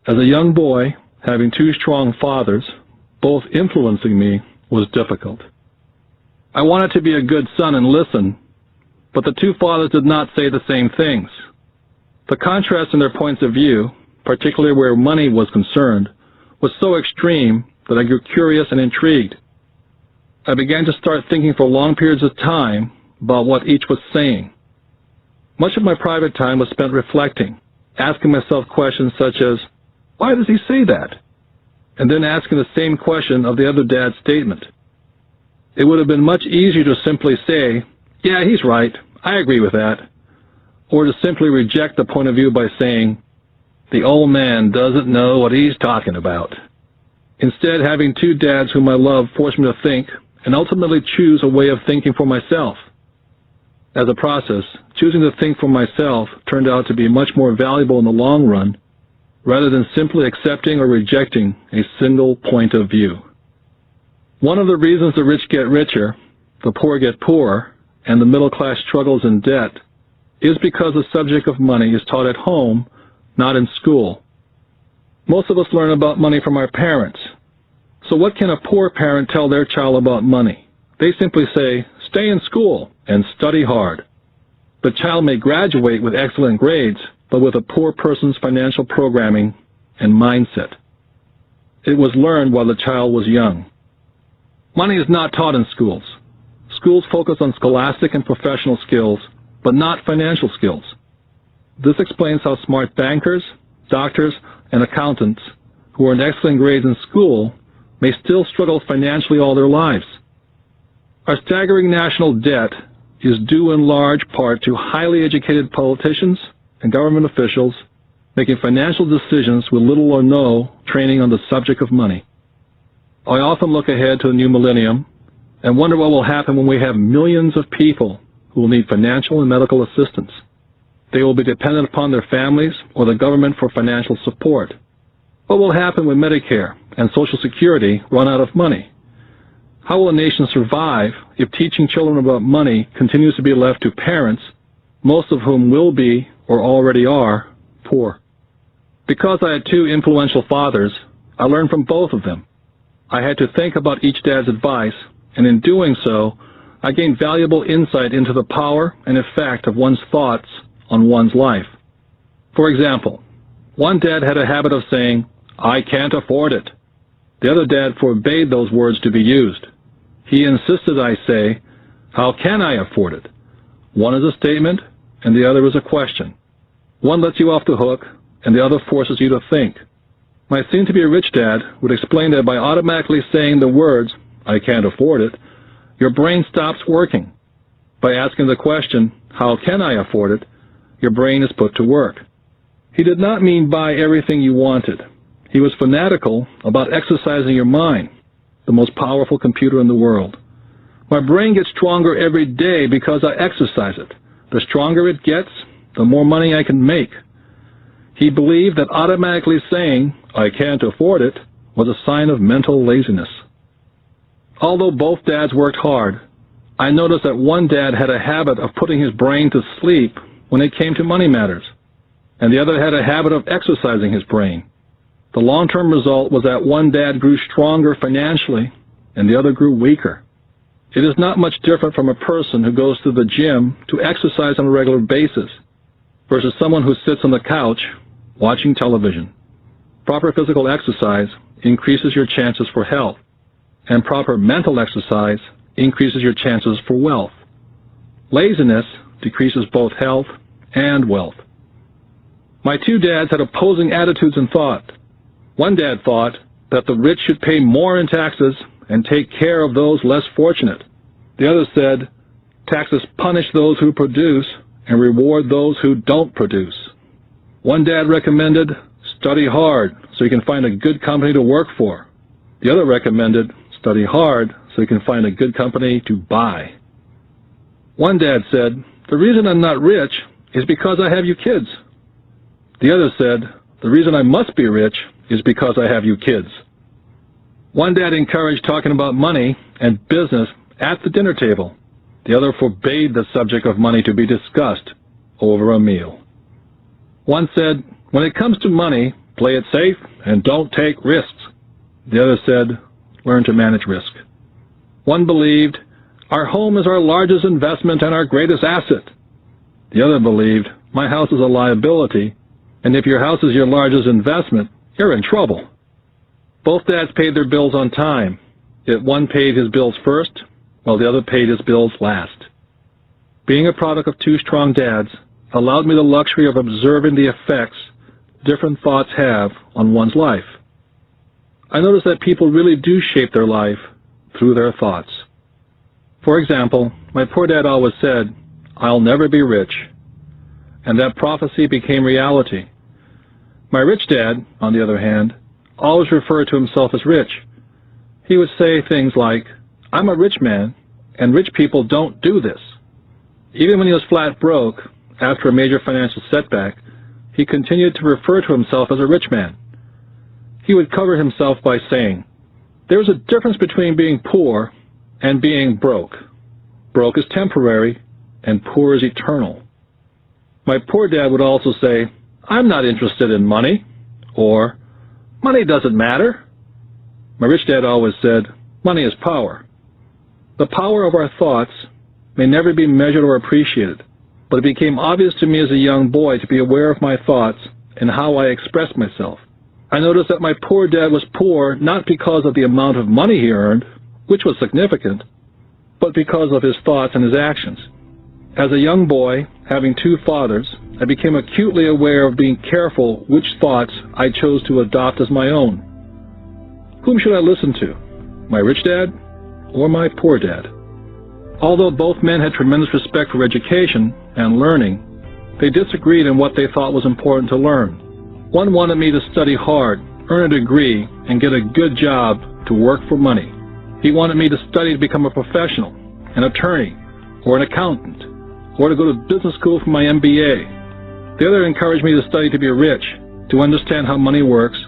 As a young boy, having two strong fathers, both influencing me, was difficult. I wanted to be a good son and listen, but the two fathers did not say the same things. The contrast in their points of view, particularly where money was concerned, was so extreme that I grew curious and intrigued. I began to start thinking for long periods of time about what each was saying. Much of my private time was spent reflecting, asking myself questions such as, why does he say that? And then asking the same question of the other dad's statement. It would have been much easier to simply say, yeah, he's right, I agree with that, or to simply reject the point of view by saying, the old man doesn't know what he's talking about. Instead, having two dads whom I love forced me to think and ultimately choose a way of thinking for myself. As a process, choosing to think for myself turned out to be much more valuable in the long run, rather than simply accepting or rejecting a single point of view. One of the reasons the rich get richer, the poor get poorer, and the middle class struggles in debt is because the subject of money is taught at home, not in school. Most of us learn about money from our parents. So what can a poor parent tell their child about money? They simply say, stay in school and study hard. The child may graduate with excellent grades, but with a poor person's financial programming and mindset. It was learned while the child was young. Money is not taught in schools. Schools focus on scholastic and professional skills, but not financial skills. This explains how smart bankers, doctors, and accountants who earn excellent grades in school may still struggle financially all their lives. Our staggering national debt is due in large part to highly educated politicians and government officials making financial decisions with little or no training on the subject of money. I often look ahead to the new millennium and wonder what will happen when we have millions of people who will need financial and medical assistance. They will be dependent upon their families or the government for financial support. What will happen when Medicare and Social Security run out of money? How will a nation survive if teaching children about money continues to be left to parents, most of whom will be, or already are, poor? Because I had two influential fathers, I learned from both of them. I had to think about each dad's advice, and in doing so, I gained valuable insight into the power and effect of one's thoughts on one's life. For example, one dad had a habit of saying, I can't afford it. The other dad forbade those words to be used. He insisted I say, how can I afford it? One is a statement, and the other is a question. One lets you off the hook, and the other forces you to think. My soon-to-be-rich dad would explain that by automatically saying the words, I can't afford it, your brain stops working. By asking the question, how can I afford it, your brain is put to work. He did not mean buy everything you wanted. He was fanatical about exercising your mind, the most powerful computer in the world. My brain gets stronger every day because I exercise it. The stronger it gets, the more money I can make. He believed that automatically saying, I can't afford it, was a sign of mental laziness. Although both dads worked hard, I noticed that one dad had a habit of putting his brain to sleep when it came to money matters, and the other had a habit of exercising his brain. The long-term result was that one dad grew stronger financially and the other grew weaker. It is not much different from a person who goes to the gym to exercise on a regular basis versus someone who sits on the couch watching television. Proper physical exercise increases your chances for health, and proper mental exercise increases your chances for wealth. Laziness decreases both health and wealth. My two dads had opposing attitudes in thought. One dad thought that the rich should pay more in taxes and take care of those less fortunate. The other said, taxes punish those who produce and reward those who don't produce. One dad recommended, study hard so you can find a good company to work for. The other recommended, study hard so you can find a good company to buy. One dad said, the reason I'm not rich is because I have you kids. The other said, the reason I must be rich is because I have you kids. One dad encouraged talking about money and business at the dinner table. The other forbade the subject of money to be discussed over a meal. One said, when it comes to money, "Play it safe and don't take risks." The other said, "Learn to manage risk." One believed, "Our home is our largest investment and our greatest asset." The other believed, "My house is a liability, and if your house is your largest investment, you're in trouble." Both dads paid their bills on time, yet one paid his bills first, while the other paid his bills last. Being a product of two strong dads allowed me the luxury of observing the effects different thoughts have on one's life. I noticed that people really do shape their life through their thoughts. For example, my poor dad always said, "I'll never be rich," and that prophecy became reality. My rich dad, on the other hand, always referred to himself as rich. He would say things like, "I'm a rich man, and rich people don't do this." Even when he was flat broke, after a major financial setback, he continued to refer to himself as a rich man. He would cover himself by saying, "There's a difference between being poor and being broke. Broke is temporary, and poor is eternal." My poor dad would also say, "I'm not interested in money," or "Money doesn't matter." My rich dad always said, "Money is power." The power of our thoughts may never be measured or appreciated, but it became obvious to me as a young boy to be aware of my thoughts and how I expressed myself. I noticed that my poor dad was poor not because of the amount of money he earned, which was significant, but because of his thoughts and his actions. As a young boy, having two fathers, I became acutely aware of being careful which thoughts I chose to adopt as my own. Whom should I listen to? My rich dad or my poor dad? Although both men had tremendous respect for education and learning, they disagreed in what they thought was important to learn. One wanted me to study hard, earn a degree, and get a good job to work for money. He wanted me to study to become a professional, an attorney, or an accountant, or to go to business school for my MBA. The other encouraged me to study to be rich, to understand how money works,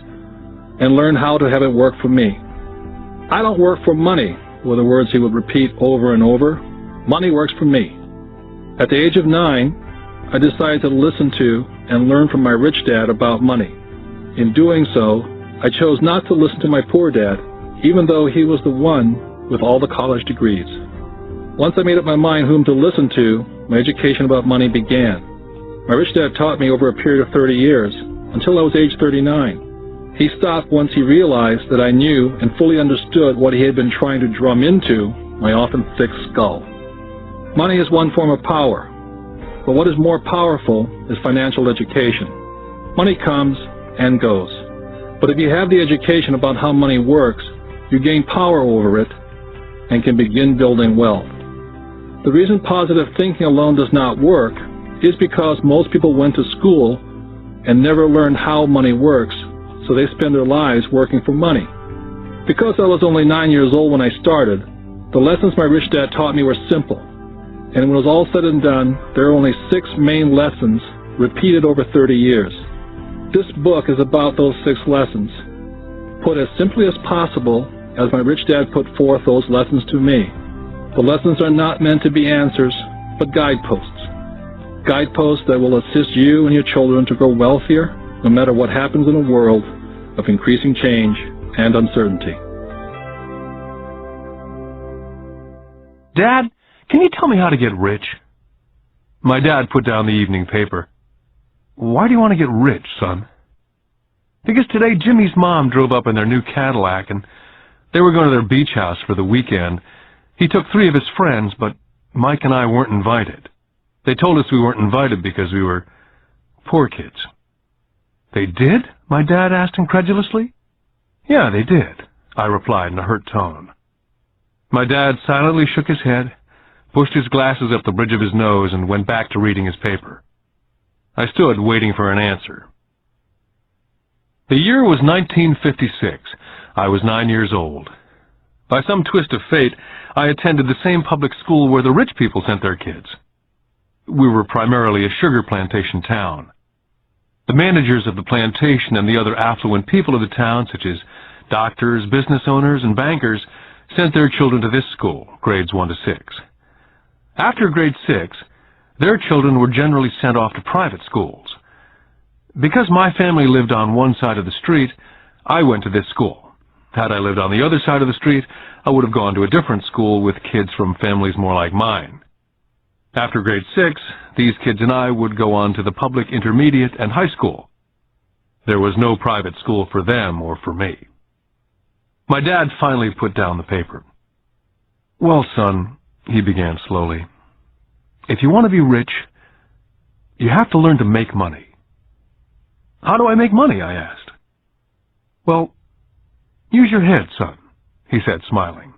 and learn how to have it work for me. "I don't work for money," were the words he would repeat over and over. "Money works for me." At the age of 9, I decided to listen to and learn from my rich dad about money. In doing so, I chose not to listen to my poor dad, even though he was the one with all the college degrees. Once I made up my mind whom to listen to, my education about money began. My rich dad taught me over a period of 30 years, until I was age 39. He stopped once he realized that I knew and fully understood what he had been trying to drum into my often thick skull. Money is one form of power, but what is more powerful is financial education. Money comes and goes, but if you have the education about how money works, you gain power over it and can begin building wealth. The reason positive thinking alone does not work is because most people went to school and never learned how money works, so they spend their lives working for money. Because I was only 9 years old when I started, the lessons my rich dad taught me were simple. And when it was all said and done, there are only 6 main lessons repeated over 30 years. This book is about those 6 lessons, put as simply as possible as my rich dad put forth those lessons to me. The lessons are not meant to be answers, but guideposts. Guideposts that will assist you and your children to grow wealthier, no matter what happens in a world of increasing change and uncertainty. Dad, can you tell me how to get rich? My dad put down the evening paper. Why do you want to get rich, son? Because today Jimmy's mom drove up in their new Cadillac and they were going to their beach house for the weekend. He took 3 of his friends, but Mike and I weren't invited. They told us we weren't invited because we were poor kids. They did? My dad asked incredulously. Yeah, they did, I replied in a hurt tone. My dad silently shook his head, pushed his glasses up the bridge of his nose, and went back to reading his paper. I stood waiting for an answer. The year was 1956. I was 9 years old. By some twist of fate, I attended the same public school where the rich people sent their kids. We were primarily a sugar plantation town. The managers of the plantation and the other affluent people of the town, such as doctors, business owners, and bankers, sent their children to this school, grades 1 to 6. After grade 6, their children were generally sent off to private schools. Because my family lived on one side of the street, I went to this school. Had I lived on the other side of the street, I would have gone to a different school with kids from families more like mine. After grade 6, these kids and I would go on to the public intermediate and high school. There was no private school for them or for me. My dad finally put down the paper. "Well, son," he began slowly, "if you want to be rich, you have to learn to make money." "How do I make money?" I asked. "Well, use your head, son," he said, smiling,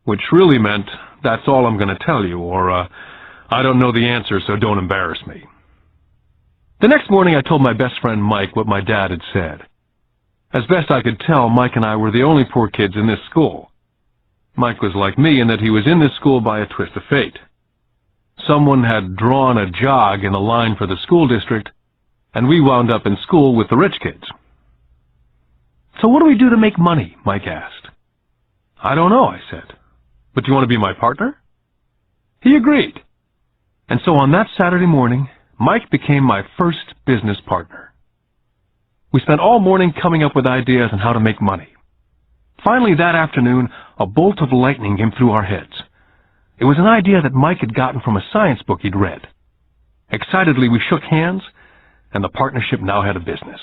which really meant, "That's all I'm going to tell you," or, "I don't know the answer, so don't embarrass me." The next morning I told my best friend Mike what my dad had said. As best I could tell, Mike and I were the only poor kids in this school. Mike was like me in that he was in this school by a twist of fate. Someone had drawn a jog in a line for the school district, and we wound up in school with the rich kids. "So what do we do to make money?" Mike asked. "I don't know," I said. "But do you want to be my partner?" He agreed. And so on that Saturday morning, Mike became my first business partner. We spent all morning coming up with ideas on how to make money. Finally, that afternoon, a bolt of lightning came through our heads. It was an idea that Mike had gotten from a science book he'd read. Excitedly, we shook hands, and the partnership now had a business.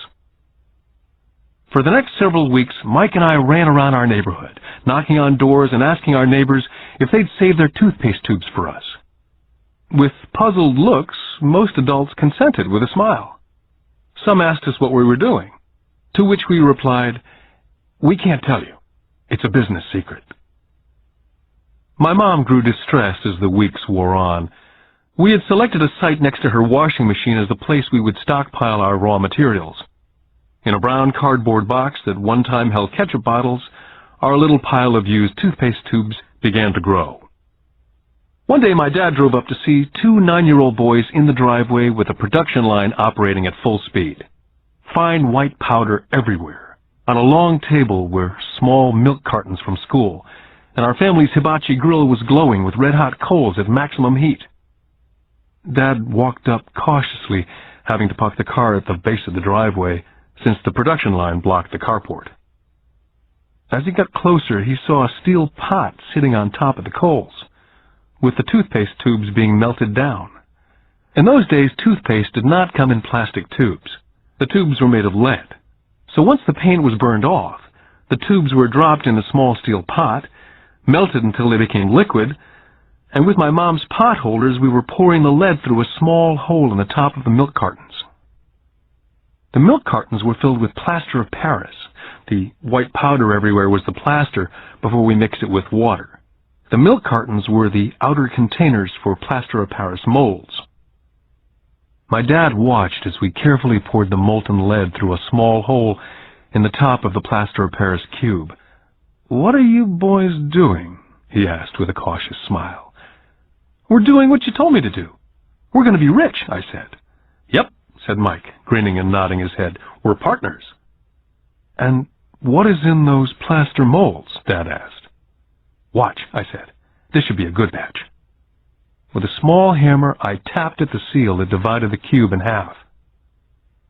For the next several weeks, Mike and I ran around our neighborhood, knocking on doors and asking our neighbors if they'd save their toothpaste tubes for us. With puzzled looks, most adults consented with a smile. Some asked us what we were doing, to which we replied, "We can't tell you. It's a business secret." My mom grew distressed as the weeks wore on. We had selected a site next to her washing machine as the place we would stockpile our raw materials. In a brown cardboard box that one time held ketchup bottles, our little pile of used toothpaste tubes began to grow. One day my dad drove up to see 2 9-year-old boys in the driveway with a production line operating at full speed. Fine white powder everywhere. On a long table were small milk cartons from school, and our family's hibachi grill was glowing with red-hot coals at maximum heat. Dad walked up cautiously, having to park the car at the base of the driveway, since the production line blocked the carport. As he got closer, he saw a steel pot sitting on top of the coals, with the toothpaste tubes being melted down. In those days, toothpaste did not come in plastic tubes. The tubes were made of lead. So once the paint was burned off, the tubes were dropped in a small steel pot, melted until they became liquid, and with my mom's pot holders, we were pouring the lead through a small hole in the top of the milk cartons. The milk cartons were filled with plaster of Paris. The white powder everywhere was the plaster before we mixed it with water. The milk cartons were the outer containers for plaster of Paris molds. My dad watched as we carefully poured the molten lead through a small hole in the top of the plaster of Paris cube. "What are you boys doing?" he asked with a cautious smile. "We're doing what you told me to do. We're going to be rich," I said. "Yep," said Mike, grinning and nodding his head. "We're partners." "And what is in those plaster molds?" Dad asked. "Watch," I said. "This should be a good batch." With a small hammer, I tapped at the seal that divided the cube in half.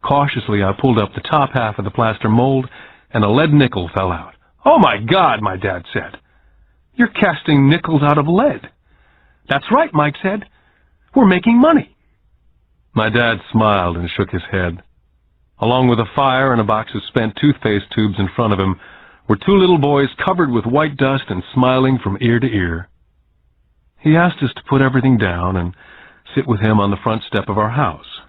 Cautiously, I pulled up the top half of the plaster mold, and a lead nickel fell out. "Oh, my God," my dad said. "You're casting nickels out of lead." "That's right," Mike said. "We're making money." My dad smiled and shook his head. Along with a fire and a box of spent toothpaste tubes in front of him were 2 little boys covered with white dust and smiling from ear to ear. He asked us to put everything down and sit with him on the front step of our house.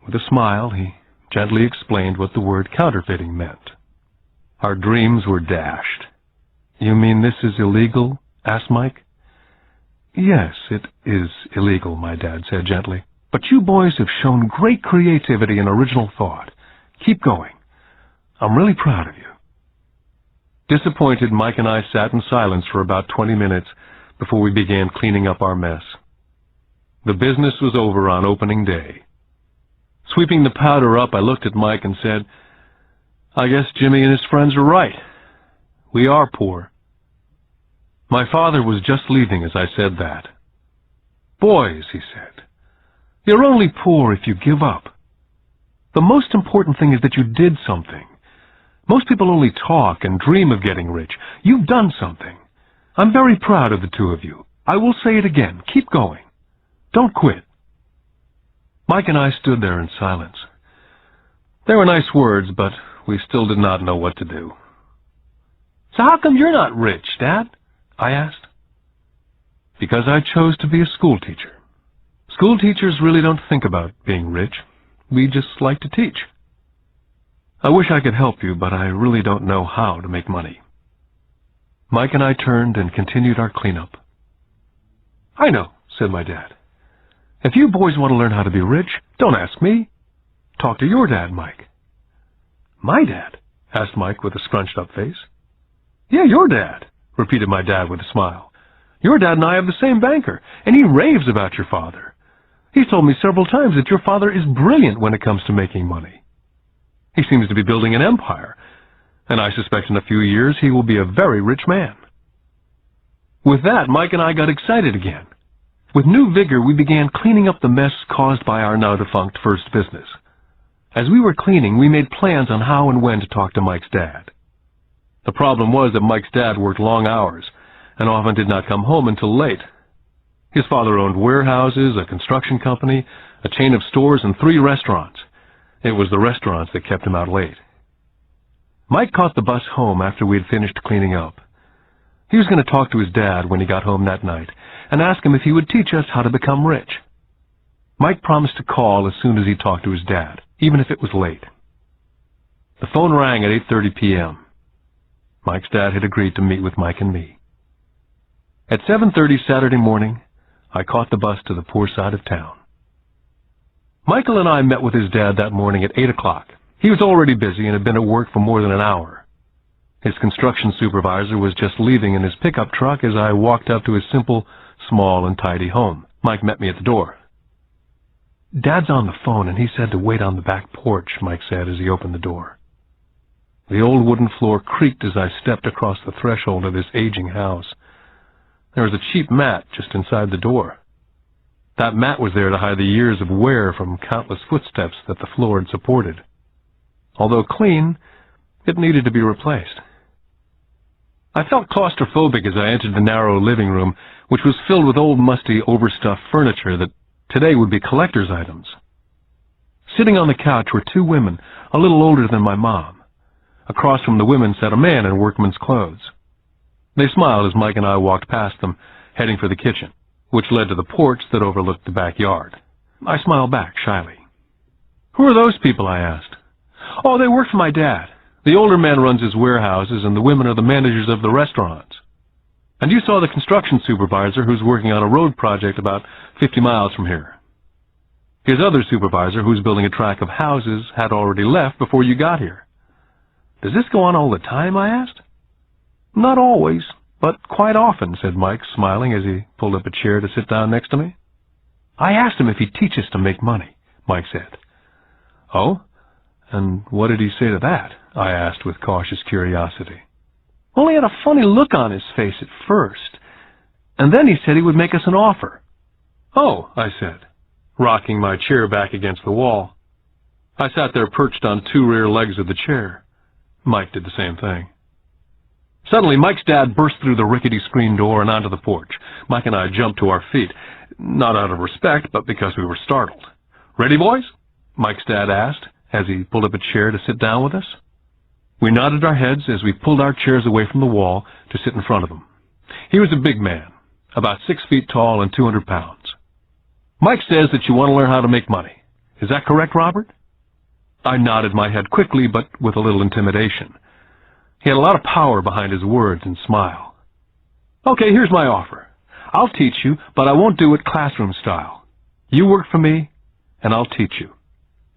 With a smile, he gently explained what the word counterfeiting meant. Our dreams were dashed. "You mean this is illegal?" asked Mike. "Yes, it is illegal," my dad said gently. "But you boys have shown great creativity and original thought. Keep going. I'm really proud of you." Disappointed, Mike and I sat in silence for about 20 minutes before we began cleaning up our mess. The business was over on opening day. Sweeping the powder up, I looked at Mike and said, "I guess Jimmy and his friends are right. We are poor." My father was just leaving as I said that. "Boys," he said, "you're only poor if you give up. The most important thing is that you did something. Most people only talk and dream of getting rich. You've done something. I'm very proud of the two of you. I will say it again. Keep going. Don't quit. Mike and I stood there in silence. They were nice words, but we still did not know what to do. "So how come you're not rich, Dad?" I asked. "Because I chose to be a school teacher. School teachers really don't think about being rich. We just like to teach. I wish I could help you, but I really don't know how to make money." Mike and I turned and continued our cleanup. "I know," said my dad. "If you boys want to learn how to be rich, don't ask me. Talk to your dad, Mike." "My dad?" asked Mike with a scrunched-up face. "Yeah, your dad," repeated my dad with a smile. "Your dad and I have the same banker, and he raves about your father. He's told me several times that your father is brilliant when it comes to making money. He seems to be building an empire, and I suspect in a few years he will be a very rich man." With that, Mike and I got excited again. With new vigor, we began cleaning up the mess caused by our now-defunct first business. As we were cleaning, we made plans on how and when to talk to Mike's dad. The problem was that Mike's dad worked long hours and often did not come home until late. His father owned warehouses, a construction company, a chain of stores, and 3 restaurants. It was the restaurants that kept him out late. Mike caught the bus home after we had finished cleaning up. He was going to talk to his dad when he got home that night and ask him if he would teach us how to become rich. Mike promised to call as soon as he talked to his dad, even if it was late. The phone rang at 8:30 p.m. Mike's dad had agreed to meet with Mike and me. At 7:30 Saturday morning, I caught the bus to the poor side of town. Michael and I met with his dad that morning at 8 o'clock. He was already busy and had been at work for more than an hour. His construction supervisor was just leaving in his pickup truck as I walked up to his simple, small, and tidy home. Mike met me at the door. "Dad's on the phone, and he said to wait on the back porch," Mike said as he opened the door. The old wooden floor creaked as I stepped across the threshold of this aging house. There was a cheap mat just inside the door. That mat was there to hide the years of wear from countless footsteps that the floor had supported. Although clean, it needed to be replaced. I felt claustrophobic as I entered the narrow living room, which was filled with old, musty, overstuffed furniture that today would be collector's items. Sitting on the couch were 2 women, a little older than my mom. Across from the women sat a man in workman's clothes. They smiled as Mike and I walked past them, heading for the kitchen, which led to the porch that overlooked the backyard. I smiled back shyly. "Who are those people?" I asked. "Oh, they work for my dad. The older man runs his warehouses, and the women are the managers of the restaurants. And you saw the construction supervisor who's working on a road project about 50 miles from here. His other supervisor, who's building a tract of houses, had already left before you got here." "Does this go on all the time?" I asked. "Not always, but quite often," said Mike, smiling as he pulled up a chair to sit down next to me. "I asked him if he'd teach us to make money," Mike said. "Oh? And what did he say to that?" I asked with cautious curiosity. "Well, he had a funny look on his face at first, and then he said he would make us an offer." "Oh," I said, rocking my chair back against the wall. I sat there perched on 2 rear legs of the chair. Mike did the same thing. Suddenly, Mike's dad burst through the rickety screen door and onto the porch. Mike and I jumped to our feet, not out of respect, but because we were startled. "Ready, boys?" Mike's dad asked as he pulled up a chair to sit down with us. We nodded our heads as we pulled our chairs away from the wall to sit in front of him. He was a big man, about 6 feet tall and 200 pounds. "Mike says that you want to learn how to make money. Is that correct, Robert?" I nodded my head quickly, but with a little intimidation. He had a lot of power behind his words and smile. "Okay, here's my offer. I'll teach you, but I won't do it classroom style. You work for me, and I'll teach you.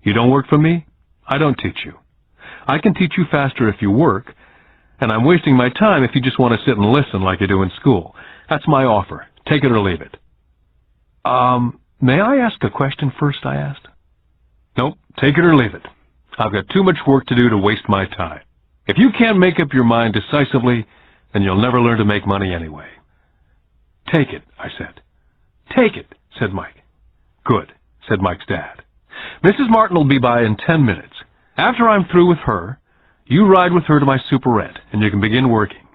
You don't work for me, I don't teach you. I can teach you faster if you work, and I'm wasting my time if you just want to sit and listen like you do in school. That's my offer. Take it or leave it." May I ask a question first?" I asked. "Nope, take it or leave it. I've got too much work to do to waste my time. If you can't make up your mind decisively, then you'll never learn to make money anyway." "Take it," I said. "Take it," said Mike. "Good," said Mike's dad. Mrs. Martin will be by in 10 minutes. After I'm through with her, you ride with her to my superette, and you can begin working.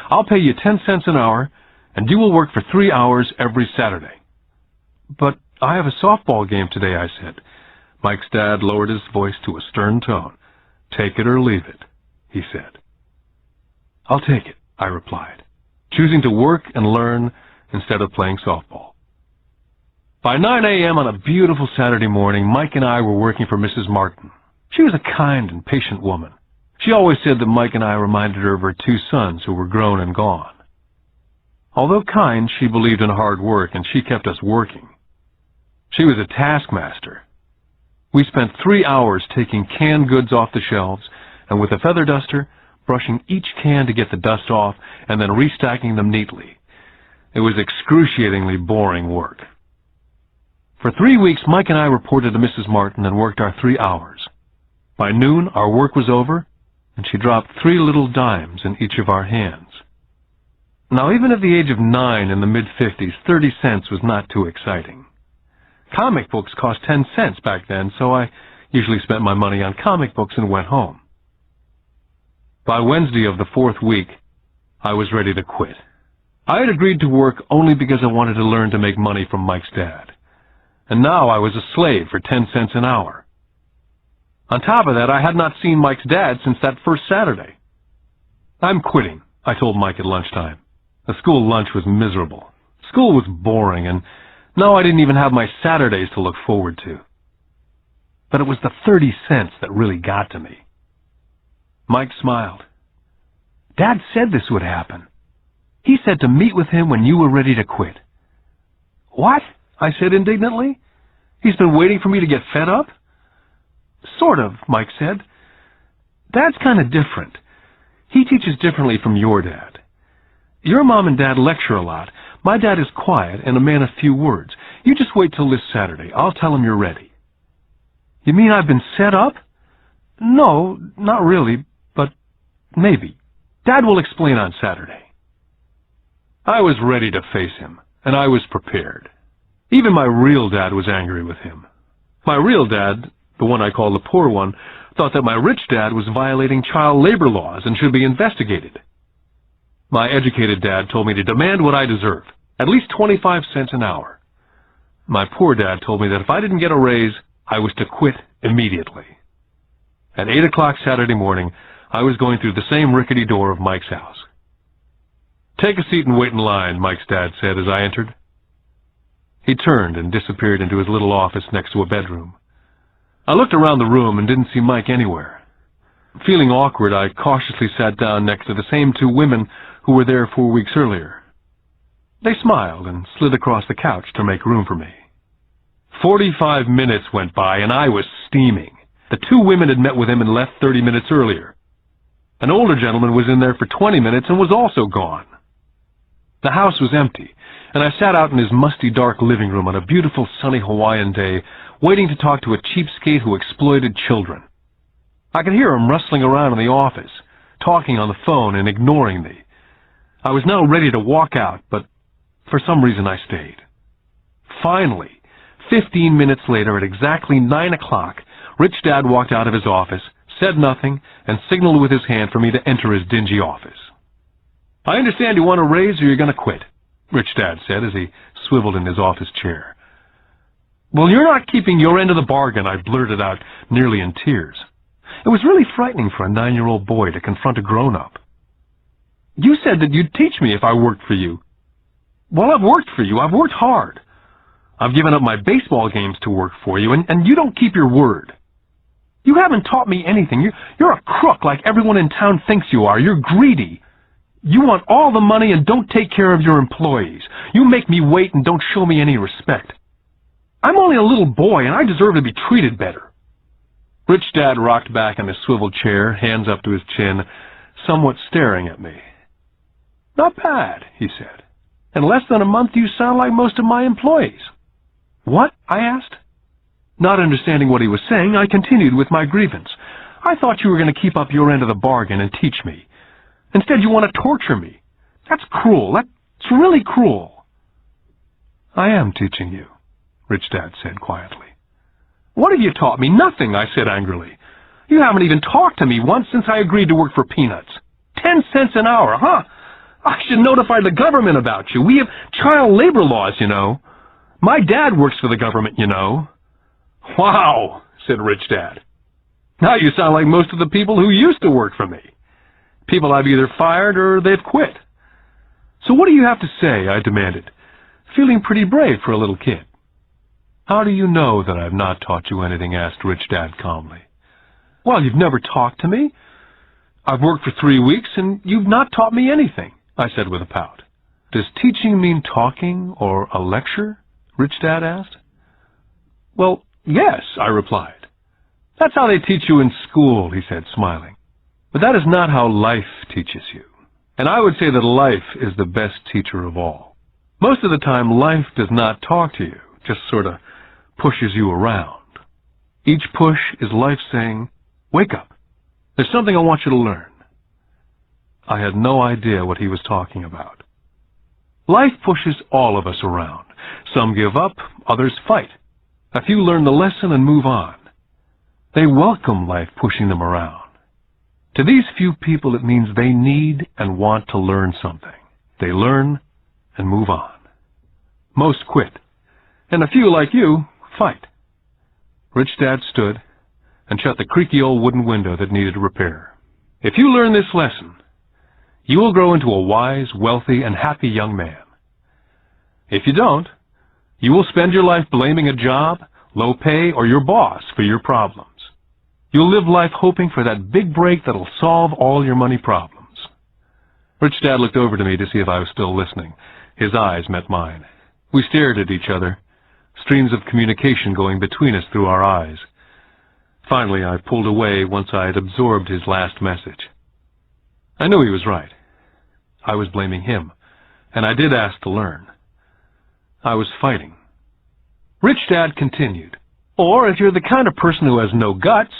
I'll pay you 10 cents an hour, and you will work for 3 hours every Saturday." "But I have a softball game today," I said. Mike's dad lowered his voice to a stern tone. "Take it or leave it," he said. "I'll take it," I replied, choosing to work and learn instead of playing softball. By 9 a.m. on a beautiful Saturday morning, Mike and I were working for Mrs. Martin. She was a kind and patient woman. She always said that Mike and I reminded her of her 2 sons who were grown and gone. Although kind, she believed in hard work, and she kept us working. She was a taskmaster. We spent 3 hours taking canned goods off the shelves, and with a feather duster, brushing each can to get the dust off, and then restacking them neatly. It was excruciatingly boring work. For 3 weeks, Mike and I reported to Mrs. Martin and worked our 3 hours. By noon, our work was over, and she dropped 3 little dimes in each of our hands. Now, even at the age of 9 in the mid-50s, 30 cents was not too exciting. Comic books cost 10 cents back then, so I usually spent my money on comic books and went home. By Wednesday of the 4th week, I was ready to quit. I had agreed to work only because I wanted to learn to make money from Mike's dad. And now I was a slave for 10 cents an hour. On top of that, I had not seen Mike's dad since that first Saturday. "I'm quitting," I told Mike at lunchtime. The school lunch was miserable. School was boring, and now I didn't even have my Saturdays to look forward to. But it was the 30 cents that really got to me. Mike smiled. "Dad said this would happen. He said to meet with him when you were ready to quit." "What?" I said indignantly. "He's been waiting for me to get fed up?" "Sort of," Mike said. "Dad's kind of different. He teaches differently from your dad. Your mom and dad lecture a lot. My dad is quiet and a man of few words. You just wait till this Saturday. I'll tell him you're ready." "You mean I've been set up?" "No, not really, but maybe. Dad will explain on Saturday." I was ready to face him, and I was prepared. Even my real dad was angry with him. My real dad, the one I call the poor one, thought that my rich dad was violating child labor laws and should be investigated. My educated dad told me to demand what I deserve, at least 25 cents an hour. My poor dad told me that if I didn't get a raise, I was to quit immediately. At 8 o'clock Saturday morning, I was going through the same rickety door of Mike's house. "Take a seat and wait in line," Mike's dad said as I entered. He turned and disappeared into his little office next to a bedroom. I looked around the room and didn't see Mike anywhere. Feeling awkward, I cautiously sat down next to the same 2 women who were there 4 weeks earlier. They smiled and slid across the couch to make room for me. 45 minutes went by, and I was steaming. The 2 women had met with him and left 30 minutes earlier. An older gentleman was in there for 20 minutes and was also gone. The house was empty, and I sat out in his musty, dark living room on a beautiful, sunny Hawaiian day, waiting to talk to a cheapskate who exploited children. I could hear him rustling around in the office, talking on the phone and ignoring me. I was now ready to walk out, but for some reason I stayed. Finally, 15 minutes later, at exactly 9 o'clock, Rich Dad walked out of his office, said nothing, and signaled with his hand for me to enter his dingy office. "I understand you want a raise or you're going to quit," Rich Dad said as he swiveled in his office chair. "Well, you're not keeping your end of the bargain," I blurted out, nearly in tears. It was really frightening for a 9-year-old boy to confront a grown-up. "You said that you'd teach me if I worked for you." "Well, I've worked for you. I've worked hard. I've given up my baseball games to work for you, and you don't keep your word. You haven't taught me anything. You're a crook like everyone in town thinks you are. You're greedy. You want all the money and don't take care of your employees. You make me wait and don't show me any respect. I'm only a little boy, and I deserve to be treated better." Rich Dad rocked back in his swivel chair, hands up to his chin, somewhat staring at me. "Not bad," he said. "In less than a month you sound like most of my employees." "What?" I asked. Not understanding what he was saying, I continued with my grievance. "I thought you were going to keep up your end of the bargain and teach me. Instead, you want to torture me. That's cruel. That's really cruel." "I am teaching you," Rich Dad said quietly. What have you taught me? Nothing, I said angrily. You haven't even talked to me once since I agreed to work for peanuts. 10 cents an hour, huh? I should notify the government about you. We have child labor laws, you know. My dad works for the government, you know. Wow, said Rich Dad. Now you sound like most of the people who used to work for me. People I've either fired or they've quit. So what do you have to say? I demanded, feeling pretty brave for a little kid. How do you know that I've not taught you anything? Asked Rich Dad calmly. Well, you've never talked to me. I've worked for 3 weeks and you've not taught me anything, I said with a pout. Does teaching mean talking or a lecture? Rich Dad asked. Well, yes, I replied. That's how they teach you in school, he said, smiling. But that is not how life teaches you. And I would say that life is the best teacher of all. Most of the time, life does not talk to you, just sort of pushes you around. Each push is life saying, wake up. There's something I want you to learn. I had no idea what he was talking about. Life pushes all of us around. Some give up, others fight. A few learn the lesson and move on. They welcome life pushing them around. To these few people, it means they need and want to learn something. They learn and move on. Most quit, and a few like you fight. Rich Dad stood and shut the creaky old wooden window that needed repair. If you learn this lesson, you will grow into a wise, wealthy, and happy young man. If you don't, you will spend your life blaming a job, low pay, or your boss for your problems. You'll live life hoping for that big break that'll solve all your money problems. Rich Dad looked over to me to see if I was still listening. His eyes met mine. We stared at each other, streams of communication going between us through our eyes. Finally, I pulled away once I had absorbed his last message. I knew he was right. I was blaming him, and I did ask to learn. I was fighting. Rich Dad continued, or if you're the kind of person who has no guts,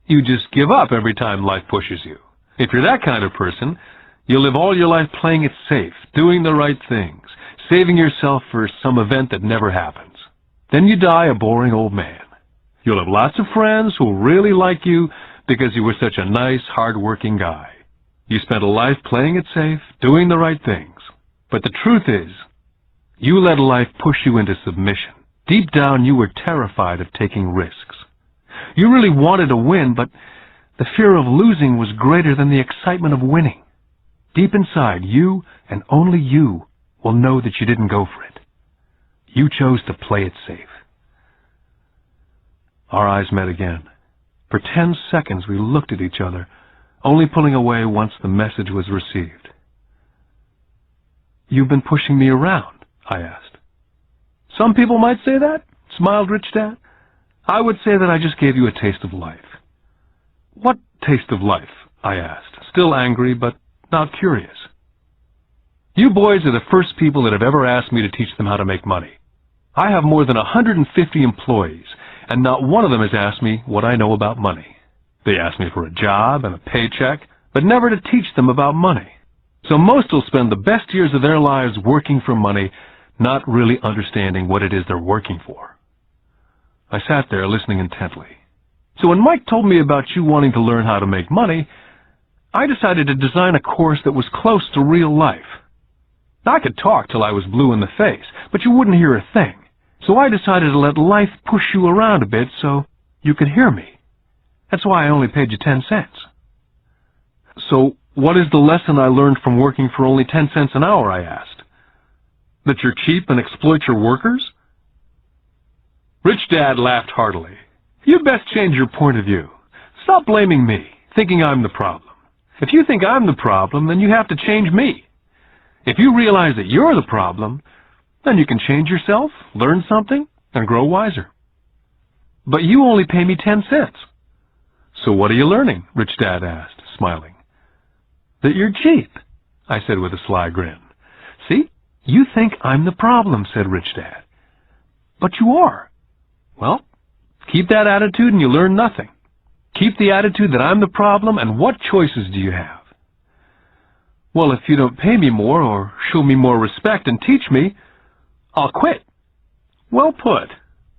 you just give up every time life pushes you. If you're that kind of person, you'll live all your life playing it safe, doing the right things, saving yourself for some event that never happens. Then you die a boring old man. You'll have lots of friends who'll really like you because you were such a nice, hard-working guy. You spent a life playing it safe, doing the right things. But the truth is, you let life push you into submission. Deep down, you were terrified of taking risks. You really wanted to win, but the fear of losing was greater than the excitement of winning. Deep inside, you and only you will know that you didn't go for it. You chose to play it safe. Our eyes met again. For 10 seconds, we looked at each other, only pulling away once the message was received. You've been pushing me around, I asked. Some people might say that, smiled Rich Dad. I would say that I just gave you a taste of life. What taste of life? I asked, still angry, but not curious. You boys are the first people that have ever asked me to teach them how to make money. I have more than 150 employees, and not one of them has asked me what I know about money. They ask me for a job and a paycheck, but never to teach them about money. So most will spend the best years of their lives working for money, not really understanding what it is they're working for. I sat there listening intently. So when Mike told me about you wanting to learn how to make money, I decided to design a course that was close to real life. I could talk till I was blue in the face, but you wouldn't hear a thing. So I decided to let life push you around a bit so you could hear me. That's why I only paid you 10 cents. So what is the lesson I learned from working for only 10 cents an hour, I asked? That you're cheap and exploit your workers? Rich Dad laughed heartily. You'd best change your point of view. Stop blaming me, thinking I'm the problem. If you think I'm the problem, then you have to change me. If you realize that you're the problem, then you can change yourself, learn something, and grow wiser. But you only pay me 10 cents. So what are you learning? Rich Dad asked, smiling. That you're cheap, I said with a sly grin. See, you think I'm the problem, said Rich Dad. But you are. Well, keep that attitude and you learn nothing. Keep the attitude that I'm the problem, and what choices do you have? Well, if you don't pay me more or show me more respect and teach me, I'll quit. Well put,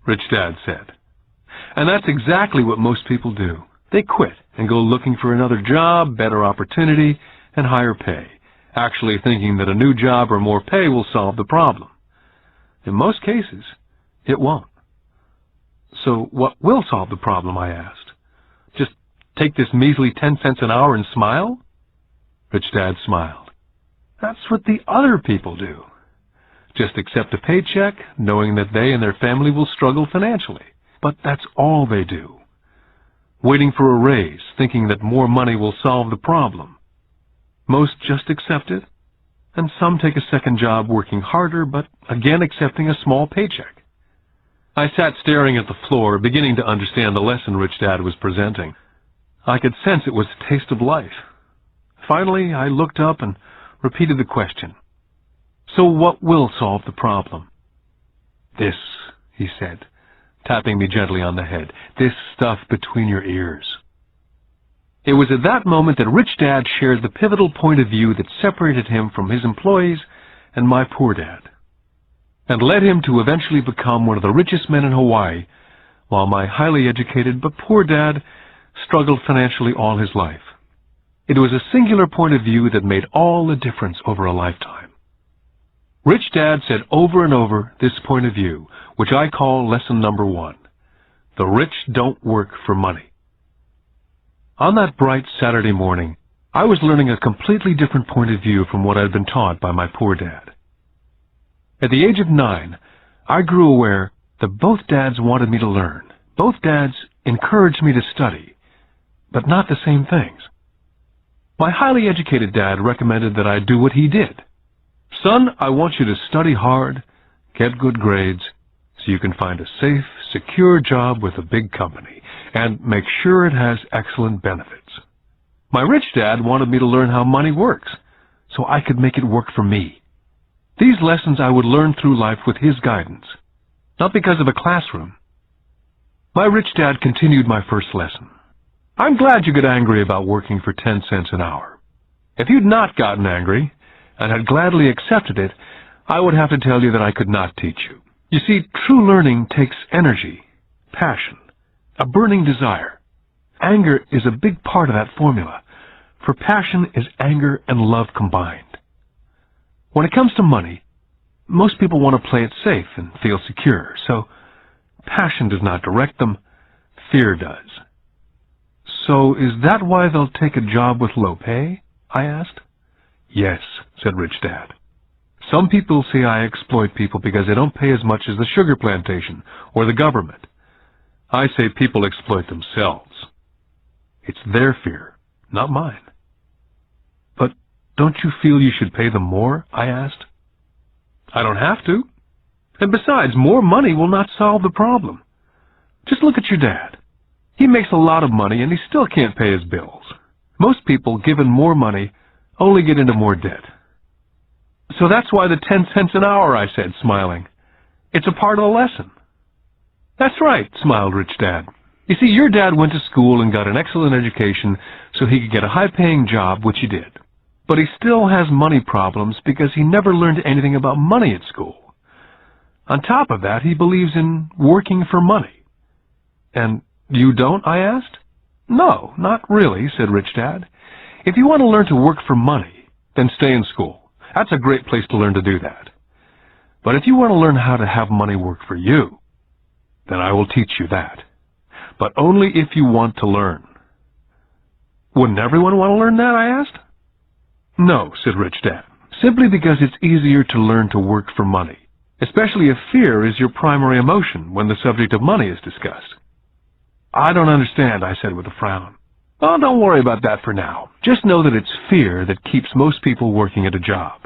Rich Dad said. And that's exactly what most people do. They quit and go looking for another job, better opportunity, and higher pay, actually thinking that a new job or more pay will solve the problem. In most cases, it won't. So what will solve the problem, I asked? Just take this measly 10 cents an hour and smile? Rich Dad smiled. That's what the other people do. Just accept a paycheck, knowing that they and their family will struggle financially. But that's all they do. Waiting for a raise, thinking that more money will solve the problem. Most just accept it, and some take a second job working harder, but again accepting a small paycheck. I sat staring at the floor, beginning to understand the lesson Rich Dad was presenting. I could sense it was a taste of life. Finally, I looked up and repeated the question. So what will solve the problem? This, he said, tapping me gently on the head. This stuff between your ears. It was at that moment that Rich Dad shared the pivotal point of view that separated him from his employees and my poor dad, and led him to eventually become one of the richest men in Hawaii, while my highly educated but poor dad struggled financially all his life. It was a singular point of view that made all the difference over a lifetime. Rich Dad said over and over this point of view, which I call lesson number 1. The rich don't work for money. On that bright Saturday morning, I was learning a completely different point of view from what I'd been taught by my poor dad. At the age of 9, I grew aware that both dads wanted me to learn. Both dads encouraged me to study, but not the same things. My highly educated dad recommended that I do what he did. Son, I want you to study hard, get good grades, so you can find a safe, secure job with a big company, and make sure it has excellent benefits. My rich dad wanted me to learn how money works, so I could make it work for me. These lessons I would learn through life with his guidance, not because of a classroom. My rich dad continued my first lesson. I'm glad you get angry about working for 10 cents an hour. If you'd not gotten angry, and had gladly accepted it, I would have to tell you that I could not teach you. You see, true learning takes energy, passion, a burning desire. Anger is a big part of that formula, for passion is anger and love combined. When it comes to money, most people want to play it safe and feel secure, so passion does not direct them, fear does. So is that why they'll take a job with low pay? I asked. Yes, said Rich Dad. Some people say I exploit people because they don't pay as much as the sugar plantation or the government. I say people exploit themselves. It's their fear, not mine. But don't you feel you should pay them more? I asked. I don't have to. And besides, more money will not solve the problem. Just look at your dad. He makes a lot of money and he still can't pay his bills. Most people, given more money, only get into more debt. So that's why the 10 cents an hour, I said, smiling. It's a part of the lesson. That's right, smiled Rich Dad. You see, your dad went to school and got an excellent education so he could get a high-paying job, which he did. But he still has money problems because he never learned anything about money at school. On top of that, he believes in working for money. And you don't, I asked? No, not really, said Rich Dad. If you want to learn to work for money, then stay in school. That's a great place to learn to do that. But if you want to learn how to have money work for you, then I will teach you that. But only if you want to learn. Wouldn't everyone want to learn that, I asked? No, said Rich Dad, simply because it's easier to learn to work for money, especially if fear is your primary emotion when the subject of money is discussed. I don't understand, I said with a frown. Oh, don't worry about that for now. Just know that it's fear that keeps most people working at a job.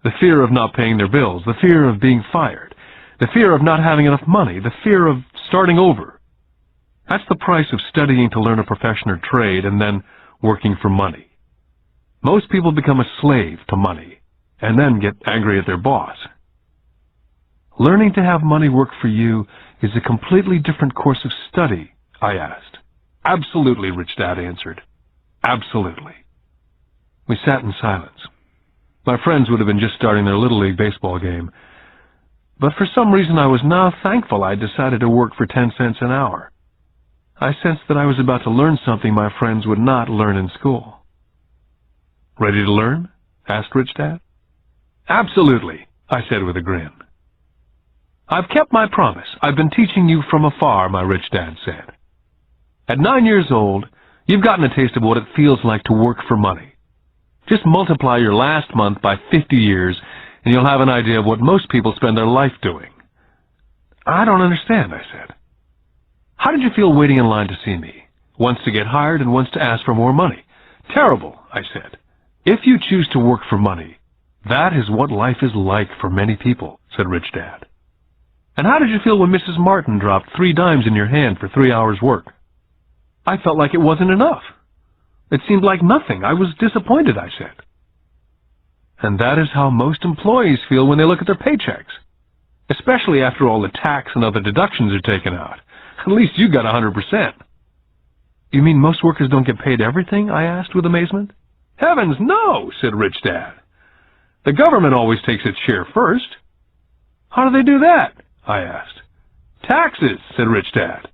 The fear of not paying their bills, the fear of being fired, the fear of not having enough money, the fear of starting over. That's the price of studying to learn a profession or trade and then working for money. Most people become a slave to money and then get angry at their boss. Learning to have money work for you is a completely different course of study, I asked. Absolutely, Rich Dad answered. Absolutely. We sat in silence. My friends would have been just starting their Little League baseball game, but for some reason I was now thankful I decided to work for 10 cents an hour. I sensed that I was about to learn something my friends would not learn in school. "Ready to learn?" asked Rich Dad. "Absolutely," I said with a grin. "I've kept my promise. I've been teaching you from afar," my rich dad said. "At 9 years old, you've gotten a taste of what it feels like to work for money. Just multiply your last month by 50 years, and you'll have an idea of what most people spend their life doing." "I don't understand," I said. "How did you feel waiting in line to see me? Once to get hired and once to ask for more money." "Terrible," I said. "If you choose to work for money, that is what life is like for many people," said Rich Dad. "And how did you feel when Mrs. Martin dropped 3 dimes in your hand for 3 hours' work?" "I felt like it wasn't enough. It seemed like nothing. I was disappointed," I said. "And that is how most employees feel when they look at their paychecks, especially after all the tax and other deductions are taken out. At least you got 100%. "You mean most workers don't get paid everything?" I asked with amazement. "Heavens, no," said Rich Dad. "The government always takes its share first." "How do they do that?" I asked. "Taxes," said Rich Dad.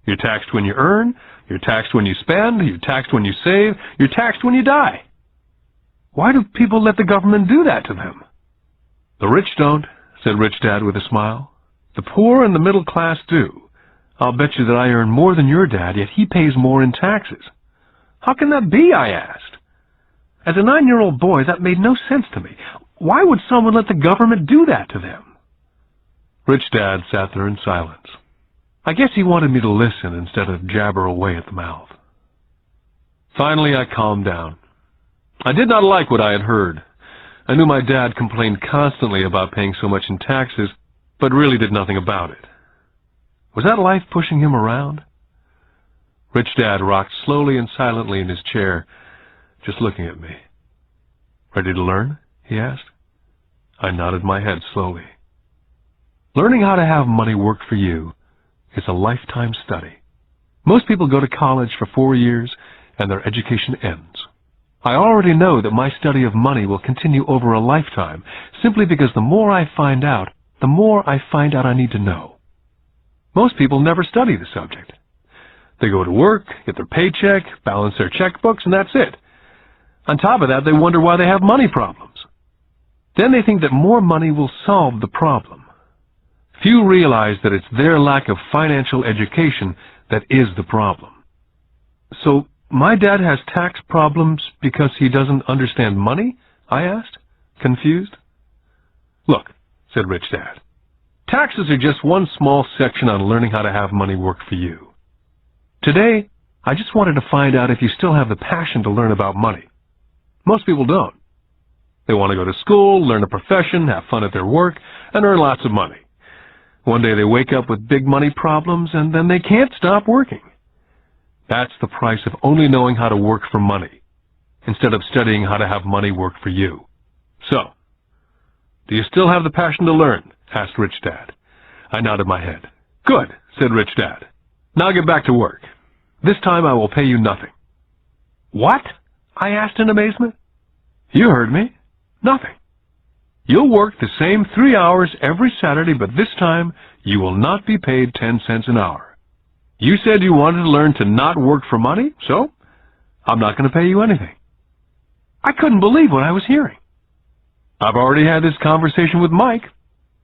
"You're taxed when you earn, you're taxed when you spend, you're taxed when you save, you're taxed when you die." "Why do people let the government do that to them?" "The rich don't," said Rich Dad with a smile. "The poor and the middle class do. I'll bet you that I earn more than your dad, yet he pays more in taxes." "How can that be?" I asked. As a 9-year-old boy, that made no sense to me. Why would someone let the government do that to them? Rich Dad sat there in silence. I guess he wanted me to listen instead of jabber away at the mouth. Finally, I calmed down. I did not like what I had heard. I knew my dad complained constantly about paying so much in taxes, but really did nothing about it. Was that life pushing him around? Rich Dad rocked slowly and silently in his chair, just looking at me. "Ready to learn?" he asked. I nodded my head slowly. Learning how to have money work for you is a lifetime study. Most people go to college for 4 years and their education ends. I already know that my study of money will continue over a lifetime, simply because the more I find out, the more I find out I need to know. Most people never study the subject. They go to work, get their paycheck, balance their checkbooks, and that's it. On top of that, they wonder why they have money problems. Then they think that more money will solve the problem. Few realize that it's their lack of financial education that is the problem. So, my dad has tax problems because he doesn't understand money? I asked, confused. Look, said Rich Dad, taxes are just one small section on learning how to have money work for you. Today, I just wanted to find out if you still have the passion to learn about money. Most people don't. They want to go to school, learn a profession, have fun at their work, and earn lots of money. One day they wake up with big money problems, and then they can't stop working. That's the price of only knowing how to work for money, instead of studying how to have money work for you. So, do you still have the passion to learn? Asked Rich Dad. I nodded my head. Good, said Rich Dad. Now get back to work. This time I will pay you nothing. What? I asked in amazement. You heard me. Nothing. You'll work the same 3 hours every Saturday, but this time you will not be paid 10 cents an hour. You said you wanted to learn to not work for money, so I'm not going to pay you anything. I couldn't believe what I was hearing. I've already had this conversation with Mike.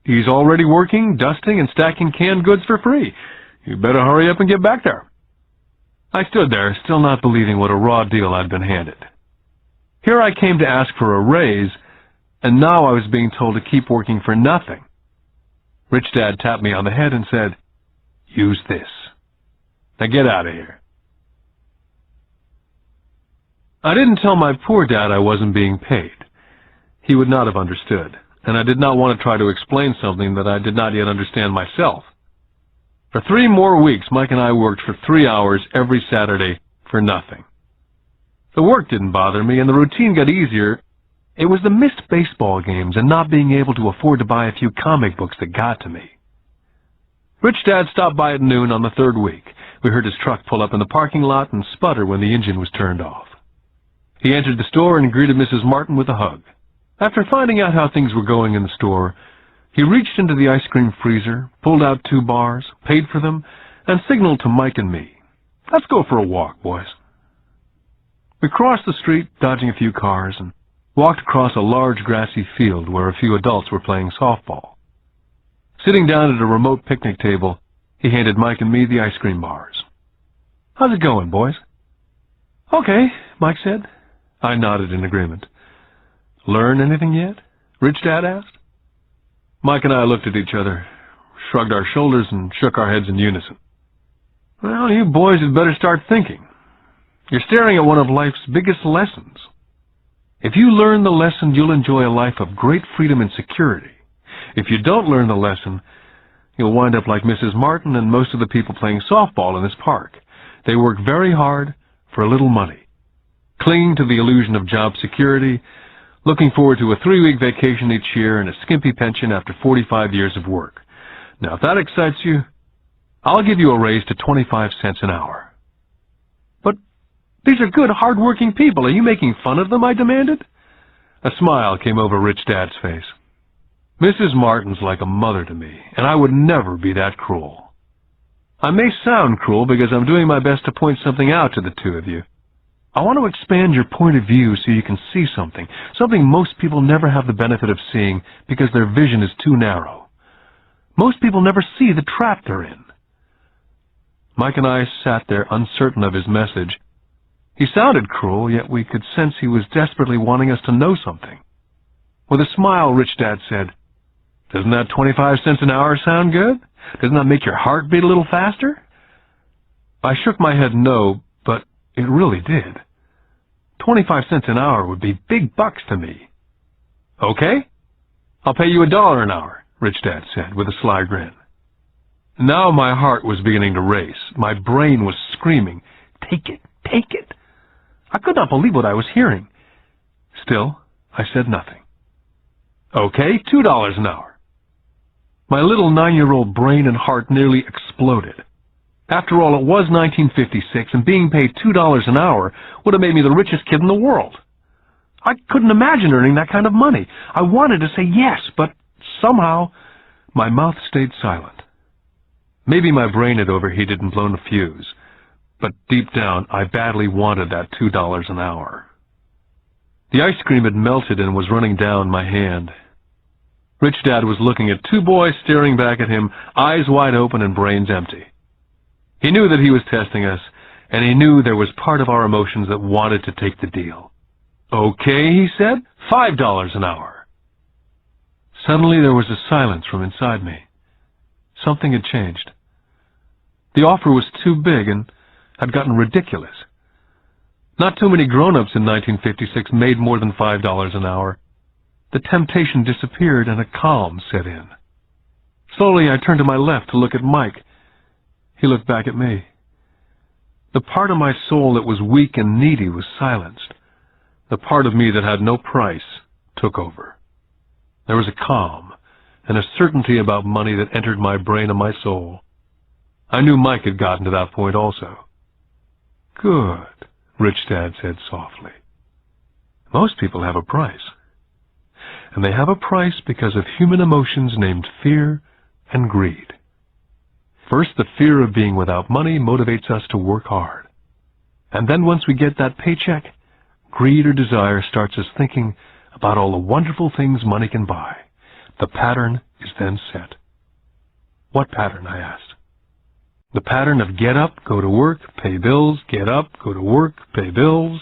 He's already working, dusting, and stacking canned goods for free. You better hurry up and get back there. I stood there, still not believing what a raw deal I'd been handed. Here I came to ask for a raise, and now I was being told to keep working for nothing. Rich Dad tapped me on the head and said, "Use this. Now get out of here." I didn't tell my poor dad I wasn't being paid. He would not have understood, and I did not want to try to explain something that I did not yet understand myself. For 3 more weeks, Mike and I worked for 3 hours every Saturday for nothing. The work didn't bother me, and the routine got easier. It was the missed baseball games and not being able to afford to buy a few comic books that got to me. Rich Dad stopped by at noon on the 3rd week. We heard his truck pull up in the parking lot and sputter when the engine was turned off. He entered the store and greeted Mrs. Martin with a hug. After finding out how things were going in the store, he reached into the ice cream freezer, pulled out 2 bars, paid for them, and signaled to Mike and me. Let's go for a walk, boys. We crossed the street, dodging a few cars, and walked across a large grassy field where a few adults were playing softball. Sitting down at a remote picnic table, he handed Mike and me the ice cream bars. "How's it going, boys?" "Okay," Mike said. I nodded in agreement. "Learn anything yet?" Rich Dad asked. Mike and I looked at each other, shrugged our shoulders, and shook our heads in unison. "Well, you boys had better start thinking. You're staring at one of life's biggest lessons. If you learn the lesson, you'll enjoy a life of great freedom and security. If you don't learn the lesson, you'll wind up like Mrs. Martin and most of the people playing softball in this park. They work very hard for a little money, clinging to the illusion of job security, looking forward to a 3-week vacation each year and a skimpy pension after 45 years of work. Now, if that excites you, I'll give you a raise to 25 cents an hour." "But these are good, hard-working people. Are you making fun of them?" I demanded. A smile came over Rich Dad's face. "Mrs. Martin's like a mother to me, and I would never be that cruel. I may sound cruel because I'm doing my best to point something out to the two of you. I want to expand your point of view so you can see something most people never have the benefit of seeing because their vision is too narrow. Most people never see the trap they're in." Mike and I sat there uncertain of his message. He sounded cruel, yet we could sense he was desperately wanting us to know something. With a smile, Rich Dad said, "Doesn't that 25 cents an hour sound good? Doesn't that make your heart beat a little faster?" I shook my head no, but it really did. 25 cents an hour would be big bucks to me. "Okay, I'll pay you $1 an hour," Rich Dad said with a sly grin. Now my heart was beginning to race. My brain was screaming, "Take it, take it." I could not believe what I was hearing. Still, I said nothing. "Okay, $2 an hour." My little 9-year-old brain and heart nearly exploded. After all, it was 1956, and being paid $2 an hour would have made me the richest kid in the world. I couldn't imagine earning that kind of money. I wanted to say yes, but somehow my mouth stayed silent. Maybe my brain had overheated and blown a fuse, but deep down I badly wanted that $2 an hour. The ice cream had melted and was running down my hand. Rich Dad was looking at two boys staring back at him, eyes wide open and brains empty. He knew that he was testing us, and he knew there was part of our emotions that wanted to take the deal. "Okay," he said, $5 an hour. Suddenly there was a silence from inside me. Something had changed. The offer was too big and had gotten ridiculous. Not too many grown-ups in 1956 made more than $5 an hour. The temptation disappeared and a calm set in. Slowly I turned to my left to look at Mike. He looked back at me. The part of my soul that was weak and needy was silenced. The part of me that had no price took over. There was a calm and a certainty about money that entered my brain and my soul. I knew Mike had gotten to that point also. "Good," Rich Dad said softly. "Most people have a price. And they have a price because of human emotions named fear and greed. First, the fear of being without money motivates us to work hard. And then once we get that paycheck, greed or desire starts us thinking about all the wonderful things money can buy. The pattern is then set." "What pattern?" I asked. "The pattern of get up, go to work, pay bills, get up, go to work, pay bills.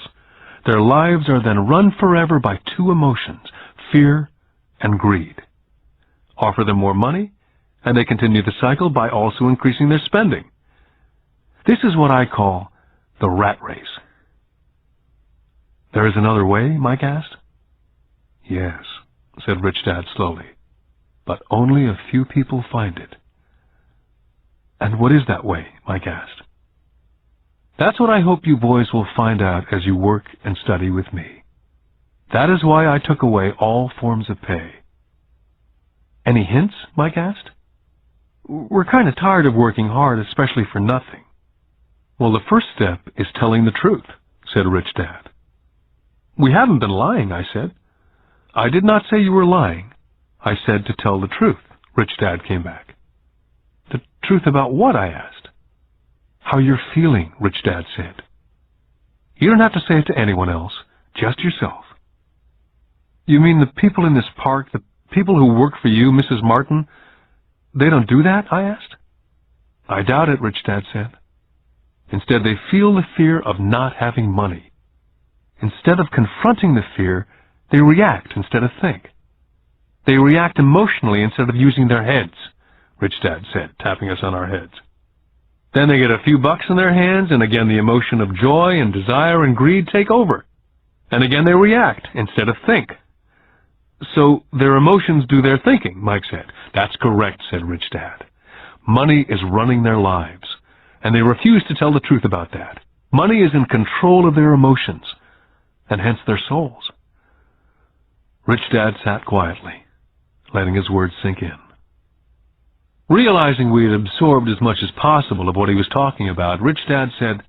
Their lives are then run forever by two emotions, fear and greed. Offer them more money, and they continue the cycle by also increasing their spending. This is what I call the rat race." "There is another way?" Mike asked. "Yes," said Rich Dad slowly, "but only a few people find it." "And what is that way?" Mike asked. "That's what I hope you boys will find out as you work and study with me. That is why I took away all forms of pay." "Any hints?" Mike asked. "We're kind of tired of working hard, especially for nothing." "Well, the first step is telling the truth," said Rich Dad. "We haven't been lying," I said. "I did not say you were lying. I said to tell the truth," Rich Dad came back. "The truth about what?" I asked. how you're feeling, Rich Dad said. You don't have to say it to anyone else, just yourself. You mean the people in this park, the people who work for you, Mrs. Martin, they don't do that? I asked. I doubt it, Rich Dad said. Instead, they feel the fear of not having money. Instead of confronting the fear, they react instead of think. They react emotionally instead of using their heads, Rich Dad said, tapping us on our heads. Then they get a few bucks in their hands, and again the emotion of joy and desire and greed take over. And again they react instead of think. So their emotions do their thinking, Mike said. That's correct, said Rich Dad. Money is running their lives, and they refuse to tell the truth about that. Money is in control of their emotions, and hence their souls. Rich Dad sat quietly, letting his words sink in. Realizing we had absorbed as much as possible of what he was talking about, Rich Dad said,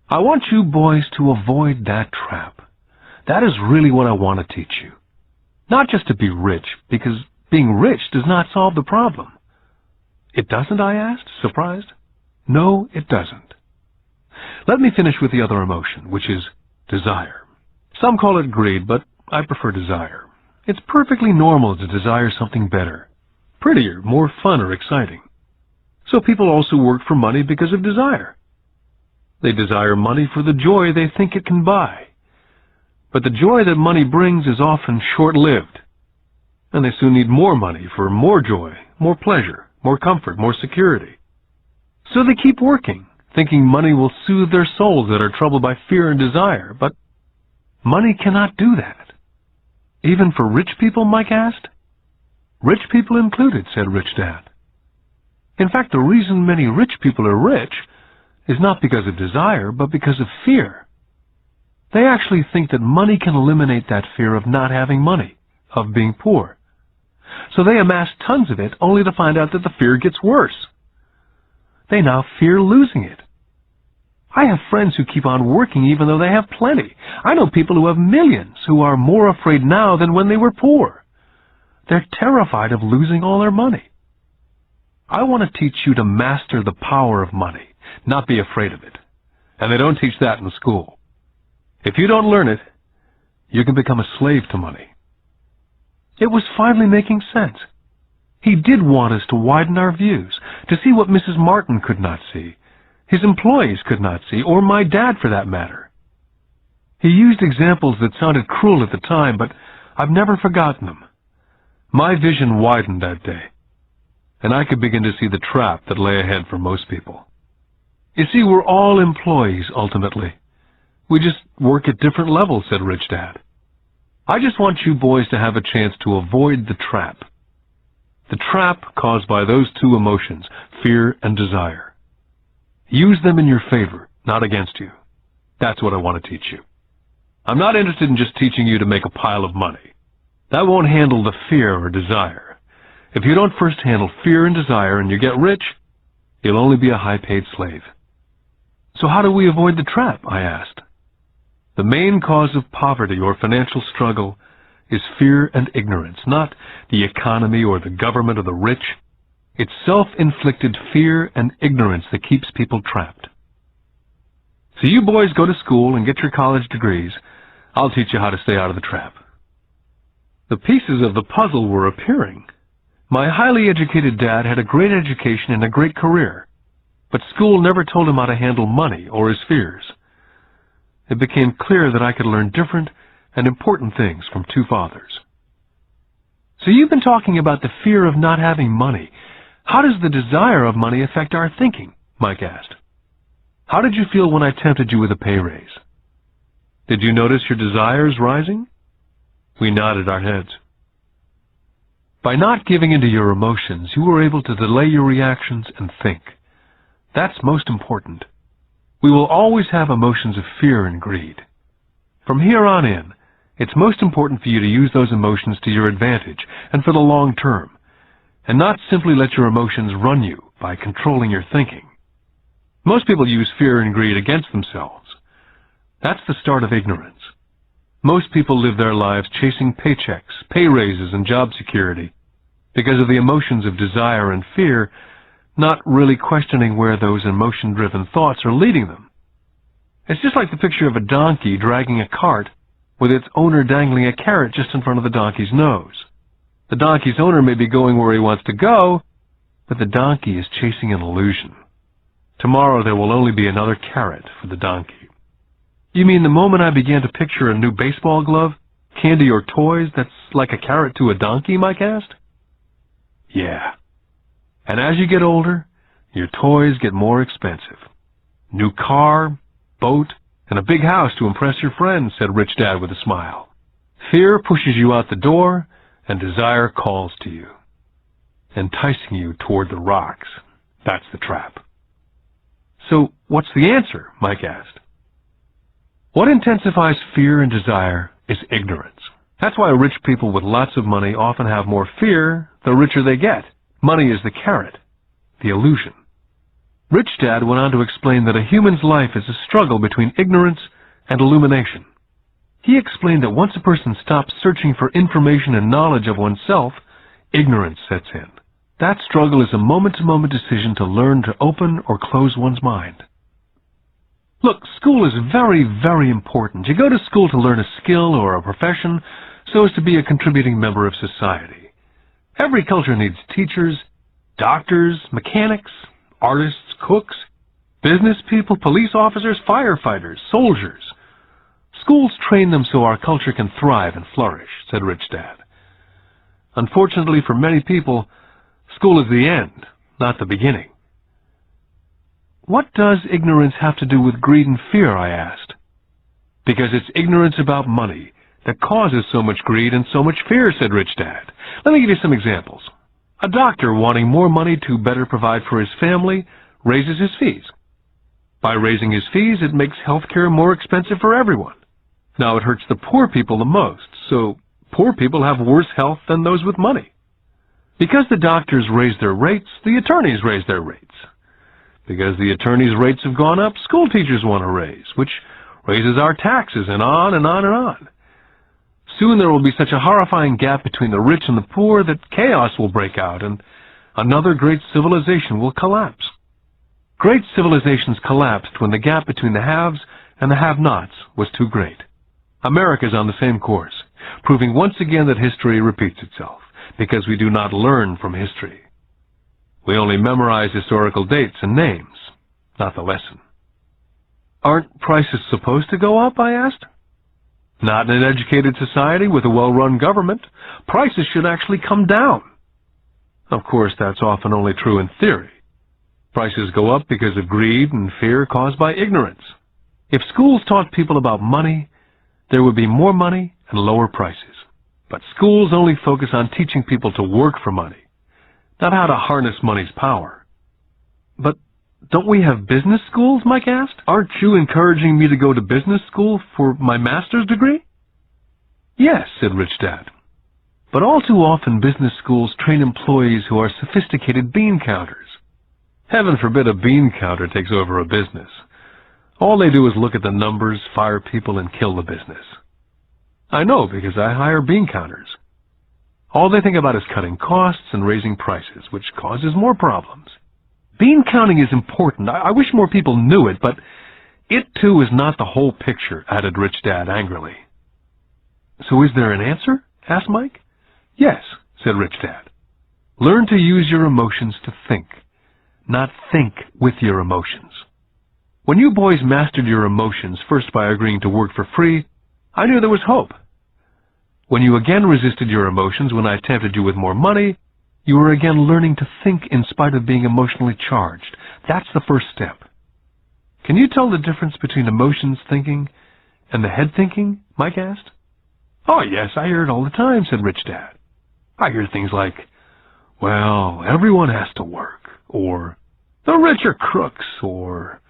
I want you boys to avoid that trap. That is really what I want to teach you. Not just to be rich, because being rich does not solve the problem. It doesn't, I asked, surprised. No, it doesn't. Let me finish with the other emotion, which is desire. Some call it greed, but I prefer desire. It's perfectly normal to desire something better, prettier, more fun or exciting. So people also work for money because of desire. They desire money for the joy they think it can buy. But the joy that money brings is often short-lived, and they soon need more money for more joy, more pleasure, more comfort, more security. So they keep working, thinking money will soothe their souls that are troubled by fear and desire, but money cannot do that. Even for rich people, Mike asked? Rich people included, said Rich Dad. In fact, the reason many rich people are rich is not because of desire, but because of fear. They actually think that money can eliminate that fear of not having money, of being poor. So they amass tons of it only to find out that the fear gets worse. They now fear losing it. I have friends who keep on working even though they have plenty. I know people who have millions who are more afraid now than when they were poor. They're terrified of losing all their money. I want to teach you to master the power of money, not be afraid of it. And they don't teach that in school. If you don't learn it, you can become a slave to money. It was finally making sense. He did want us to widen our views, to see what Mrs. Martin could not see, his employees could not see, or my dad for that matter. He used examples that sounded cruel at the time, but I've never forgotten them. My vision widened that day, and I could begin to see the trap that lay ahead for most people. You see, we're all employees, ultimately. We just work at different levels, said Rich Dad. I just want you boys to have a chance to avoid the trap. The trap caused by those two emotions, fear and desire. Use them in your favor, not against you. That's what I want to teach you. I'm not interested in just teaching you to make a pile of money. That won't handle the fear or desire. If you don't first handle fear and desire and you get rich, you'll only be a high-paid slave. So how do we avoid the trap? I asked. The main cause of poverty or financial struggle is fear and ignorance, not the economy or the government or the rich. It's self-inflicted fear and ignorance that keeps people trapped. So you boys go to school and get your college degrees. I'll teach you how to stay out of the trap. The pieces of the puzzle were appearing. My highly educated dad had a great education and a great career, but school never told him how to handle money or his fears. It became clear that I could learn different and important things from two fathers. So you've been talking about the fear of not having money. How does the desire of money affect our thinking? Mike asked. How did you feel when I tempted you with a pay raise? Did you notice your desires rising? We nodded our heads. By not giving in to your emotions, you were able to delay your reactions and think. That's most important. We will always have emotions of fear and greed. From here on in, it's most important for you to use those emotions to your advantage and for the long term, and not simply let your emotions run you by controlling your thinking. Most people use fear and greed against themselves. That's the start of ignorance. Most people live their lives chasing paychecks, pay raises, and job security because of the emotions of desire and fear not really questioning where those emotion-driven thoughts are leading them. It's just like the picture of a donkey dragging a cart with its owner dangling a carrot just in front of the donkey's nose. The donkey's owner may be going where he wants to go, but the donkey is chasing an illusion. Tomorrow there will only be another carrot for the donkey. You mean the moment I began to picture a new baseball glove, candy or toys that's like a carrot to a donkey, Mike asked? Yeah. And as you get older, your toys get more expensive. New car, boat, and a big house to impress your friends, said Rich Dad with a smile. Fear pushes you out the door, and desire calls to you, enticing you toward the rocks. That's the trap. So, what's the answer? Mike asked. What intensifies fear and desire is ignorance. That's why rich people with lots of money often have more fear the richer they get. Money is the carrot, the illusion. Rich Dad went on to explain that a human's life is a struggle between ignorance and illumination. He explained that once a person stops searching for information and knowledge of oneself, ignorance sets in. That struggle is a moment-to-moment decision to learn to open or close one's mind. Look, school is very, very important. You go to school to learn a skill or a profession so as to be a contributing member of society. Every culture needs teachers, doctors, mechanics, artists, cooks, business people, police officers, firefighters, soldiers. Schools train them so our culture can thrive and flourish, said Rich Dad. Unfortunately for many people, school is the end, not the beginning. What does ignorance have to do with greed and fear, I asked. Because it's ignorance about money that causes so much greed and so much fear, said Rich Dad. Let me give you some examples. A doctor wanting more money to better provide for his family raises his fees. By raising his fees, it makes healthcare more expensive for everyone. Now, it hurts the poor people the most, so poor people have worse health than those with money. Because the doctors raise their rates, the attorneys raise their rates. Because the attorneys' rates have gone up, school teachers want a raise, which raises our taxes, and on and on and on. Soon there will be such a horrifying gap between the rich and the poor that chaos will break out, and another great civilization will collapse. Great civilizations collapsed when the gap between the haves and the have-nots was too great. America is on the same course, proving once again that history repeats itself, because we do not learn from history. We only memorize historical dates and names, not the lesson. Aren't prices supposed to go up, I asked. Not in an educated society with a well-run government. Prices should actually come down. Of course, that's often only true in theory. Prices go up because of greed and fear caused by ignorance. If schools taught people about money, there would be more money and lower prices. But schools only focus on teaching people to work for money, not how to harness money's power. But don't we have business schools, Mike asked? Aren't you encouraging me to go to business school for my master's degree? Yes, said Rich Dad. But all too often business schools train employees who are sophisticated bean counters. Heaven forbid a bean counter takes over a business. All they do is look at the numbers, fire people, and kill the business. I know, because I hire bean counters. All they think about is cutting costs and raising prices, which causes more problems. Bean counting is important. I wish more people knew it, but it too is not the whole picture, added Rich Dad angrily. So is there an answer? Asked Mike. Yes, said Rich Dad. Learn to use your emotions to think, not think with your emotions. When you boys mastered your emotions, first by agreeing to work for free, I knew there was hope. When you again resisted your emotions when I tempted you with more money, you were again learning to think in spite of being emotionally charged. That's the first step. Can you tell the difference between emotions thinking and the head thinking? Mike asked. Oh, yes, I hear it all the time, said Rich Dad. I hear things like, well, everyone has to work, or the rich are crooks, or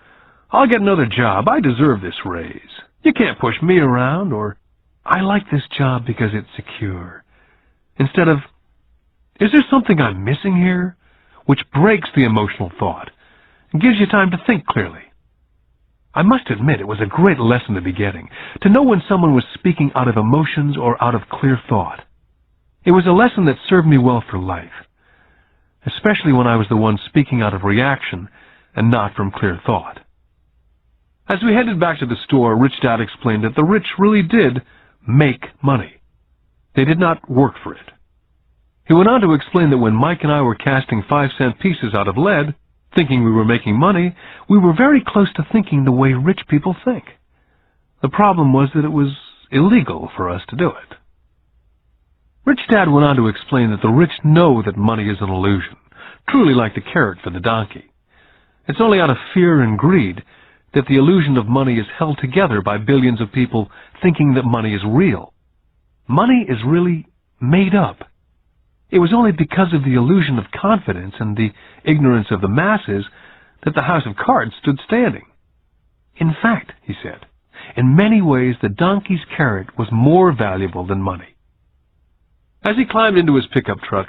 I'll get another job, I deserve this raise. You can't push me around, or I like this job because it's secure. Instead of, is there something I'm missing here? Which breaks the emotional thought and gives you time to think clearly. I must admit it was a great lesson to be getting, to know when someone was speaking out of emotions or out of clear thought. It was a lesson that served me well for life. especially when I was the one speaking out of reaction and not from clear thought. As we headed back to the store, Rich Dad explained that the rich really did make money. They did not work for it. He went on to explain that when Mike and I were casting 5-cent pieces out of lead, thinking we were making money, we were very close to thinking the way rich people think. The problem was that it was illegal for us to do it. Rich Dad went on to explain that the rich know that money is an illusion, truly like the carrot for the donkey. It's only out of fear and greed that the illusion of money is held together by billions of people thinking that money is real. Money is really made up. It was only because of the illusion of confidence and the ignorance of the masses that the house of cards stood standing. In fact, he said, in many ways the donkey's carrot was more valuable than money. As he climbed into his pickup truck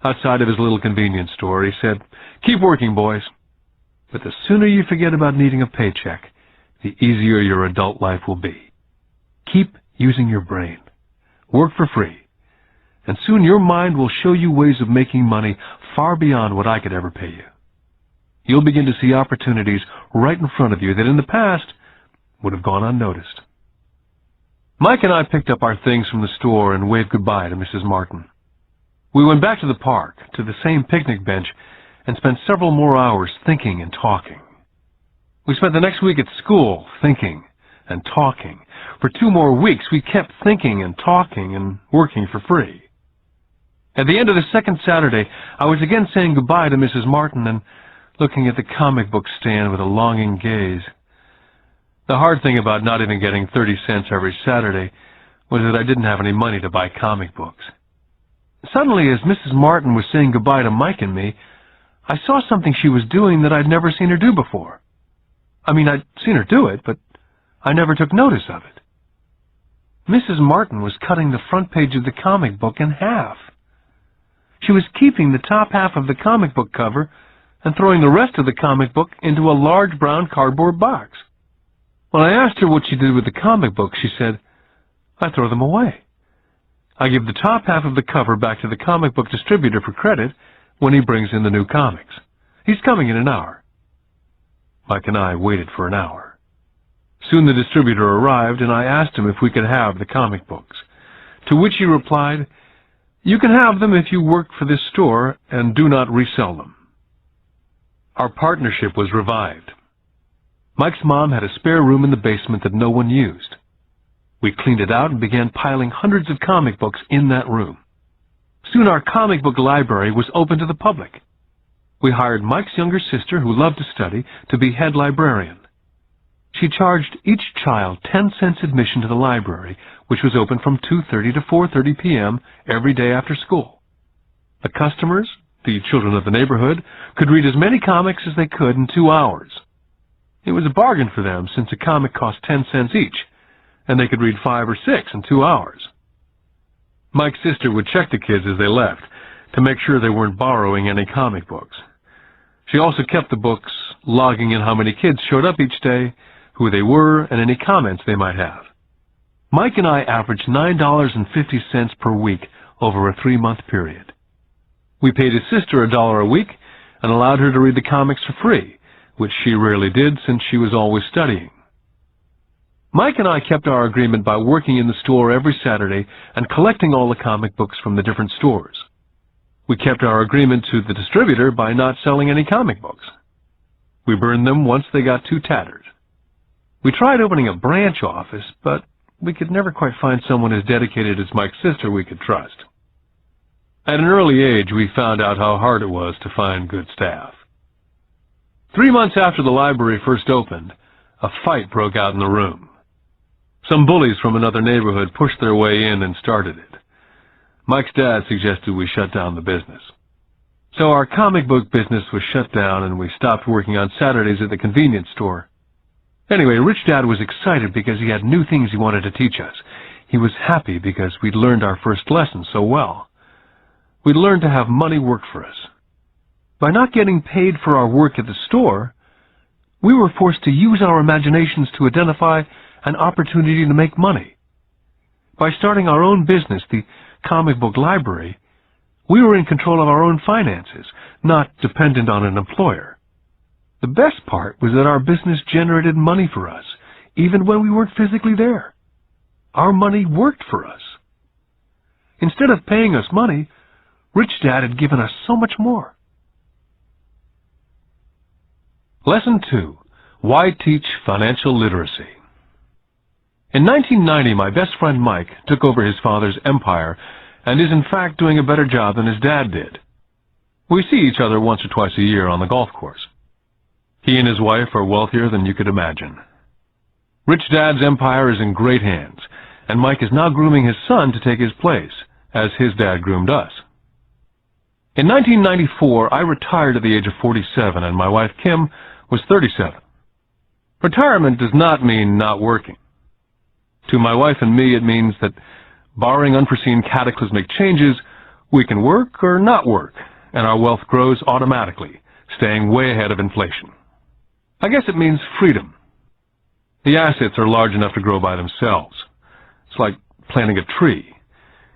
outside of his little convenience store, he said, "Keep working, boys. But the sooner you forget about needing a paycheck, the easier your adult life will be. Keep using your brain. Work for free. And soon your mind will show you ways of making money far beyond what I could ever pay you. You'll begin to see opportunities right in front of you that in the past would have gone unnoticed." Mike and I picked up our things from the store and waved goodbye to Mrs. Martin. We went back to the park, to the same picnic bench, and spent several more hours thinking and talking. We spent the next week at school thinking and talking. For 2 more weeks, we kept thinking and talking and working for free. At the end of the second Saturday, I was again saying goodbye to Mrs. Martin and looking at the comic book stand with a longing gaze. The hard thing about not even getting 30 cents every Saturday was that I didn't have any money to buy comic books. Suddenly, as Mrs. Martin was saying goodbye to Mike and me, I saw something she was doing that I'd never seen her do before. I mean, I'd seen her do it, but I never took notice of it. Mrs. Martin was cutting the front page of the comic book in half. She was keeping the top half of the comic book cover and throwing the rest of the comic book into a large brown cardboard box. When I asked her what she did with the comic books, she said, "I throw them away. I give the top half of the cover back to the comic book distributor for credit when he brings in the new comics. He's coming in an hour." Mike and I waited for an hour. Soon the distributor arrived, and I asked him if we could have the comic books, to which he replied, "You can have them if you work for this store and do not resell them." Our partnership was revived. Mike's mom had a spare room in the basement that no one used. We cleaned it out and began piling hundreds of comic books in that room. Soon our comic book library was open to the public. We hired Mike's younger sister, who loved to study, to be head librarian. She charged each child 10 cents admission to the library, which was open from 2:30 to 4:30 p.m. every day after school. The customers, the children of the neighborhood, could read as many comics as they could in 2 hours. It was a bargain for them, since a comic cost 10 cents each, and they could read 5 or 6 in 2 hours. Mike's sister would check the kids as they left to make sure they weren't borrowing any comic books. She also kept the books, logging in how many kids showed up each day, who they were, and any comments they might have. Mike and I averaged $9.50 per week over a 3-month period. We paid his sister $1 a week and allowed her to read the comics for free, which she rarely did since she was always studying. Mike and I kept our agreement by working in the store every Saturday and collecting all the comic books from the different stores. We kept our agreement to the distributor by not selling any comic books. We burned them once they got too tattered. We tried opening a branch office, but we could never quite find someone as dedicated as Mike's sister we could trust. At an early age, we found out how hard it was to find good staff. 3 months after the library first opened, a fight broke out in the room. Some bullies from another neighborhood pushed their way in and started it. Mike's dad suggested we shut down the business. So our comic book business was shut down, and we stopped working on Saturdays at the convenience store. Anyway, Rich Dad was excited because he had new things he wanted to teach us. He was happy because we'd learned our first lesson so well. We'd learned to have money work for us. By not getting paid for our work at the store, we were forced to use our imaginations to identify an opportunity to make money. By starting our own business, the comic book library, We were in control of our own finances, not dependent on an employer. The best part was that our business generated money for us, even when we weren't physically there. Our money worked for us. Instead of paying us money, Rich Dad had given us so much more. Lesson 2. Why Teach Financial Literacy? In 1990, my best friend Mike took over his father's empire and is in fact doing a better job than his dad did. We see each other once or twice a year on the golf course. He and his wife are wealthier than you could imagine. Rich Dad's empire is in great hands, and Mike is now grooming his son to take his place, as his dad groomed us. In 1994, I retired at the age of 47, and my wife Kim was 37. Retirement does not mean not working. To my wife and me, it means that, barring unforeseen cataclysmic changes, we can work or not work, and our wealth grows automatically, staying way ahead of inflation. I guess it means freedom. The assets are large enough to grow by themselves. It's like planting a tree.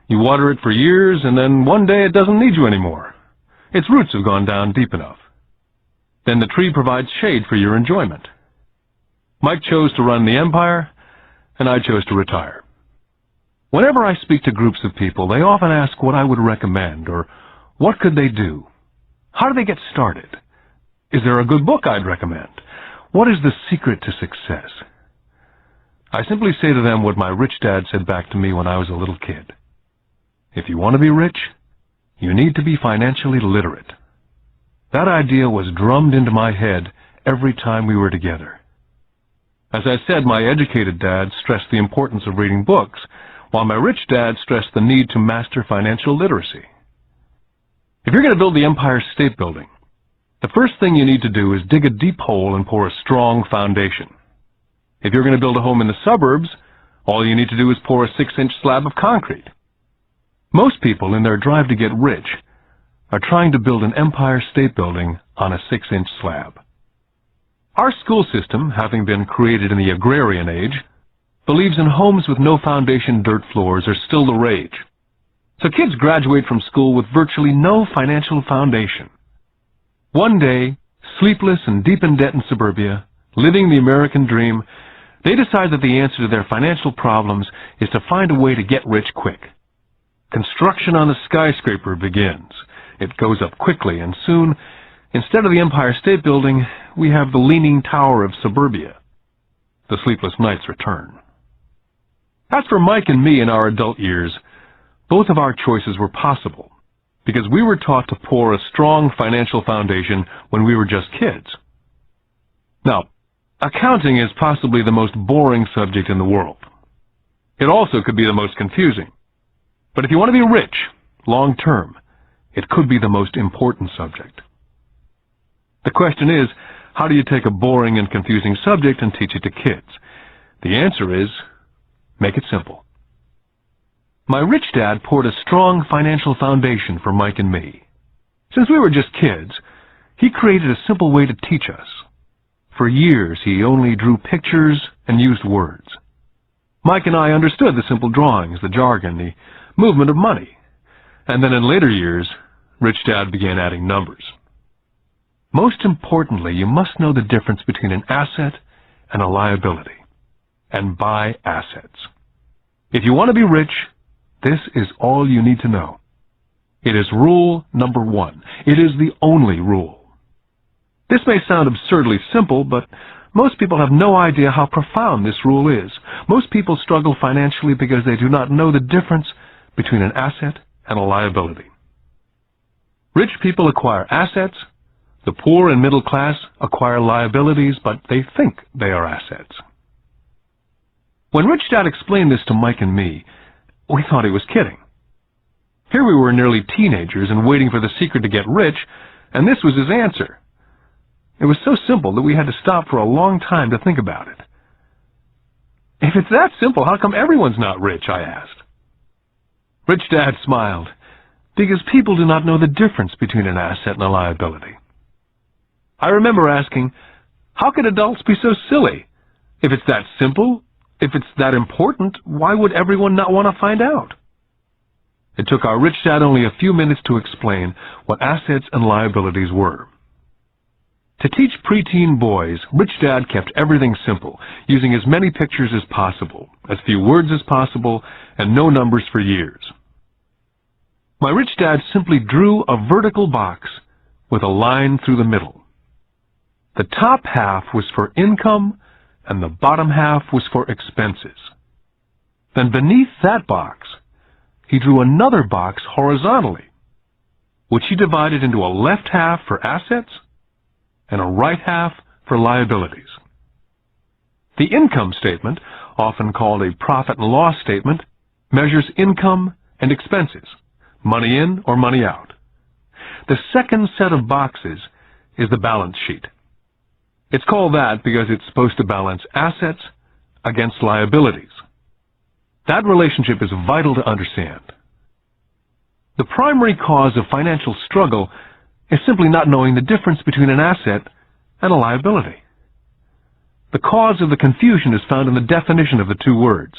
You water it for years, and then one day it doesn't need you anymore. Its roots have gone down deep enough. Then the tree provides shade for your enjoyment. Mike chose to run the empire, and I chose to retire. Whenever I speak to groups of people, they often ask what I would recommend, or what could they do? How do they get started? Is there a good book I'd recommend? What is the secret to success? I simply say to them what my rich dad said back to me when I was a little kid. If you want to be rich, you need to be financially literate. That idea was drummed into my head every time we were together. As I said, my educated dad stressed the importance of reading books, while my rich dad stressed the need to master financial literacy. If you're going to build the Empire State Building, the first thing you need to do is dig a deep hole and pour a strong foundation. If you're going to build a home in the suburbs, all you need to do is pour a 6-inch slab of concrete. Most people, in their drive to get rich, are trying to build an Empire State Building on a 6-inch slab. Our school system, having been created in the agrarian age, believes in homes with no foundation dirt floors are still the rage. So kids graduate from school with virtually no financial foundation. One day, sleepless and deep in debt in suburbia, living the American dream, they decide that the answer to their financial problems is to find a way to get rich quick. Construction on the skyscraper begins. It goes up quickly, and soon, instead of the Empire State Building, we have the Leaning Tower of suburbia. The sleepless nights return. As for Mike and me in our adult years, both of our choices were possible, because we were taught to pour a strong financial foundation when we were just kids. Now, accounting is possibly the most boring subject in the world. It also could be the most confusing. But if you want to be rich, long term, it could be the most important subject. The question is, how do you take a boring and confusing subject and teach it to kids? The answer is, make it simple. My rich dad poured a strong financial foundation for Mike and me. Since we were just kids, he created a simple way to teach us. For years, he only drew pictures and used words. Mike and I understood the simple drawings, the jargon, the movement of money. And then in later years, Rich Dad began adding numbers. Most importantly, you must know the difference between an asset and a liability, and buy assets. If you want to be rich, this is all you need to know. It is rule number 1. It is the only rule. This may sound absurdly simple, but most people have no idea how profound this rule is. Most people struggle financially because they do not know the difference between an asset and a liability. Rich people acquire assets. The poor and middle class acquire liabilities, but they think they are assets. When Rich Dad explained this to Mike and me, we thought he was kidding. Here we were nearly teenagers and waiting for the secret to get rich, and this was his answer. It was so simple that we had to stop for a long time to think about it. If it's that simple, how come everyone's not rich? I asked. Rich Dad smiled, because people do not know the difference between an asset and a liability. I remember asking, how could adults be so silly? If it's that simple, if it's that important, why would everyone not want to find out? It took our rich dad only a few minutes to explain what assets and liabilities were. To teach preteen boys, Rich Dad kept everything simple, using as many pictures as possible, as few words as possible, and no numbers for years. My rich dad simply drew a vertical box with a line through the middle. The top half was for income, and the bottom half was for expenses. Then beneath that box, he drew another box horizontally, which he divided into a left half for assets and a right half for liabilities. The income statement, often called a profit and loss statement, measures income and expenses, money in or money out. The second set of boxes is the balance sheet. It's called that because it's supposed to balance assets against liabilities. That relationship is vital to understand. The primary cause of financial struggle is simply not knowing the difference between an asset and a liability. The cause of the confusion is found in the definition of the two words.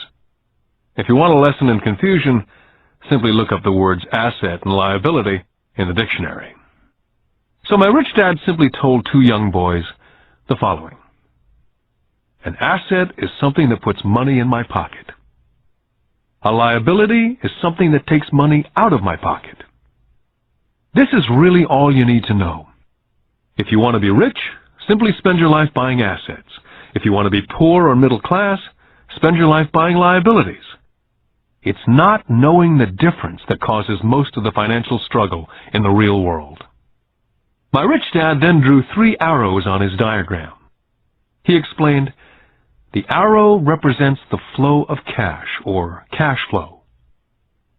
If you want a lesson in confusion, simply look up the words asset and liability in the dictionary. So my rich dad simply told two young boys the following. An asset is something that puts money in my pocket. A liability is something that takes money out of my pocket. This is really all you need to know. If you want to be rich, simply spend your life buying assets. If you want to be poor or middle class, spend your life buying liabilities. It's not knowing the difference that causes most of the financial struggle in the real world. My rich dad then drew 3 arrows on his diagram. He explained, the arrow represents the flow of cash, or cash flow.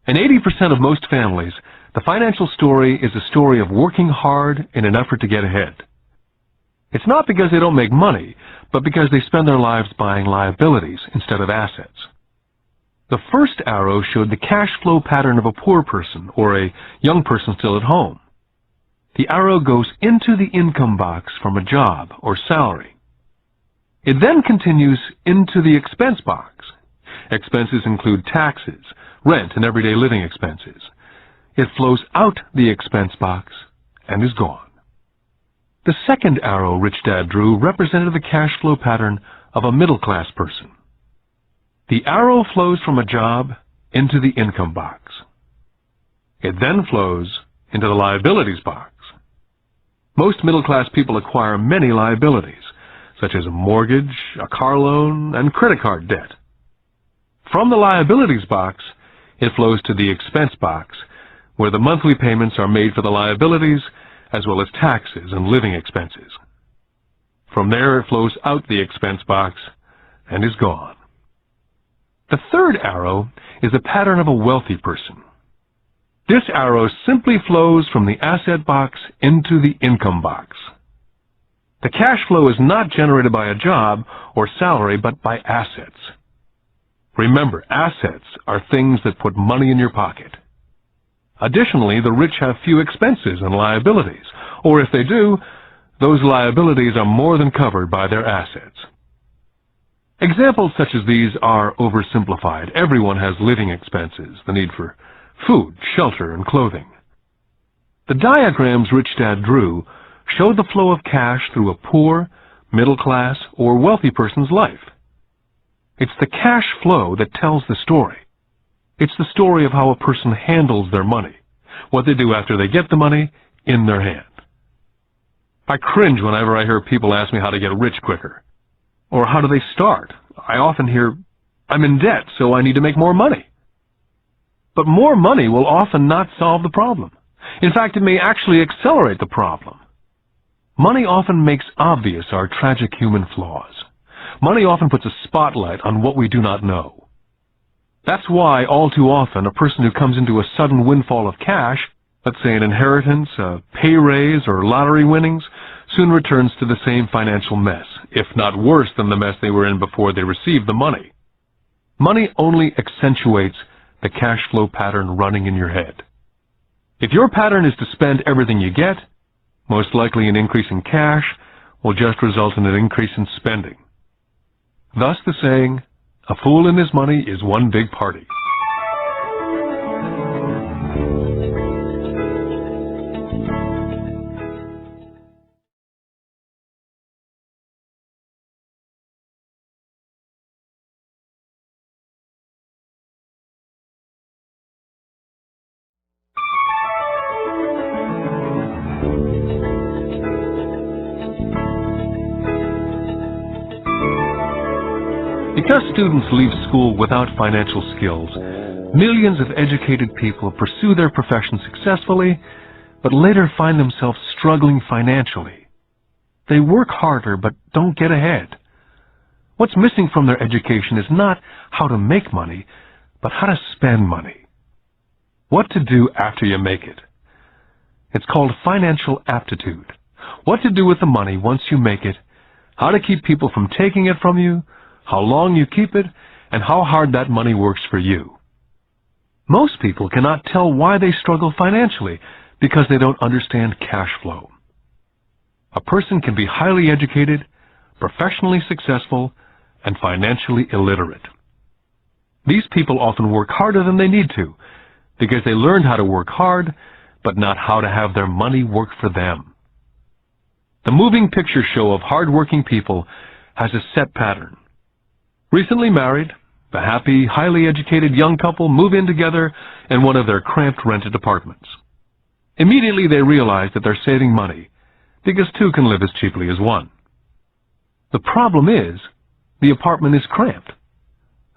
In 80% of most families, the financial story is a story of working hard in an effort to get ahead. It's not because they don't make money, but because they spend their lives buying liabilities instead of assets. The first arrow showed the cash flow pattern of a poor person or a young person still at home. The arrow goes into the income box from a job or salary. It then continues into the expense box. Expenses include taxes, rent, and everyday living expenses. It flows out the expense box and is gone. The second arrow Rich Dad drew represented the cash flow pattern of a middle-class person. The arrow flows from a job into the income box. It then flows into the liabilities box. Most middle-class people acquire many liabilities, such as a mortgage, a car loan, and credit card debt. From the liabilities box, it flows to the expense box, where the monthly payments are made for the liabilities, as well as taxes and living expenses. From there, it flows out the expense box and is gone. The third arrow is the pattern of a wealthy person. This arrow simply flows from the asset box into the income box. The cash flow is not generated by a job or salary, but by assets. Remember, assets are things that put money in your pocket. Additionally, the rich have few expenses and liabilities, or if they do, those liabilities are more than covered by their assets. Examples such as these are oversimplified. Everyone has living expenses, the need for food, shelter, and clothing. The diagrams Rich Dad drew showed the flow of cash through a poor, middle class, or wealthy person's life. It's the cash flow that tells the story. It's the story of how a person handles their money, what they do after they get the money in their hand. I cringe whenever I hear people ask me how to get rich quicker. Or how do they start? I often hear, I'm in debt, so I need to make more money. But more money will often not solve the problem. In fact, it may actually accelerate the problem. Money often makes obvious our tragic human flaws. Money often puts a spotlight on what we do not know. That's why, all too often, a person who comes into a sudden windfall of cash, let's say an inheritance, a pay raise, or lottery winnings, soon returns to the same financial mess, if not worse than the mess they were in before they received the money. Money only accentuates the cash flow pattern running in your head. If your pattern is to spend everything you get, most likely an increase in cash will just result in an increase in spending. Thus the saying, a fool and his money is one big party. Because students leave school without financial skills, millions of educated people pursue their profession successfully, but later find themselves struggling financially. They work harder but don't get ahead. What's missing from their education is not how to make money, but how to spend money. What to do after you make it. It's called financial aptitude. What to do with the money once you make it, how to keep people from taking it from you, how long you keep it, and how hard that money works for you. Most people cannot tell why they struggle financially because they don't understand cash flow. A person can be highly educated, professionally successful, and financially illiterate. These people often work harder than they need to because they learned how to work hard, but not how to have their money work for them. The moving picture show of hard-working people has a set pattern. Recently married, the happy, highly educated young couple move in together in one of their cramped rented apartments. Immediately they realize that they're saving money, because two can live as cheaply as one. The problem is, the apartment is cramped.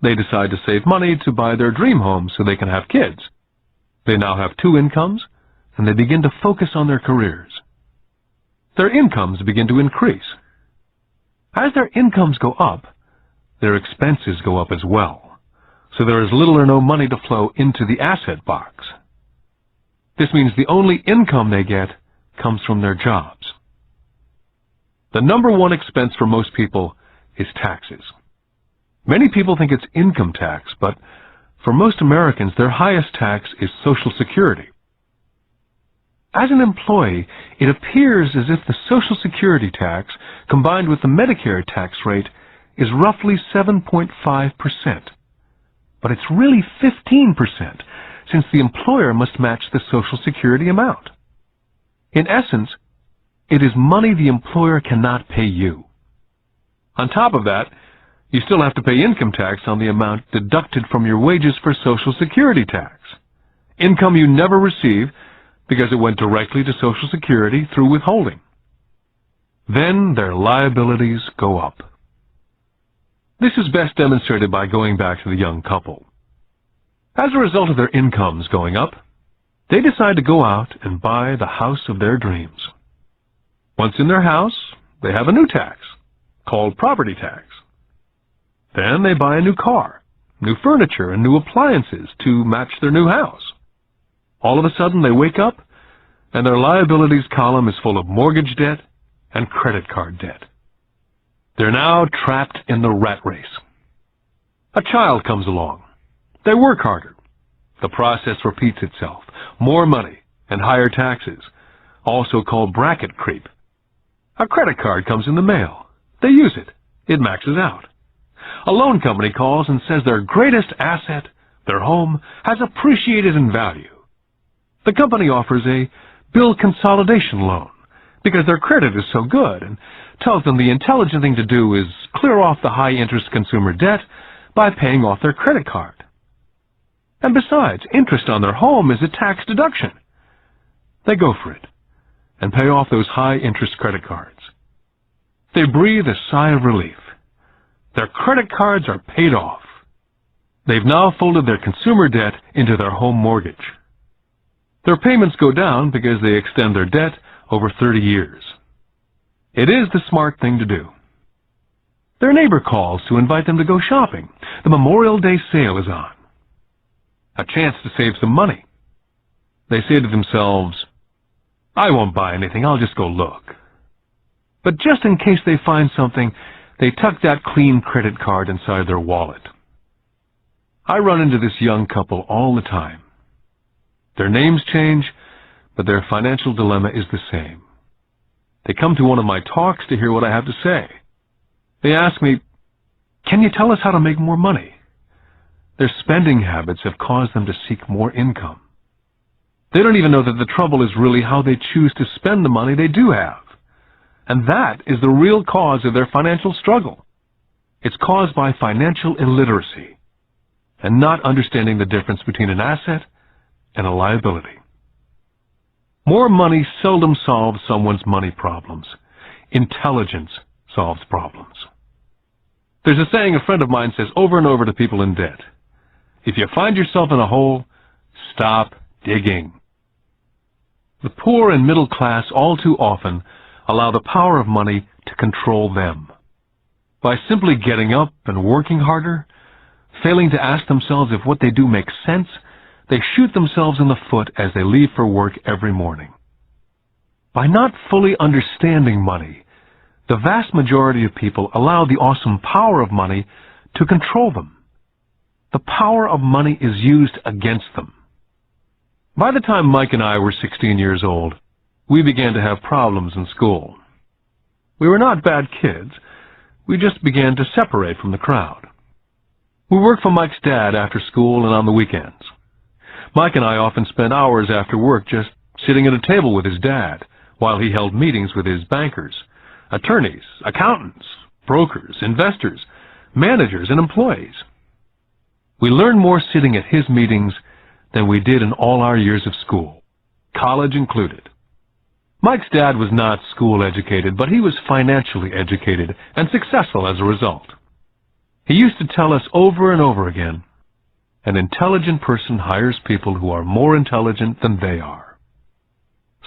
They decide to save money to buy their dream home so they can have kids. They now have two incomes, and they begin to focus on their careers. Their incomes begin to increase. As their incomes go up, their expenses go up as well, so there is little or no money to flow into the asset box. This means the only income they get comes from their jobs. The number one expense for most people is taxes. Many people think it's income tax, but for most Americans, their highest tax is Social Security. As an employee, it appears as if the Social Security tax, combined with the Medicare tax rate, is roughly 7.5%. But it's really 15%, since the employer must match the Social Security amount. In essence, it is money the employer cannot pay you. On top of that, you still have to pay income tax on the amount deducted from your wages for Social Security tax. Income you never receive because it went directly to Social Security through withholding. Then their liabilities go up. This is best demonstrated by going back to the young couple. As a result of their incomes going up, they decide to go out and buy the house of their dreams. Once in their house, they have a new tax, called property tax. Then they buy a new car, new furniture, and new appliances to match their new house. All of a sudden, they wake up, and their liabilities column is full of mortgage debt and credit card debt. They're now trapped in the rat race. A child comes along. They work harder. The process repeats itself. More money and higher taxes, also called bracket creep. A credit card comes in the mail. They use it. It maxes out. A loan company calls and says their greatest asset, their home, has appreciated in value. The company offers a bill consolidation loan because their credit is so good and tells them the intelligent thing to do is clear off the high-interest consumer debt by paying off their credit card. And besides, interest on their home is a tax deduction. They go for it and pay off those high-interest credit cards. They breathe a sigh of relief. Their credit cards are paid off. They've now folded their consumer debt into their home mortgage. Their payments go down because they extend their debt over 30 years. It is the smart thing to do. Their neighbor calls to invite them to go shopping. The Memorial Day sale is on. A chance to save some money. They say to themselves, I won't buy anything, I'll just go look. But just in case they find something, they tuck that clean credit card inside their wallet. I run into this young couple all the time. Their names change, but their financial dilemma is the same. They come to one of my talks to hear what I have to say. They ask me, can you tell us how to make more money? Their spending habits have caused them to seek more income. They don't even know that the trouble is really how they choose to spend the money they do have. And that is the real cause of their financial struggle. It's caused by financial illiteracy and not understanding the difference between an asset and a liability. More money seldom solves someone's money problems. Intelligence solves problems. There's a saying a friend of mine says over and over to people in debt. If you find yourself in a hole, stop digging. The poor and middle class all too often allow the power of money to control them. By simply getting up and working harder, failing to ask themselves if what they do makes sense, they shoot themselves in the foot as they leave for work every morning. By not fully understanding money, the vast majority of people allow the awesome power of money to control them. The power of money is used against them. By the time Mike and I were 16 years old, we began to have problems in school. We were not bad kids. We just began to separate from the crowd. We worked for Mike's dad after school and on the weekends. Mike and I often spent hours after work just sitting at a table with his dad while he held meetings with his bankers, attorneys, accountants, brokers, investors, managers, and employees. We learned more sitting at his meetings than we did in all our years of school, college included. Mike's dad was not school educated, but he was financially educated and successful as a result. He used to tell us over and over again, an intelligent person hires people who are more intelligent than they are.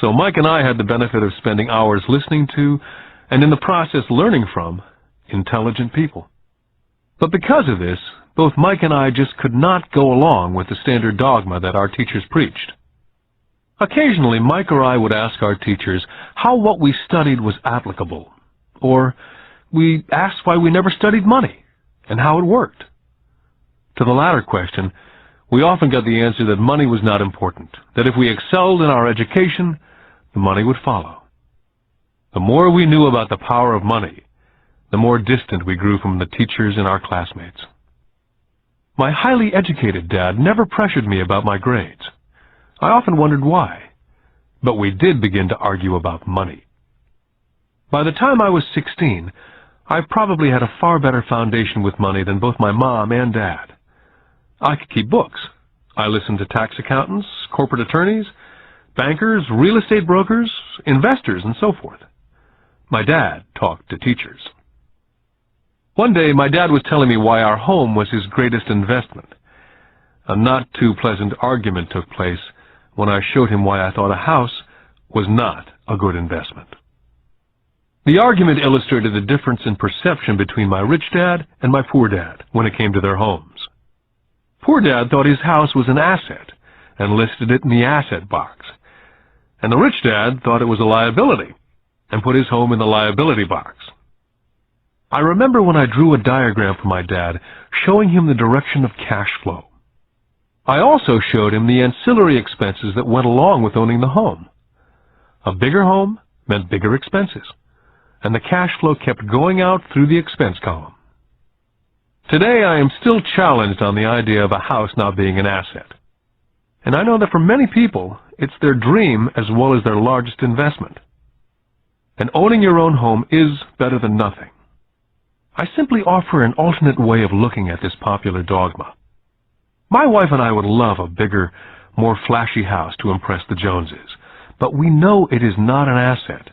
So Mike and I had the benefit of spending hours listening to, and in the process learning from, intelligent people. But because of this, both Mike and I just could not go along with the standard dogma that our teachers preached. Occasionally, Mike or I would ask our teachers how what we studied was applicable, or we asked why we never studied money and how it worked. To the latter question, we often got the answer that money was not important, that if we excelled in our education, the money would follow. The more we knew about the power of money, the more distant we grew from the teachers and our classmates. My highly educated dad never pressured me about my grades. I often wondered why, but we did begin to argue about money. By the time I was 16, I probably had a far better foundation with money than both my mom and dad. I could keep books. I listened to tax accountants, corporate attorneys, bankers, real estate brokers, investors, and so forth. My dad talked to teachers. One day, my dad was telling me why our home was his greatest investment. A not too pleasant argument took place when I showed him why I thought a house was not a good investment. The argument illustrated the difference in perception between my rich dad and my poor dad when it came to their homes. Poor dad thought his house was an asset and listed it in the asset box, and the rich dad thought it was a liability and put his home in the liability box. I remember when I drew a diagram for my dad showing him the direction of cash flow. I also showed him the ancillary expenses that went along with owning the home. A bigger home meant bigger expenses, and the cash flow kept going out through the expense column. Today I am still challenged on the idea of a house not being an asset. And I know that for many people, it's their dream as well as their largest investment. And owning your own home is better than nothing. I simply offer an alternate way of looking at this popular dogma. My wife and I would love a bigger, more flashy house to impress the Joneses, but we know it is not an asset.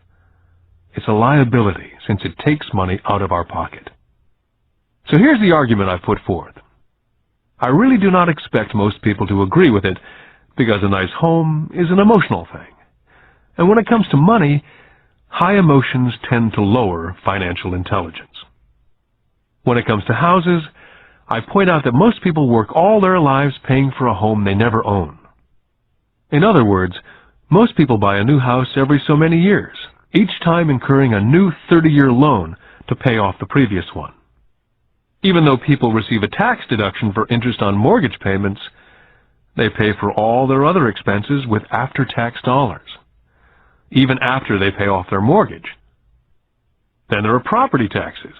It's a liability since it takes money out of our pocket. So here's the argument I put forth. I really do not expect most people to agree with it because a nice home is an emotional thing. And when it comes to money, high emotions tend to lower financial intelligence. When it comes to houses, I point out that most people work all their lives paying for a home they never own. In other words, most people buy a new house every so many years, each time incurring a new 30-year loan to pay off the previous one. Even though people receive a tax deduction for interest on mortgage payments, they pay for all their other expenses with after-tax dollars, even after they pay off their mortgage. Then there are property taxes.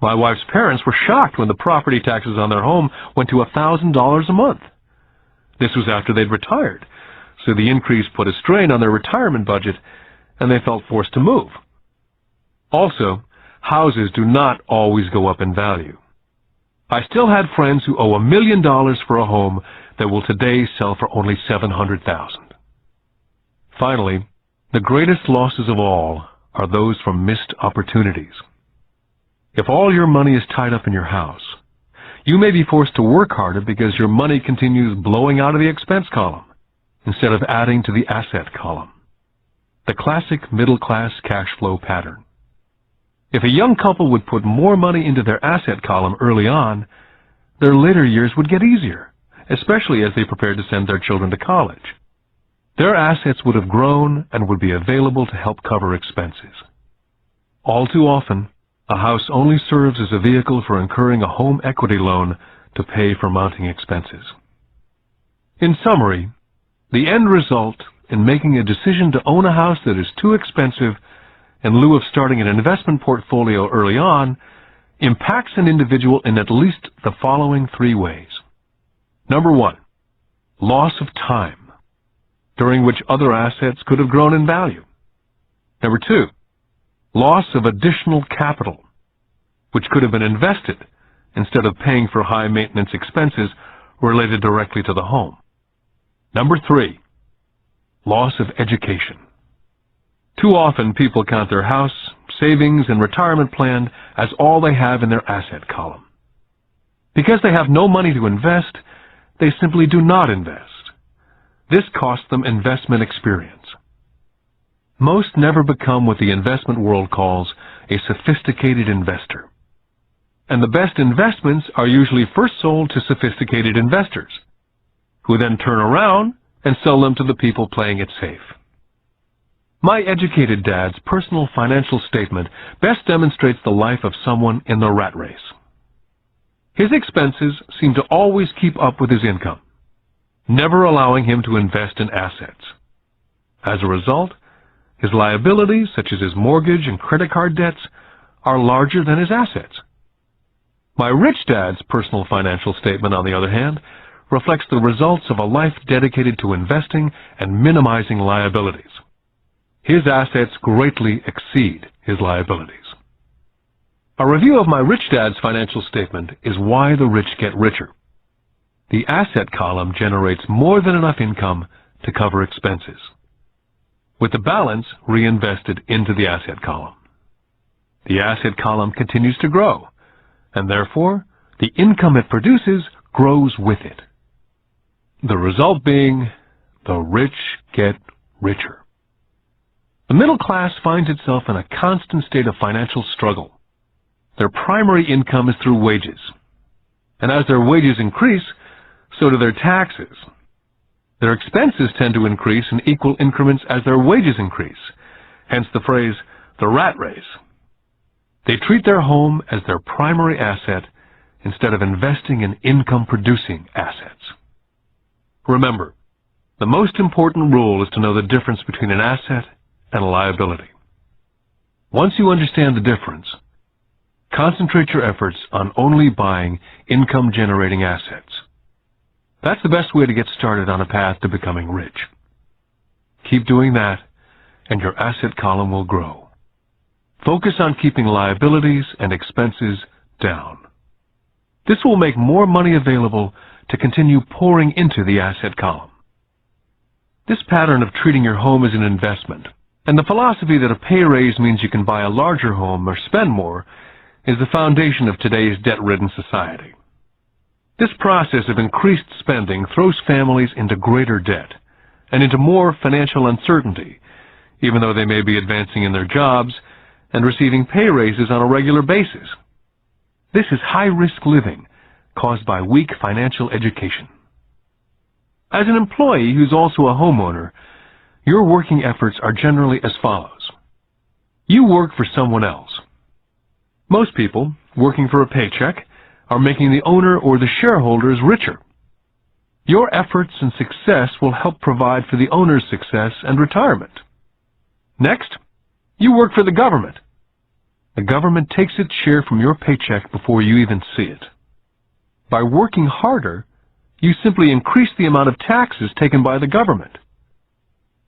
My wife's parents were shocked when the property taxes on their home went to $1,000 a month. This was after they'd retired, so the increase put a strain on their retirement budget, and they felt forced to move. Also, houses do not always go up in value. I still had friends who owe $1 million for a home that will today sell for only $700,000. Finally, the greatest losses of all are those from missed opportunities. If all your money is tied up in your house, you may be forced to work harder because your money continues blowing out of the expense column instead of adding to the asset column. The classic middle-class cash flow pattern. If a young couple would put more money into their asset column early on, their later years would get easier, especially as they prepared to send their children to college. Their assets would have grown and would be available to help cover expenses. All too often, a house only serves as a vehicle for incurring a home equity loan to pay for mounting expenses. In summary, the end result in making a decision to own a house that is too expensive in lieu of starting an investment portfolio early on impacts an individual in at least the following 3 ways. Number 1, loss of time, during which other assets could have grown in value. Number 2, loss of additional capital, which could have been invested instead of paying for high-maintenance expenses related directly to the home. Number 3, loss of education. Too often people count their house, savings, and retirement plan as all they have in their asset column. Because they have no money to invest, they simply do not invest. This costs them investment experience. Most never become what the investment world calls a sophisticated investor. And the best investments are usually first sold to sophisticated investors, who then turn around and sell them to the people playing it safe. My educated dad's personal financial statement best demonstrates the life of someone in the rat race. His expenses seem to always keep up with his income, never allowing him to invest in assets. As a result, his liabilities, such as his mortgage and credit card debts, are larger than his assets. My rich dad's personal financial statement, on the other hand, reflects the results of a life dedicated to investing and minimizing liabilities. His assets greatly exceed his liabilities. A review of my rich dad's financial statement is why the rich get richer. The asset column generates more than enough income to cover expenses, with the balance reinvested into the asset column. The asset column continues to grow, and therefore, the income it produces grows with it. The result being, the rich get richer. The middle class finds itself in a constant state of financial struggle. Their primary income is through wages, and as their wages increase, so do their taxes. Their expenses tend to increase in equal increments as their wages increase, hence the phrase, the rat race. They treat their home as their primary asset instead of investing in income-producing assets. Remember, the most important rule is to know the difference between an asset and a liability. Once you understand the difference, concentrate your efforts on only buying income-generating assets. That's the best way to get started on a path to becoming rich. Keep doing that, and your asset column will grow. Focus on keeping liabilities and expenses down. This will make more money available to continue pouring into the asset column. This pattern of treating your home as an investment, and the philosophy that a pay raise means you can buy a larger home or spend more, is the foundation of today's debt-ridden society. This process of increased spending throws families into greater debt and into more financial uncertainty, even though they may be advancing in their jobs and receiving pay raises on a regular basis. This is high-risk living caused by weak financial education. As an employee who's also a homeowner, your working efforts are generally as follows. You work for someone else. Most people, working for a paycheck, are making the owner or the shareholders richer. Your efforts and success will help provide for the owner's success and retirement. Next, you work for the government. The government takes its share from your paycheck before you even see it. By working harder, you simply increase the amount of taxes taken by the government.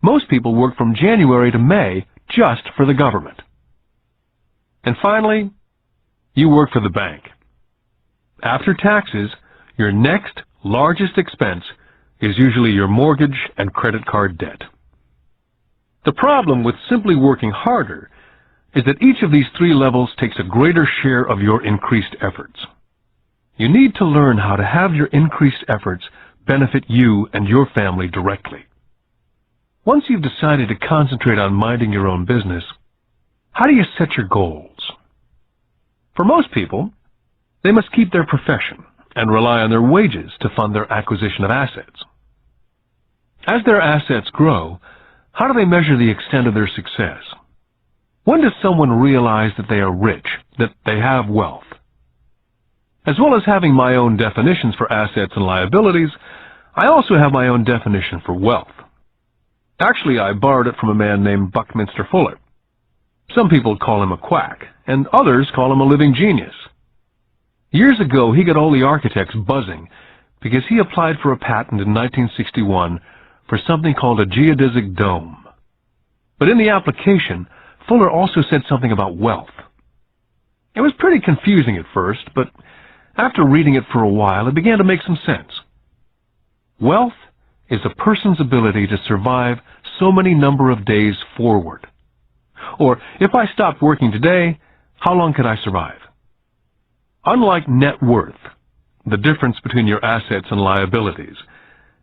Most people work from January to May just for the government. And finally, you work for the bank. After taxes, your next largest expense is usually your mortgage and credit card debt. The problem with simply working harder is that each of these three levels takes a greater share of your increased efforts. You need to learn how to have your increased efforts benefit you and your family directly. Once you've decided to concentrate on minding your own business, how do you set your goals? For most people, they must keep their profession and rely on their wages to fund their acquisition of assets. As their assets grow, how do they measure the extent of their success? When does someone realize that they are rich, that they have wealth? As well as having my own definitions for assets and liabilities, I also have my own definition for wealth. Actually, I borrowed it from a man named Buckminster Fuller. Some people call him a quack, and others call him a living genius. Years ago, he got all the architects buzzing because he applied for a patent in 1961 for something called a geodesic dome. But in the application, Fuller also said something about wealth. It was pretty confusing at first, but after reading it for a while, it began to make some sense. Wealth is a person's ability to survive so many number of days forward. Or, if I stopped working today, how long could I survive? Unlike net worth, the difference between your assets and liabilities,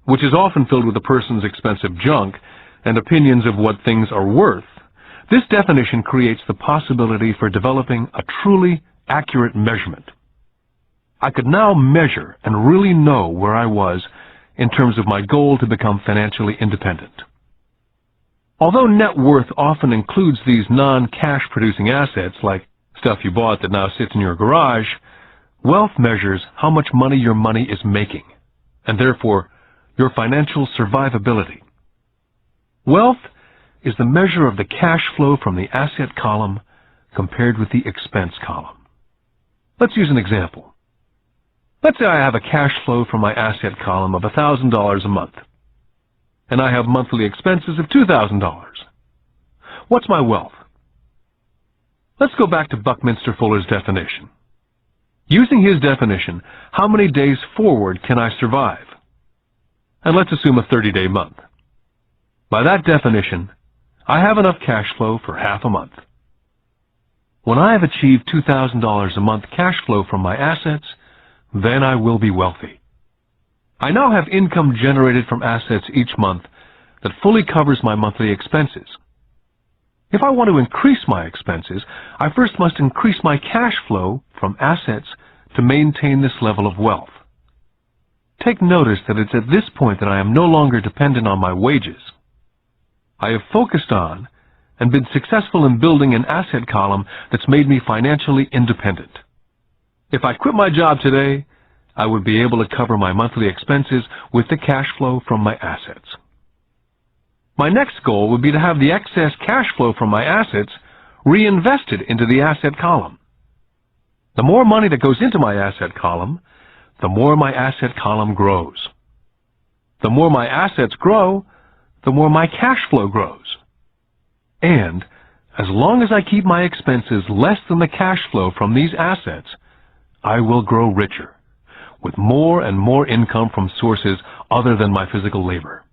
which is often filled with a person's expensive junk and opinions of what things are worth, this definition creates the possibility for developing a truly accurate measurement. I could now measure and really know where I was in terms of my goal to become financially independent. Although net worth often includes these non-cash producing assets like stuff you bought that now sits in your garage, wealth measures how much money your money is making, and therefore your financial survivability. Wealth is the measure of the cash flow from the asset column compared with the expense column. Let's use an example. Let's say I have a cash flow from my asset column of $1,000 a month, and I have monthly expenses of $2,000. What's my wealth? Let's go back to Buckminster Fuller's definition. Using his definition, how many days forward can I survive? And let's assume a 30-day month. By that definition, I have enough cash flow for half a month. When I have achieved $2,000 a month cash flow from my assets, then I will be wealthy. I now have income generated from assets each month that fully covers my monthly expenses. If I want to increase my expenses, I first must increase my cash flow from assets to maintain this level of wealth. Take notice that it's at this point that I am no longer dependent on my wages. I have focused on and been successful in building an asset column that's made me financially independent. If I quit my job today, I would be able to cover my monthly expenses with the cash flow from my assets. My next goal would be to have the excess cash flow from my assets reinvested into the asset column. The more money that goes into my asset column, the more my asset column grows. The more my assets grow, the more my cash flow grows. And as long as I keep my expenses less than the cash flow from these assets, I will grow richer, with more and more income from sources other than my physical labor.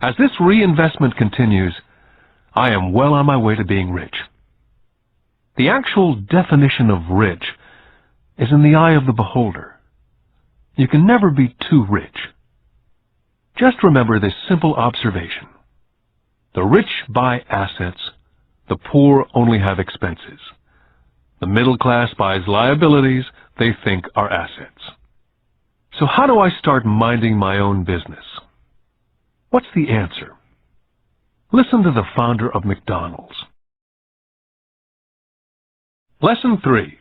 As this reinvestment continues, I am well on my way to being rich. The actual definition of rich is in the eye of the beholder. You can never be too rich. Just remember this simple observation. The rich buy assets, the poor only have expenses. The middle class buys liabilities they think are assets. So how do I start minding my own business? What's the answer? Listen to the founder of McDonald's. Lesson 3.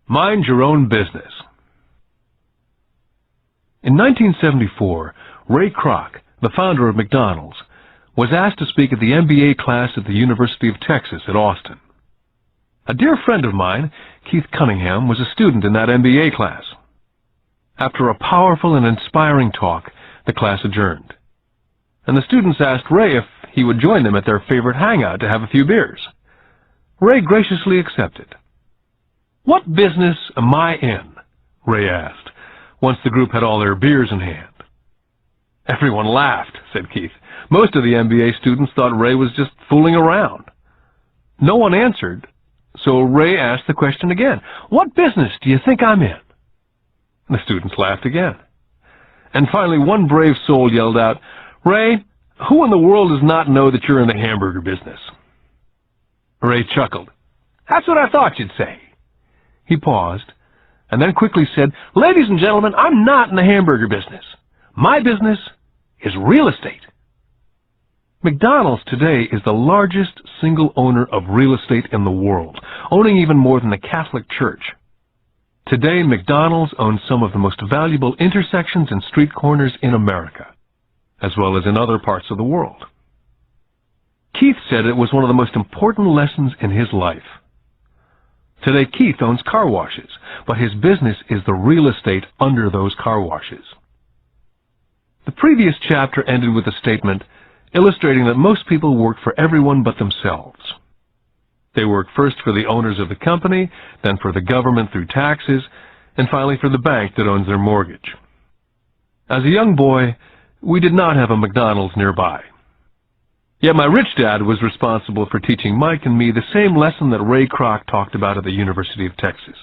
Mind your own business. In 1974, Ray Kroc, the founder of McDonald's, was asked to speak at the MBA class at the University of Texas at Austin. A dear friend of mine, Keith Cunningham, was a student in that MBA class. After a powerful and inspiring talk, the class adjourned, and the students asked Ray if he would join them at their favorite hangout to have a few beers. Ray graciously accepted. "What business am I in?" Ray asked, once the group had all their beers in hand. Everyone laughed, said Keith. Most of the MBA students thought Ray was just fooling around. No one answered, so Ray asked the question again. "What business do you think I'm in?" The students laughed again. And finally, one brave soul yelled out, "Ray, who in the world does not know that you're in the hamburger business?" Ray chuckled. "That's what I thought you'd say." He paused, and then quickly said, "Ladies and gentlemen, I'm not in the hamburger business. My business is real estate." McDonald's today is the largest single owner of real estate in the world, owning even more than the Catholic Church. Today, McDonald's owns some of the most valuable intersections and street corners in America, as well as in other parts of the world. Keith said it was one of the most important lessons in his life. Today, Keith owns car washes, but his business is the real estate under those car washes. The previous chapter ended with a statement illustrating that most people work for everyone but themselves. They work first for the owners of the company, then for the government through taxes, and finally for the bank that owns their mortgage. As a young boy, we did not have a McDonald's nearby. Yet my rich dad was responsible for teaching Mike and me the same lesson that Ray Kroc talked about at the University of Texas.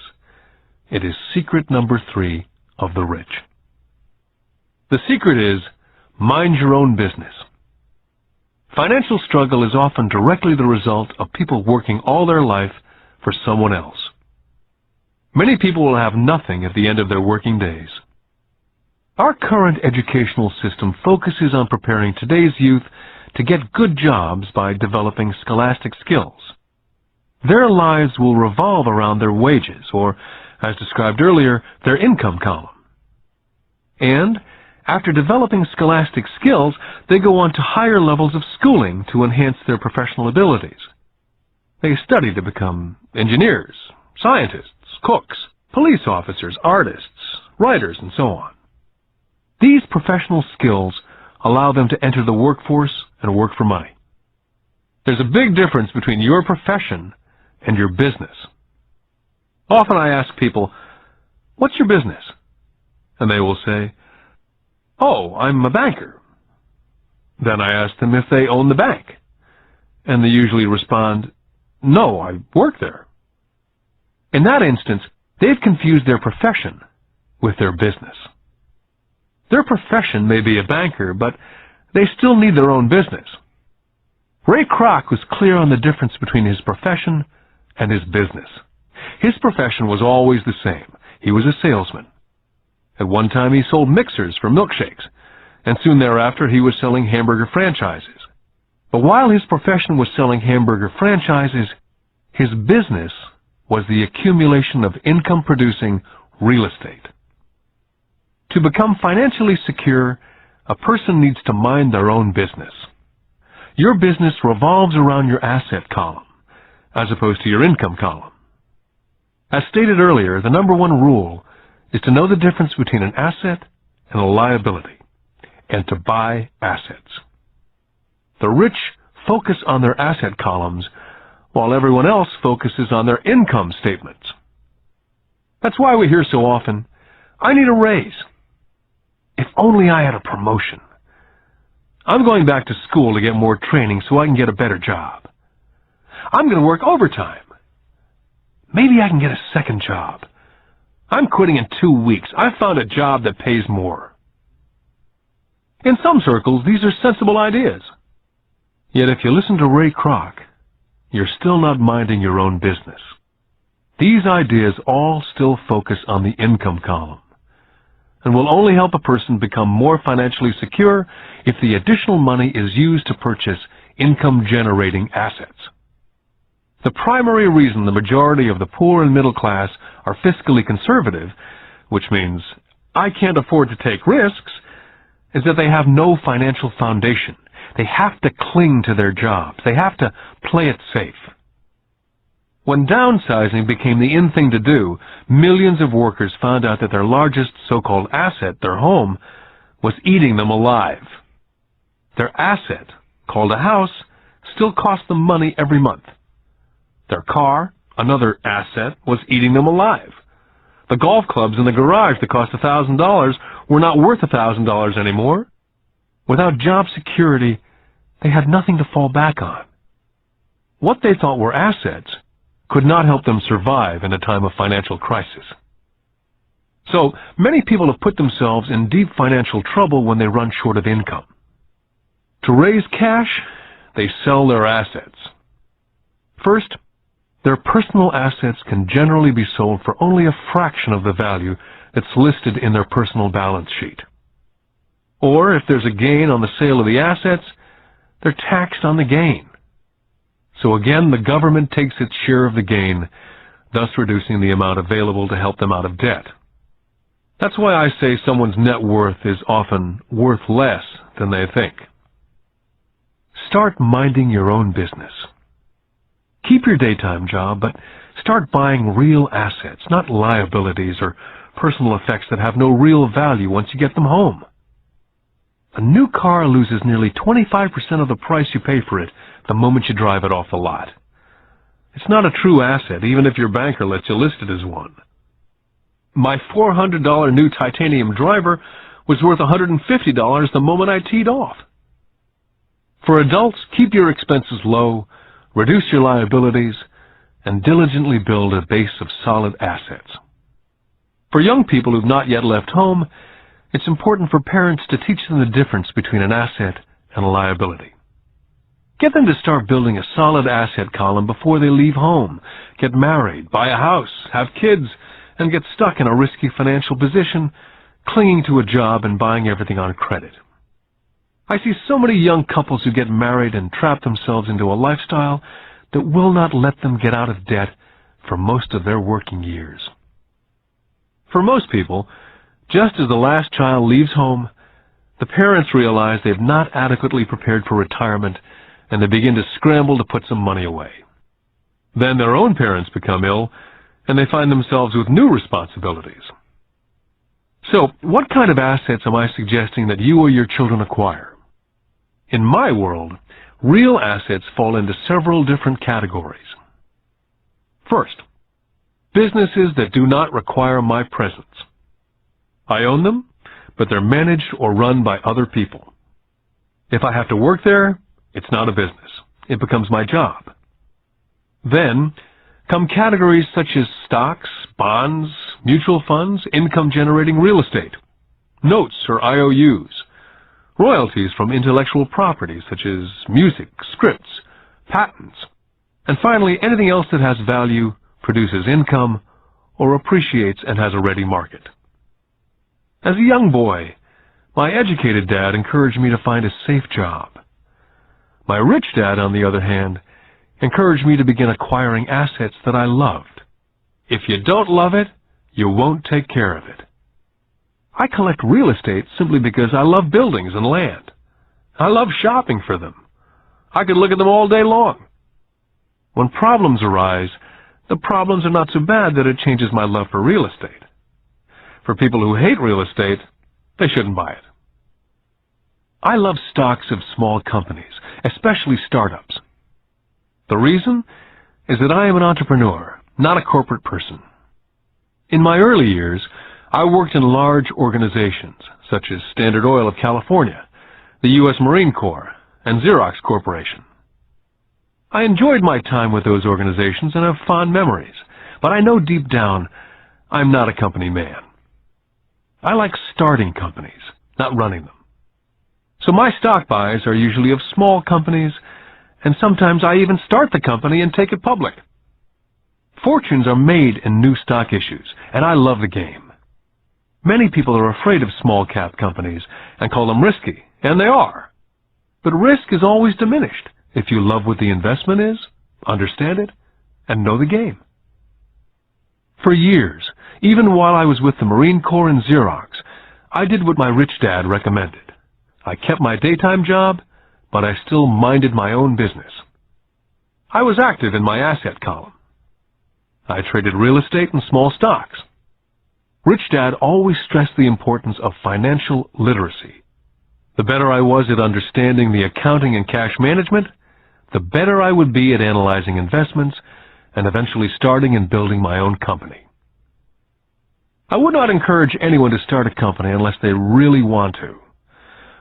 It is secret number 3 of the rich. The secret is, mind your own business. Financial struggle is often directly the result of people working all their life for someone else. Many people will have nothing at the end of their working days. Our current educational system focuses on preparing today's youth to get good jobs by developing scholastic skills. Their lives will revolve around their wages, or, as described earlier, their income column. And after developing scholastic skills, they go on to higher levels of schooling to enhance their professional abilities. They study to become engineers, scientists, cooks, police officers, artists, writers, and so on. These professional skills allow them to enter the workforce and work for money. There's a big difference between your profession and your business. Often I ask people, "What's your business?" And they will say, "Oh, I'm a banker." Then I ask them if they own the bank. And they usually respond, "No, I work there." In that instance, they've confused their profession with their business. Their profession may be a banker, but they still need their own business. Ray Kroc was clear on the difference between his profession and his business. His profession was always the same. He was a salesman. At one time he sold mixers for milkshakes, and soon thereafter he was selling hamburger franchises. But while his profession was selling hamburger franchises, his business was the accumulation of income-producing real estate. To become financially secure, a person needs to mind their own business. Your business revolves around your asset column, as opposed to your income column. As stated earlier, the number one rule is to know the difference between an asset and a liability, and to buy assets. The rich focus on their asset columns, while everyone else focuses on their income statements. That's why we hear so often, "I need a raise. If only I had a promotion. I'm going back to school to get more training so I can get a better job. I'm going to work overtime. Maybe I can get a second job. I'm quitting in 2 weeks. I found a job that pays more." In some circles, these are sensible ideas. Yet if you listen to Ray Kroc, you're still not minding your own business. These ideas all still focus on the income column, and will only help a person become more financially secure if the additional money is used to purchase income-generating assets. The primary reason the majority of the poor and middle class are fiscally conservative, which means I can't afford to take risks, is that they have no financial foundation. They have to cling to their jobs. They have to play it safe. When downsizing became the in thing to do, millions of workers found out that their largest so-called asset, their home, was eating them alive. Their asset, called a house, still cost them money every month. Their car, another asset, was eating them alive. The golf clubs in the garage that cost $1,000 were not worth $1,000 anymore. Without job security, they had nothing to fall back on. what they thought were assets could not help them survive in a time of financial crisis. So, many people have put themselves in deep financial trouble when they run short of income. To raise cash, they sell their assets. First, their personal assets can generally be sold for only a fraction of the value that's listed in their personal balance sheet. Or, if there's a gain on the sale of the assets, they're taxed on the gain. So again, the government takes its share of the gain, thus reducing the amount available to help them out of debt. That's why I say someone's net worth is often worth less than they think. Start minding your own business. Keep your daytime job, but start buying real assets, not liabilities or personal effects that have no real value once you get them home. A new car loses nearly 25% of the price you pay for it the moment you drive it off the lot. It's not a true asset, even if your banker lets you list it as one. My $400 new titanium driver was worth $150 the moment I teed off. For adults, keep your expenses low, reduce your liabilities, and diligently build a base of solid assets. For young people who've not yet left home, it's important for parents to teach them the difference between an asset and a liability. Get them to start building a solid asset column before they leave home, get married, buy a house, have kids, and get stuck in a risky financial position, clinging to a job and buying everything on credit. I see so many young couples who get married and trap themselves into a lifestyle that will not let them get out of debt for most of their working years. For most people, just as the last child leaves home, the parents realize they've not adequately prepared for retirement and they begin to scramble to put some money away. Then their own parents become ill and they find themselves with new responsibilities. So, what kind of assets am I suggesting that you or your children acquire? In my world, real assets fall into several different categories. First, businesses that do not require my presence. I own them, but they're managed or run by other people. If I have to work there, it's not a business. It becomes my job. Then come categories such as stocks, bonds, mutual funds, income-generating real estate, notes or IOUs, royalties from intellectual property such as music, scripts, patents, and finally anything else that has value, produces income, or appreciates and has a ready market. As a young boy, my educated dad encouraged me to find a safe job. My rich dad, on the other hand, encouraged me to begin acquiring assets that I loved. If you don't love it, you won't take care of it. I collect real estate simply because I love buildings and land. I love shopping for them. I could look at them all day long. When problems arise, the problems are not so bad that it changes my love for real estate. For people who hate real estate, they shouldn't buy it. I love stocks of small companies, especially startups. The reason is that I am an entrepreneur, not a corporate person. In my early years, I worked in large organizations such as Standard Oil of California, the U.S. Marine Corps, and Xerox Corporation. I enjoyed my time with those organizations and have fond memories, but I know deep down I'm not a company man. I like starting companies, not running them. So my stock buys are usually of small companies, and sometimes I even start the company and take it public. Fortunes are made in new stock issues, and I love the game. Many people are afraid of small-cap companies and call them risky, and they are. But risk is always diminished if you love what the investment is, understand it, and know the game. For years, even while I was with the Marine Corps and Xerox, I did what my rich dad recommended. I kept my daytime job, but I still minded my own business. I was active in my asset column. I traded real estate and small stocks. Rich Dad always stressed the importance of financial literacy. The better I was at understanding the accounting and cash management, the better I would be at analyzing investments and eventually starting and building my own company. I would not encourage anyone to start a company unless they really want to.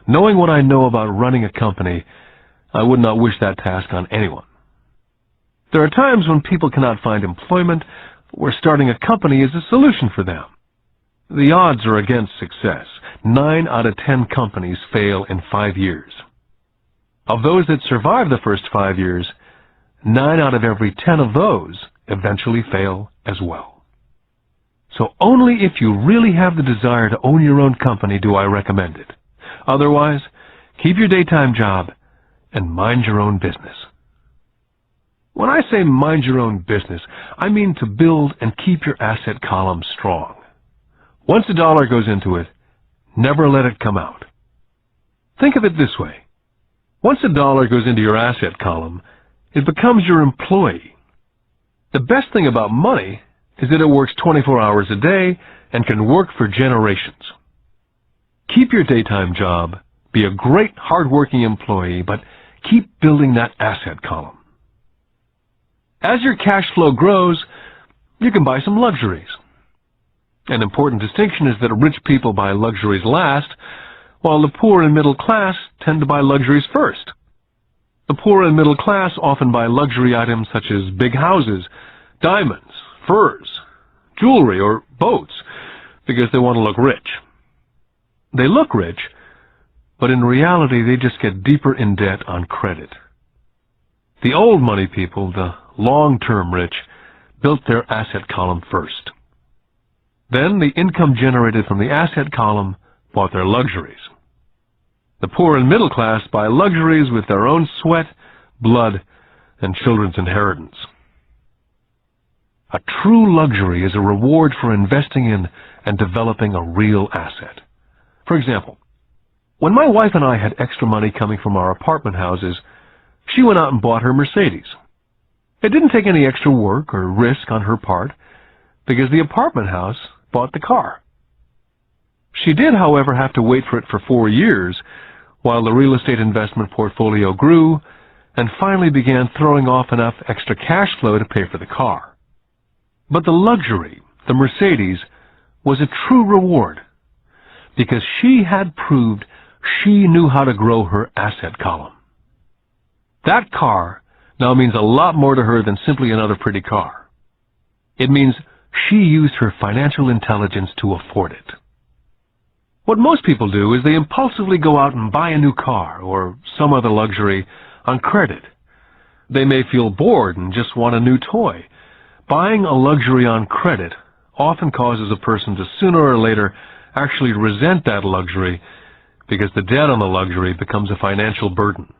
Knowing what I know about running a company, I would not wish that task on anyone. There are times when people cannot find employment, where starting a company is a solution for them. The odds are against success. 9 out of 10 companies fail in 5 years. Of those that survive the first 5 years, 9 out of every 10 of those eventually fail as well. So only if you really have the desire to own your own company do I recommend it. Otherwise, keep your daytime job and mind your own business. When I say mind your own business, I mean to build and keep your asset column strong. Once a dollar goes into it, never let it come out. Think of it this way. Once a dollar goes into your asset column, it becomes your employee. The best thing about money is that it works 24 hours a day and can work for generations. Keep your daytime job, be a great hard-working employee, but keep building that asset column. As your cash flow grows, you can buy some luxuries. An important distinction is that rich people buy luxuries last, while the poor and middle class tend to buy luxuries first. The poor and middle class often buy luxury items such as big houses, diamonds, furs, jewelry, or boats because they want to look rich. They look rich, but in reality they just get deeper in debt on credit. The old money people, the long-term rich, built their asset column first. Then the income generated from the asset column bought their luxuries. The poor and middle class buy luxuries with their own sweat, blood, and children's inheritance. A true luxury is a reward for investing in and developing a real asset. For example, when my wife and I had extra money coming from our apartment houses, she went out and bought her Mercedes. It didn't take any extra work or risk on her part because the apartment house bought the car. She did, however, have to wait for it for 4 years while the real estate investment portfolio grew and finally began throwing off enough extra cash flow to pay for the car. But the luxury, the Mercedes, was a true reward because she had proved she knew how to grow her asset column. That car now means a lot more to her than simply another pretty car. It means she used her financial intelligence to afford it. What most people do is they impulsively go out and buy a new car or some other luxury on credit. They may feel bored and just want a new toy. Buying a luxury on credit often causes a person to sooner or later actually resent that luxury because the debt on the luxury becomes a financial burden.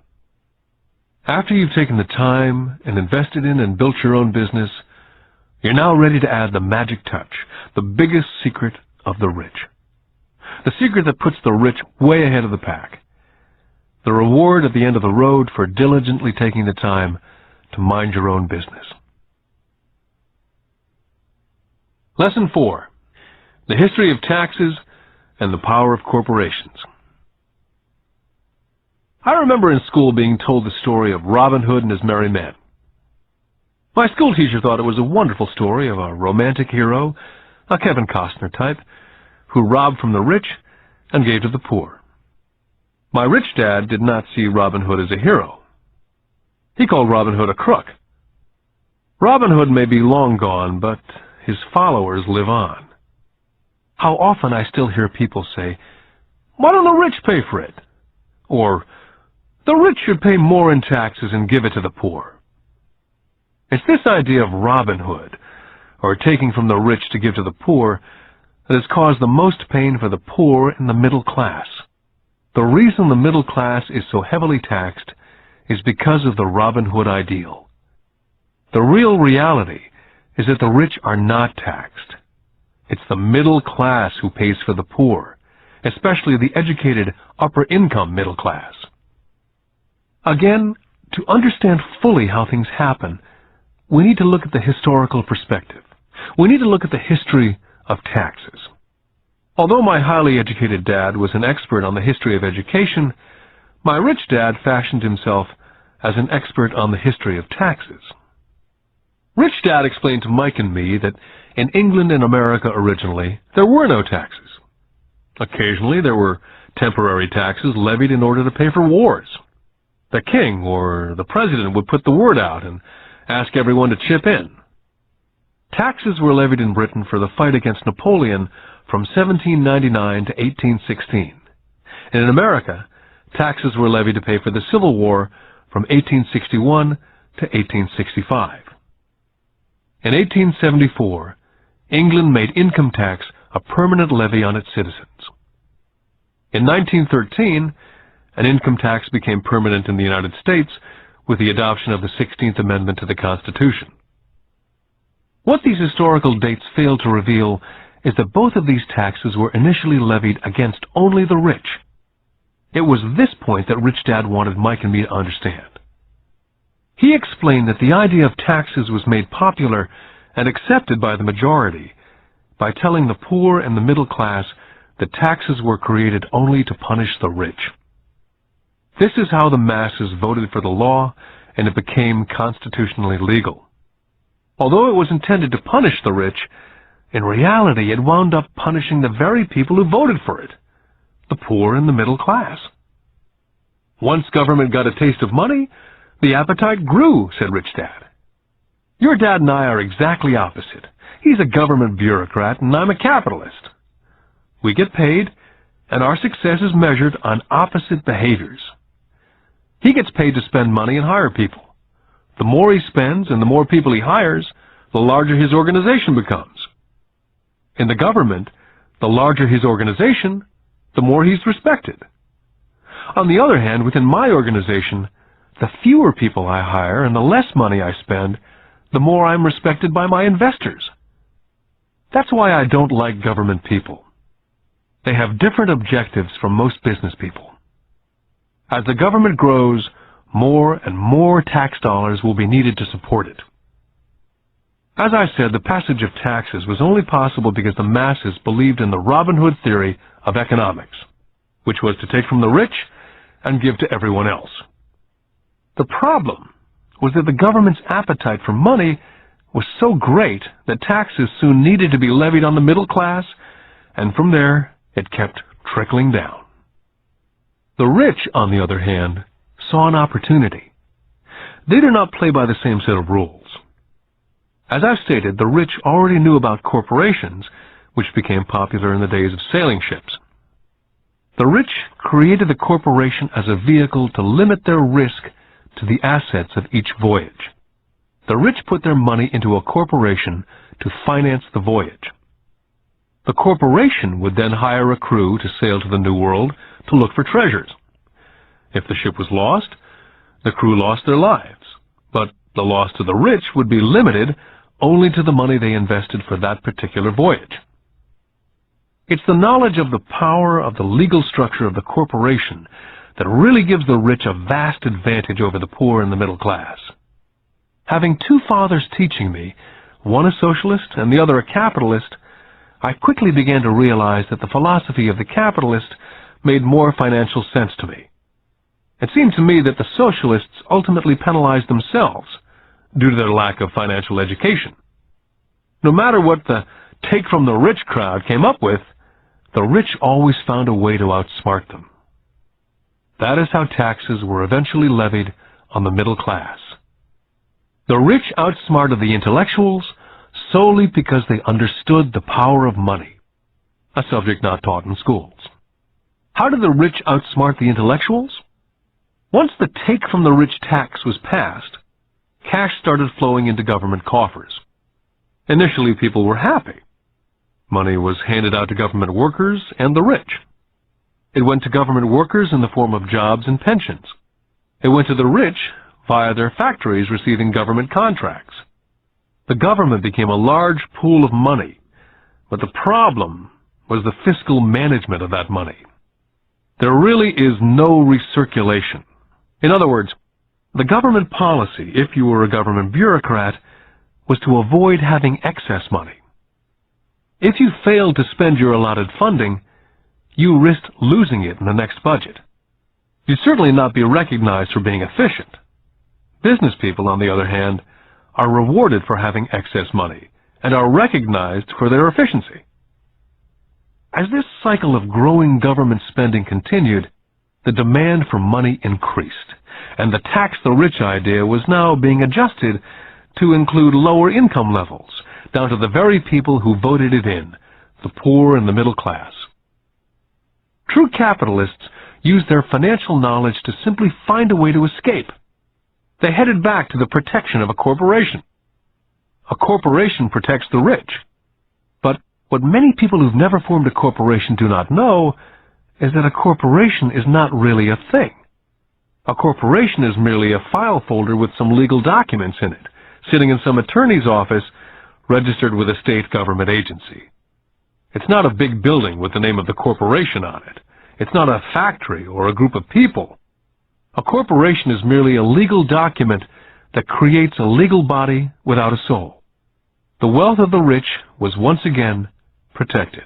After you've taken the time and invested in and built your own business, you're now ready to add the magic touch, the biggest secret of the rich. The secret that puts the rich way ahead of the pack. The reward at the end of the road for diligently taking the time to mind your own business. Lesson 4. The history of taxes and the power of corporations. I remember in school being told the story of Robin Hood and his merry men. My school teacher thought it was a wonderful story of a romantic hero, a Kevin Costner type, who robbed from the rich and gave to the poor. My rich dad did not see Robin Hood as a hero. He called Robin Hood a crook. Robin Hood may be long gone, but his followers live on. How often I still hear people say, "Why don't the rich pay for it?" Or, "The rich should pay more in taxes and give it to the poor." It's this idea of Robin Hood, or taking from the rich to give to the poor, that has caused the most pain for the poor and the middle class. The reason the middle class is so heavily taxed is because of the Robin Hood ideal. The real reality is that the rich are not taxed. It's the middle class who pays for the poor, especially the educated upper-income middle class. Again, to understand fully how things happen, we need to look at the historical perspective. We need to look at the history of taxes. Although my highly educated dad was an expert on the history of education, my rich dad fashioned himself as an expert on the history of taxes. Rich Dad explained to Mike and me that in England and America originally, there were no taxes. Occasionally, there were temporary taxes levied in order to pay for wars. The king or the president would put the word out, and ask everyone to chip in. Taxes were levied in Britain for the fight against Napoleon from 1799 to 1816. And in America, taxes were levied to pay for the Civil War from 1861 to 1865. In 1874, England made income tax a permanent levy on its citizens. In 1913, an income tax became permanent in the United States with the adoption of the 16th Amendment to the Constitution. What these historical dates fail to reveal is that both of these taxes were initially levied against only the rich. It was this point that Rich Dad wanted Mike and me to understand. He explained that the idea of taxes was made popular and accepted by the majority by telling the poor and the middle class that taxes were created only to punish the rich. This is how the masses voted for the law, and it became constitutionally legal. Although it was intended to punish the rich, in reality it wound up punishing the very people who voted for it, the poor and the middle class. Once government got a taste of money, the appetite grew, said Rich Dad. Your dad and I are exactly opposite. He's a government bureaucrat and I'm a capitalist. We get paid, and our success is measured on opposite behaviors. He gets paid to spend money and hire people. The more he spends and the more people he hires, the larger his organization becomes. In the government, the larger his organization, the more he's respected. On the other hand, within my organization, the fewer people I hire and the less money I spend, the more I'm respected by my investors. That's why I don't like government people. They have different objectives from most business people. As the government grows, more and more tax dollars will be needed to support it. As I said, the passage of taxes was only possible because the masses believed in the Robin Hood theory of economics, which was to take from the rich and give to everyone else. The problem was that the government's appetite for money was so great that taxes soon needed to be levied on the middle class, and from there it kept trickling down. The rich, on the other hand, saw an opportunity. They did not play by the same set of rules. As I've stated, the rich already knew about corporations, which became popular in the days of sailing ships. The rich created the corporation as a vehicle to limit their risk to the assets of each voyage. The rich put their money into a corporation to finance the voyage. The corporation would then hire a crew to sail to the New World to look for treasures. If the ship was lost, the crew lost their lives, but the loss to the rich would be limited only to the money they invested for that particular voyage. It's the knowledge of the power of the legal structure of the corporation that really gives the rich a vast advantage over the poor and the middle class. Having two fathers teaching me, one a socialist and the other a capitalist, I quickly began to realize that the philosophy of the capitalist made more financial sense to me. It seemed to me that the socialists ultimately penalized themselves due to their lack of financial education. No matter what the take from the rich crowd came up with, the rich always found a way to outsmart them. That is how taxes were eventually levied on the middle class. The rich outsmarted the intellectuals solely because they understood the power of money, a subject not taught in schools. How did the rich outsmart the intellectuals? Once the take from the rich tax was passed, cash started flowing into government coffers. Initially, people were happy. Money was handed out to government workers and the rich. It went to government workers in the form of jobs and pensions. It went to the rich via their factories receiving government contracts. The government became a large pool of money, but the problem was the fiscal management of that money. There really is no recirculation. In other words, the government policy, if you were a government bureaucrat, was to avoid having excess money. If you failed to spend your allotted funding, you risked losing it in the next budget. You'd certainly not be recognized for being efficient. Business people, on the other hand, are rewarded for having excess money and are recognized for their efficiency. As this cycle of growing government spending continued, the demand for money increased, and the tax the rich idea was now being adjusted to include lower income levels, down to the very people who voted it in, the poor and the middle class. True capitalists used their financial knowledge to simply find a way to escape. They headed back to the protection of a corporation. A corporation protects the rich. But what many people who've never formed a corporation do not know is that a corporation is not really a thing. A corporation is merely a file folder with some legal documents in it, sitting in some attorney's office registered with a state government agency. It's not a big building with the name of the corporation on it. It's not a factory or a group of people. A corporation is merely a legal document that creates a legal body without a soul. The wealth of the rich was once again protected.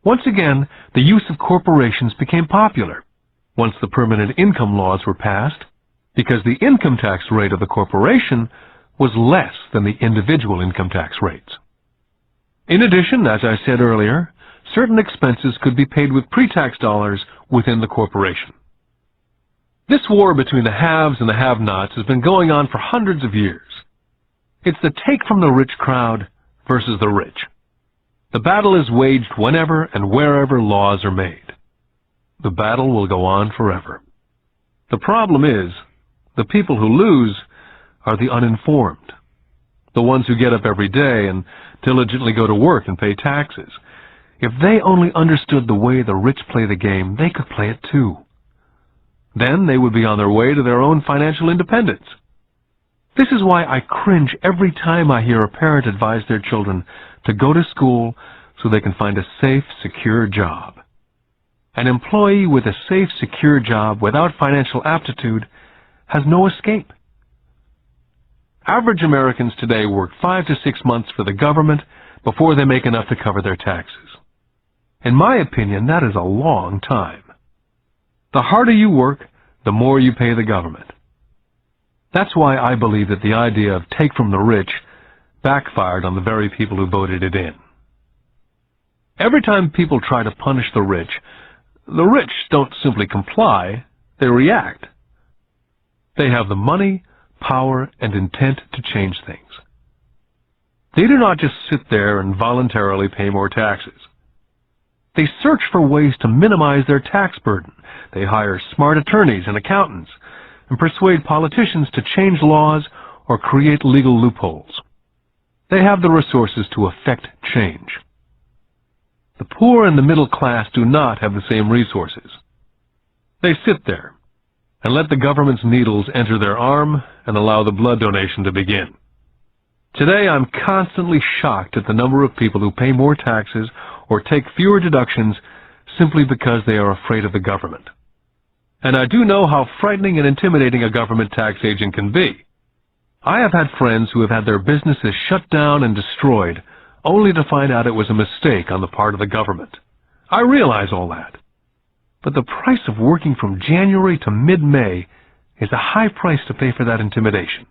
Once again, the use of corporations became popular once the permanent income laws were passed, because the income tax rate of the corporation was less than the individual income tax rates. In addition, as I said earlier, certain expenses could be paid with pre-tax dollars within the corporation. This war between the haves and the have-nots has been going on for hundreds of years. It's the take from the rich crowd versus the rich. The battle is waged whenever and wherever laws are made. The battle will go on forever. The problem is, the people who lose are the uninformed, the ones who get up every day and diligently go to work and pay taxes. If they only understood the way the rich play the game, they could play it too. Then they would be on their way to their own financial independence. This is why I cringe every time I hear a parent advise their children to go to school so they can find a safe, secure job. An employee with a safe, secure job without financial aptitude has no escape. Average Americans today work 5 to 6 months for the government before they make enough to cover their taxes. In my opinion, that is a long time. The harder you work, the more you pay the government. That's why I believe that the idea of take from the rich backfired on the very people who voted it in. Every time people try to punish the rich don't simply comply, they react. They have the money, power, and intent to change things. They do not just sit there and voluntarily pay more taxes. They search for ways to minimize their tax burden. They hire smart attorneys and accountants and persuade politicians to change laws or create legal loopholes. They have the resources to effect change. The poor and the middle class do not have the same resources. They sit there and let the government's needles enter their arm and allow the blood donation to begin. Today, I'm constantly shocked at the number of people who pay more taxes or take fewer deductions simply because they are afraid of the government. And I do know how frightening and intimidating a government tax agent can be. I have had friends who have had their businesses shut down and destroyed only to find out it was a mistake on the part of the government. I realize all that. But the price of working from January to mid-May is a high price to pay for that intimidation.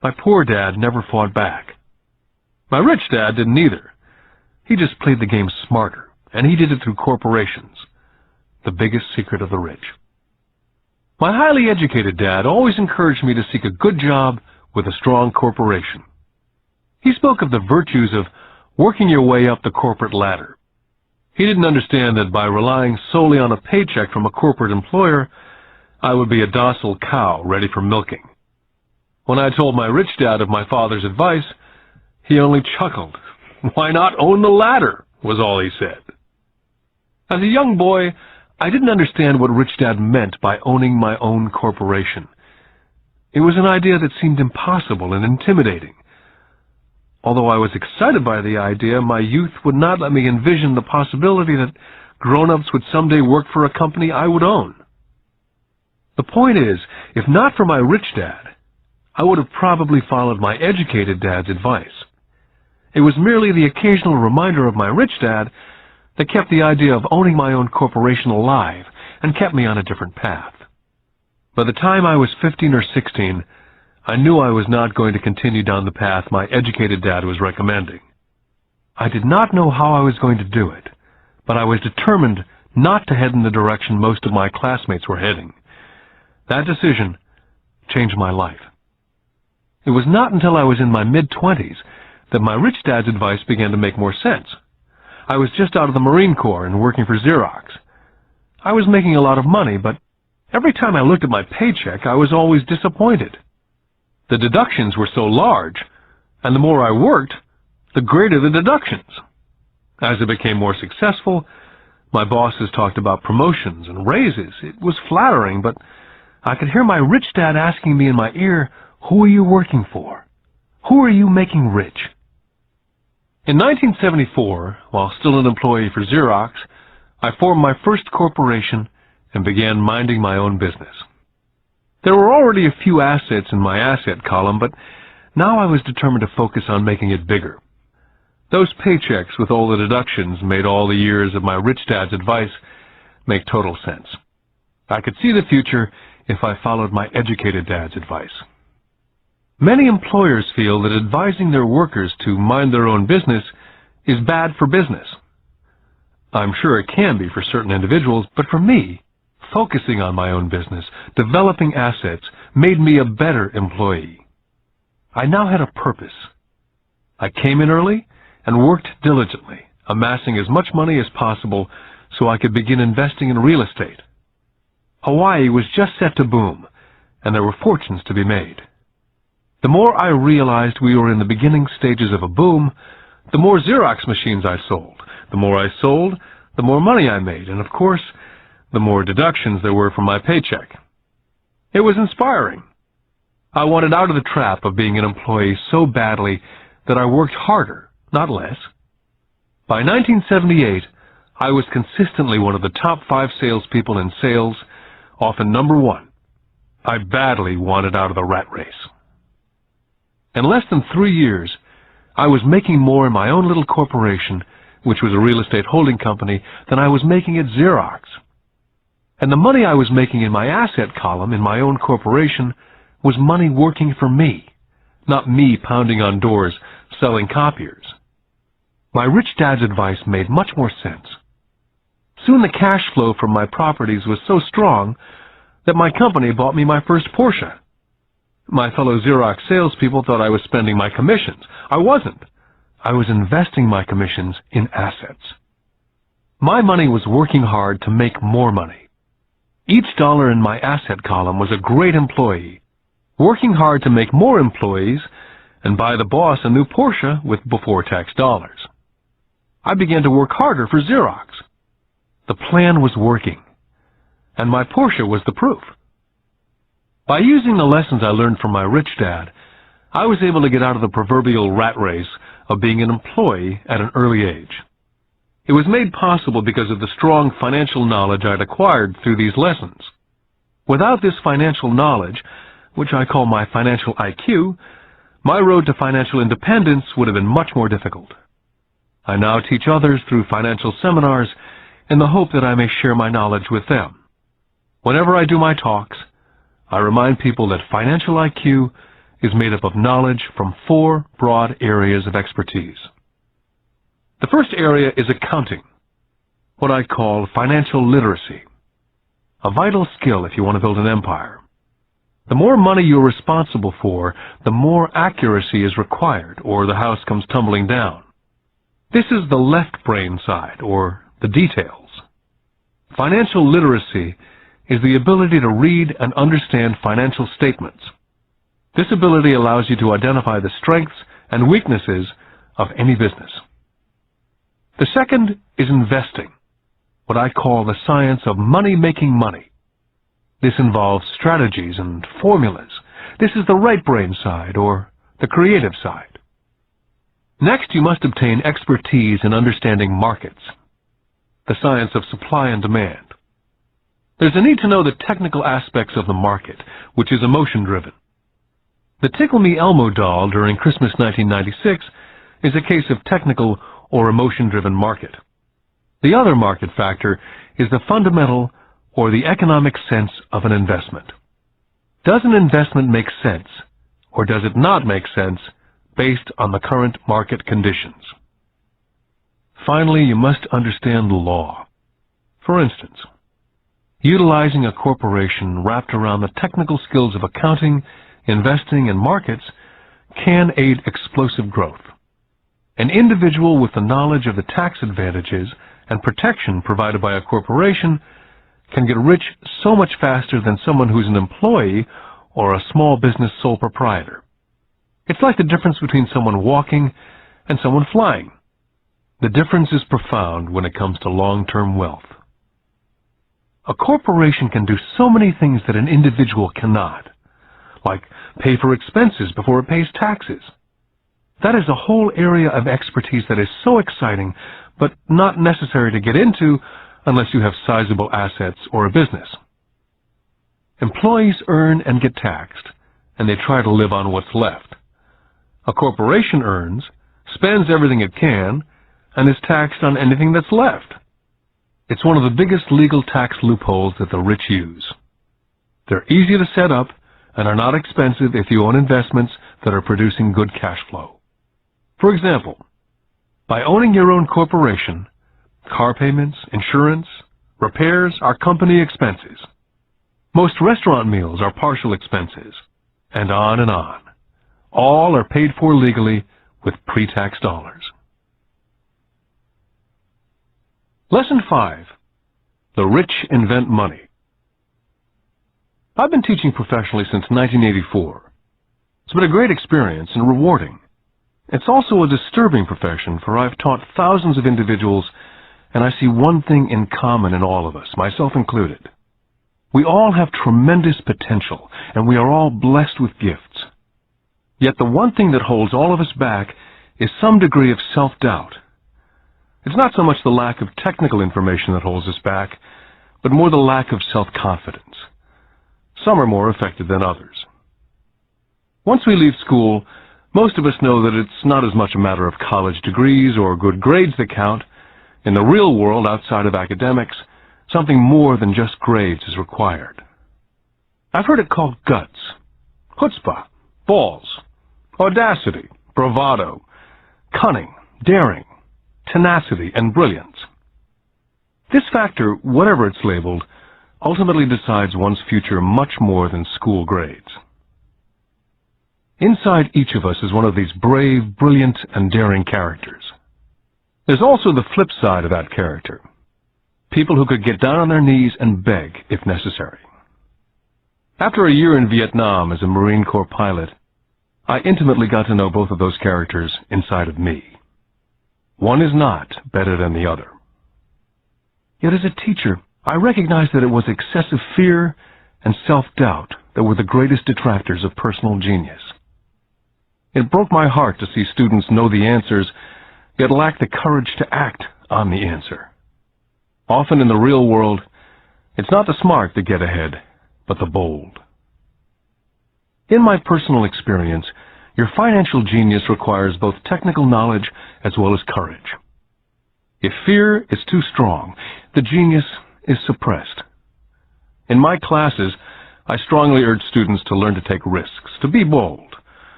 My poor dad never fought back. My rich dad didn't either. He just played the game smarter, and he did it through corporations, the biggest secret of the rich. My highly educated dad always encouraged me to seek a good job with a strong corporation. He spoke of the virtues of working your way up the corporate ladder. He didn't understand that by relying solely on a paycheck from a corporate employer, I would be a docile cow ready for milking. When I told my rich dad of my father's advice, he only chuckled. "Why not own the ladder?" was all he said. As a young boy, I didn't understand what Rich Dad meant by owning my own corporation. It was an idea that seemed impossible and intimidating. Although I was excited by the idea, my youth would not let me envision the possibility that grown-ups would someday work for a company I would own. The point is, if not for my rich dad, I would have probably followed my educated dad's advice. It was merely the occasional reminder of my rich dad that kept the idea of owning my own corporation alive and kept me on a different path. By the time I was 15 or 16, I knew I was not going to continue down the path my educated dad was recommending. I did not know how I was going to do it, but I was determined not to head in the direction most of my classmates were heading. That decision changed my life. It was not until I was in my mid-20s that my rich dad's advice began to make more sense. I was just out of the Marine Corps and working for Xerox. I was making a lot of money, but every time I looked at my paycheck, I was always disappointed. The deductions were so large, and the more I worked, the greater the deductions. As I became more successful, my bosses talked about promotions and raises. It was flattering, but I could hear my rich dad asking me in my ear, "Who are you working for? Who are you making rich?" In 1974, while still an employee for Xerox, I formed my first corporation and began minding my own business. There were already a few assets in my asset column, but now I was determined to focus on making it bigger. Those paychecks with all the deductions made all the years of my rich dad's advice make total sense. I could see the future if I followed my educated dad's advice. Many employers feel that advising their workers to mind their own business is bad for business. I'm sure it can be for certain individuals, but for me, focusing on my own business, developing assets, made me a better employee. I now had a purpose. I came in early and worked diligently, amassing as much money as possible so I could begin investing in real estate. Hawaii was just set to boom, and there were fortunes to be made. The more I realized we were in the beginning stages of a boom, the more Xerox machines I sold. The more I sold, the more money I made, and of course, the more deductions there were from my paycheck. It was inspiring. I wanted out of the trap of being an employee so badly that I worked harder, not less. By 1978, I was consistently one of the top 5 salespeople in sales, often number 1. I badly wanted out of the rat race. In less than 3 years, I was making more in my own little corporation, which was a real estate holding company, than I was making at Xerox. And the money I was making in my asset column in my own corporation was money working for me, not me pounding on doors selling copiers. My rich dad's advice made much more sense. Soon the cash flow from my properties was so strong that my company bought me my first Porsche. My fellow Xerox salespeople thought I was spending my commissions. I wasn't. I was investing my commissions in assets. My money was working hard to make more money. Each dollar in my asset column was a great employee, working hard to make more employees and buy the boss a new Porsche with before-tax dollars. I began to work harder for Xerox. The plan was working, and my Porsche was the proof. By using the lessons I learned from my rich dad, I was able to get out of the proverbial rat race of being an employee at an early age. It was made possible because of the strong financial knowledge I'd acquired through these lessons. Without this financial knowledge, which I call my financial IQ, my road to financial independence would have been much more difficult. I now teach others through financial seminars in the hope that I may share my knowledge with them. Whenever I do my talks, I remind people that financial IQ is made up of knowledge from 4 broad areas of expertise. The first area is accounting, what I call financial literacy, a vital skill if you want to build an empire. The more money you're responsible for, the more accuracy is required, or the house comes tumbling down. This is the left brain side, or the details. Financial literacy is the ability to read and understand financial statements. This ability allows you to identify the strengths and weaknesses of any business. The second is investing, what I call the science of money-making money. This involves strategies and formulas. This is the right brain side, or the creative side. Next, you must obtain expertise in understanding markets, the science of supply and demand. There's a need to know the technical aspects of the market, which is emotion-driven. The Tickle Me Elmo doll during Christmas 1996 is a case of technical or emotion-driven market. The other market factor is the fundamental or the economic sense of an investment. Does an investment make sense, or does it not make sense based on the current market conditions? Finally, you must understand the law. For instance, utilizing a corporation wrapped around the technical skills of accounting, investing, and markets can aid explosive growth. An individual with the knowledge of the tax advantages and protection provided by a corporation can get rich so much faster than someone who's an employee or a small business sole proprietor. It's like the difference between someone walking and someone flying. The difference is profound when it comes to long-term wealth. A corporation can do so many things that an individual cannot, like pay for expenses before it pays taxes. That is a whole area of expertise that is so exciting, but not necessary to get into unless you have sizable assets or a business. Employees earn and get taxed, and they try to live on what's left. A corporation earns, spends everything it can, and is taxed on anything that's left. It's one of the biggest legal tax loopholes that the rich use. They're easy to set up and are not expensive if you own investments that are producing good cash flow. For example, by owning your own corporation, car payments, insurance, repairs are company expenses. Most restaurant meals are partial expenses, and on and on. All are paid for legally with pre-tax dollars. Lesson 5. The Rich Invent Money. I've been teaching professionally since 1984. It's been a great experience and rewarding. It's also a disturbing profession, for I've taught thousands of individuals, and I see one thing in common in all of us, myself included. We all have tremendous potential, and we are all blessed with gifts. Yet the one thing that holds all of us back is some degree of self-doubt. It's not so much the lack of technical information that holds us back, but more the lack of self-confidence. Some are more affected than others. Once we leave school, most of us know that it's not as much a matter of college degrees or good grades that count. In the real world, outside of academics, something more than just grades is required. I've heard it called guts, chutzpah, balls, audacity, bravado, cunning, daring, tenacity, and brilliance. This factor, whatever it's labeled, ultimately decides one's future much more than school grades. Inside each of us is one of these brave, brilliant, and daring characters. There's also the flip side of that character. People who could get down on their knees and beg if necessary. After a year in Vietnam as a Marine Corps pilot, I intimately got to know both of those characters inside of me. One is not better than the other. Yet as a teacher, I recognized that it was excessive fear and self-doubt that were the greatest detractors of personal genius. It broke my heart to see students know the answers, yet lack the courage to act on the answer. Often in the real world, it's not the smart that get ahead, but the bold. In my personal experience, your financial genius requires both technical knowledge as well as courage. If fear is too strong, the genius is suppressed. In my classes, I strongly urge students to learn to take risks, to be bold,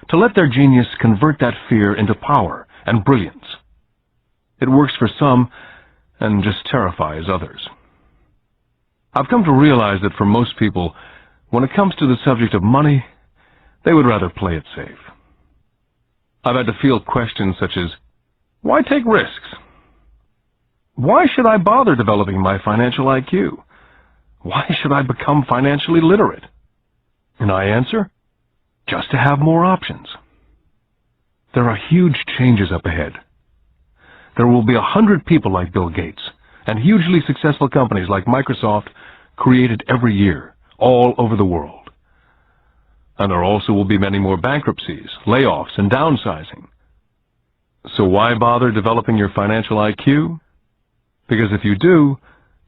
to let their genius convert that fear into power and brilliance. It works for some and just terrifies others. I've come to realize that for most people, when it comes to the subject of money, they would rather play it safe. I've had to field questions such as, why take risks? Why should I bother developing my financial IQ? Why should I become financially literate? And I answer, just to have more options. There are huge changes up ahead. There will be 100 people like Bill Gates, and hugely successful companies like Microsoft created every year, all over the world. And there also will be many more bankruptcies, layoffs, and downsizing. So why bother developing your financial IQ? Because if you do,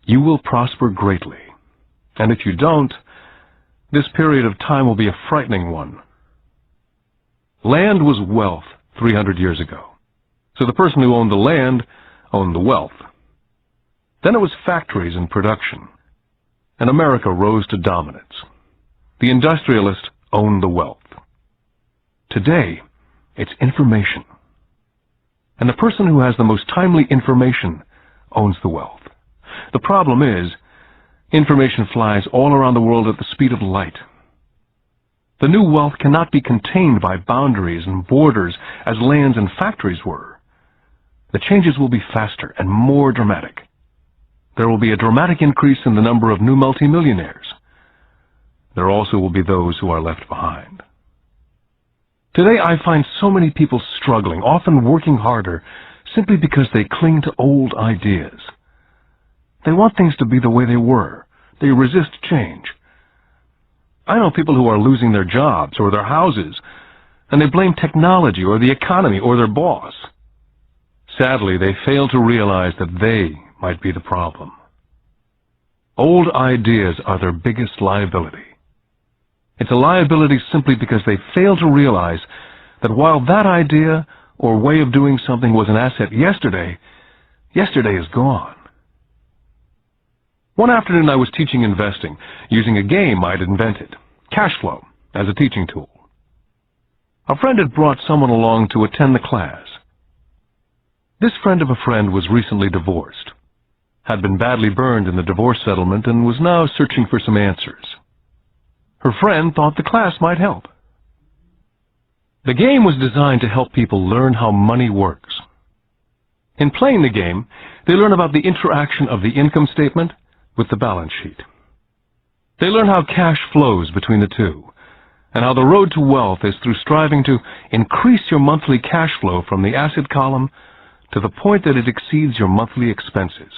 you will prosper greatly. And if you don't, this period of time will be a frightening one. Land was wealth 300 years ago. So the person who owned the land owned the wealth. Then it was factories and production. And America rose to dominance. The industrialist owned the wealth. Today, it's information. And the person who has the most timely information owns the wealth. The problem is, information flies all around the world at the speed of light. The new wealth cannot be contained by boundaries and borders as lands and factories were. The changes will be faster and more dramatic. There will be a dramatic increase in the number of new multimillionaires. There also will be those who are left behind. Today I find so many people struggling, often working harder, simply because they cling to old ideas. They want things to be the way they were. They resist change. I know people who are losing their jobs or their houses, and they blame technology or the economy or their boss. Sadly, they fail to realize that they might be the problem. Old ideas are their biggest liability. It's a liability simply because they fail to realize that while that idea or way of doing something was an asset yesterday, yesterday is gone. One afternoon I was teaching investing using a game I'd invented, cash flow, as a teaching tool. A friend had brought someone along to attend the class. This friend of a friend was recently divorced, had been badly burned in the divorce settlement, and was now searching for some answers. Her friend thought the class might help. The game was designed to help people learn how money works. In playing the game, they learn about the interaction of the income statement with the balance sheet. They learn how cash flows between the two, and how the road to wealth is through striving to increase your monthly cash flow from the asset column to the point that it exceeds your monthly expenses.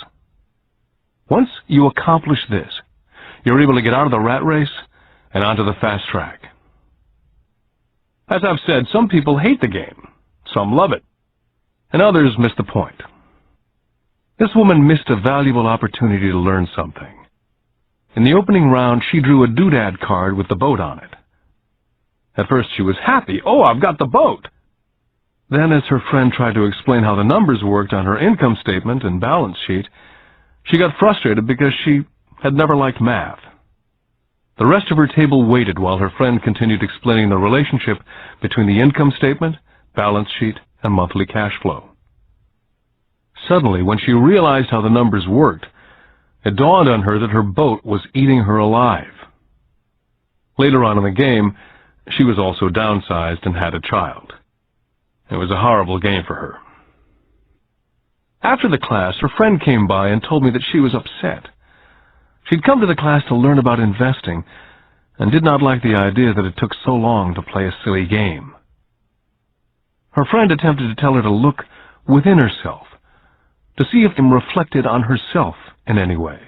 Once you accomplish this, you're able to get out of the rat race and onto the fast track. As I've said, some people hate the game, some love it, and others miss the point. This woman missed a valuable opportunity to learn something. In the opening round, she drew a doodad card with the boat on it. At first she was happy. "Oh, I've got the boat!" Then, as her friend tried to explain how the numbers worked on her income statement and balance sheet, she got frustrated because she had never liked math. The rest of her table waited while her friend continued explaining the relationship between the income statement, balance sheet, and monthly cash flow. Suddenly, when she realized how the numbers worked, it dawned on her that her boat was eating her alive. Later on in the game, she was also downsized and had a child. It was a horrible game for her. After the class, her friend came by and told me that she was upset. She'd come to the class to learn about investing and did not like the idea that it took so long to play a silly game. Her friend attempted to tell her to look within herself, to see if them reflected on herself in any way.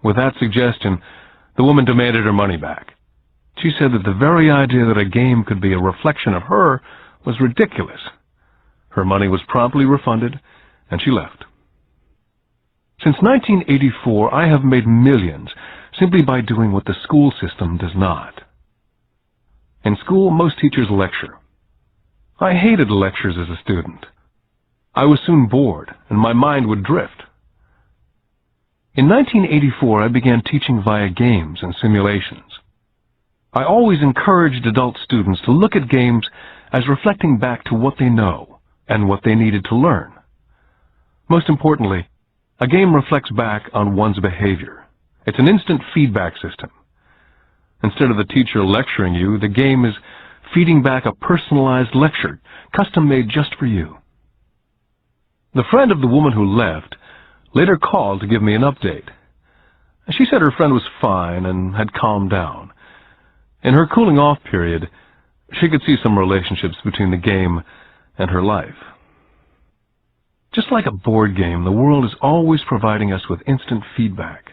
With that suggestion, the woman demanded her money back. She said that the very idea that a game could be a reflection of her was ridiculous. Her money was promptly refunded, and she left. Since 1984, I have made millions simply by doing what the school system does not. In school, most teachers lecture. I hated lectures as a student. I was soon bored, and my mind would drift. In 1984, I began teaching via games and simulations. I always encouraged adult students to look at games as reflecting back to what they know and what they needed to learn. Most importantly, a game reflects back on one's behavior. It's an instant feedback system. Instead of the teacher lecturing you, the game is feeding back a personalized lecture, custom-made just for you. The friend of the woman who left later called to give me an update. She said her friend was fine and had calmed down. In her cooling-off period, she could see some relationships between the game and her life. Just like a board game, the world is always providing us with instant feedback.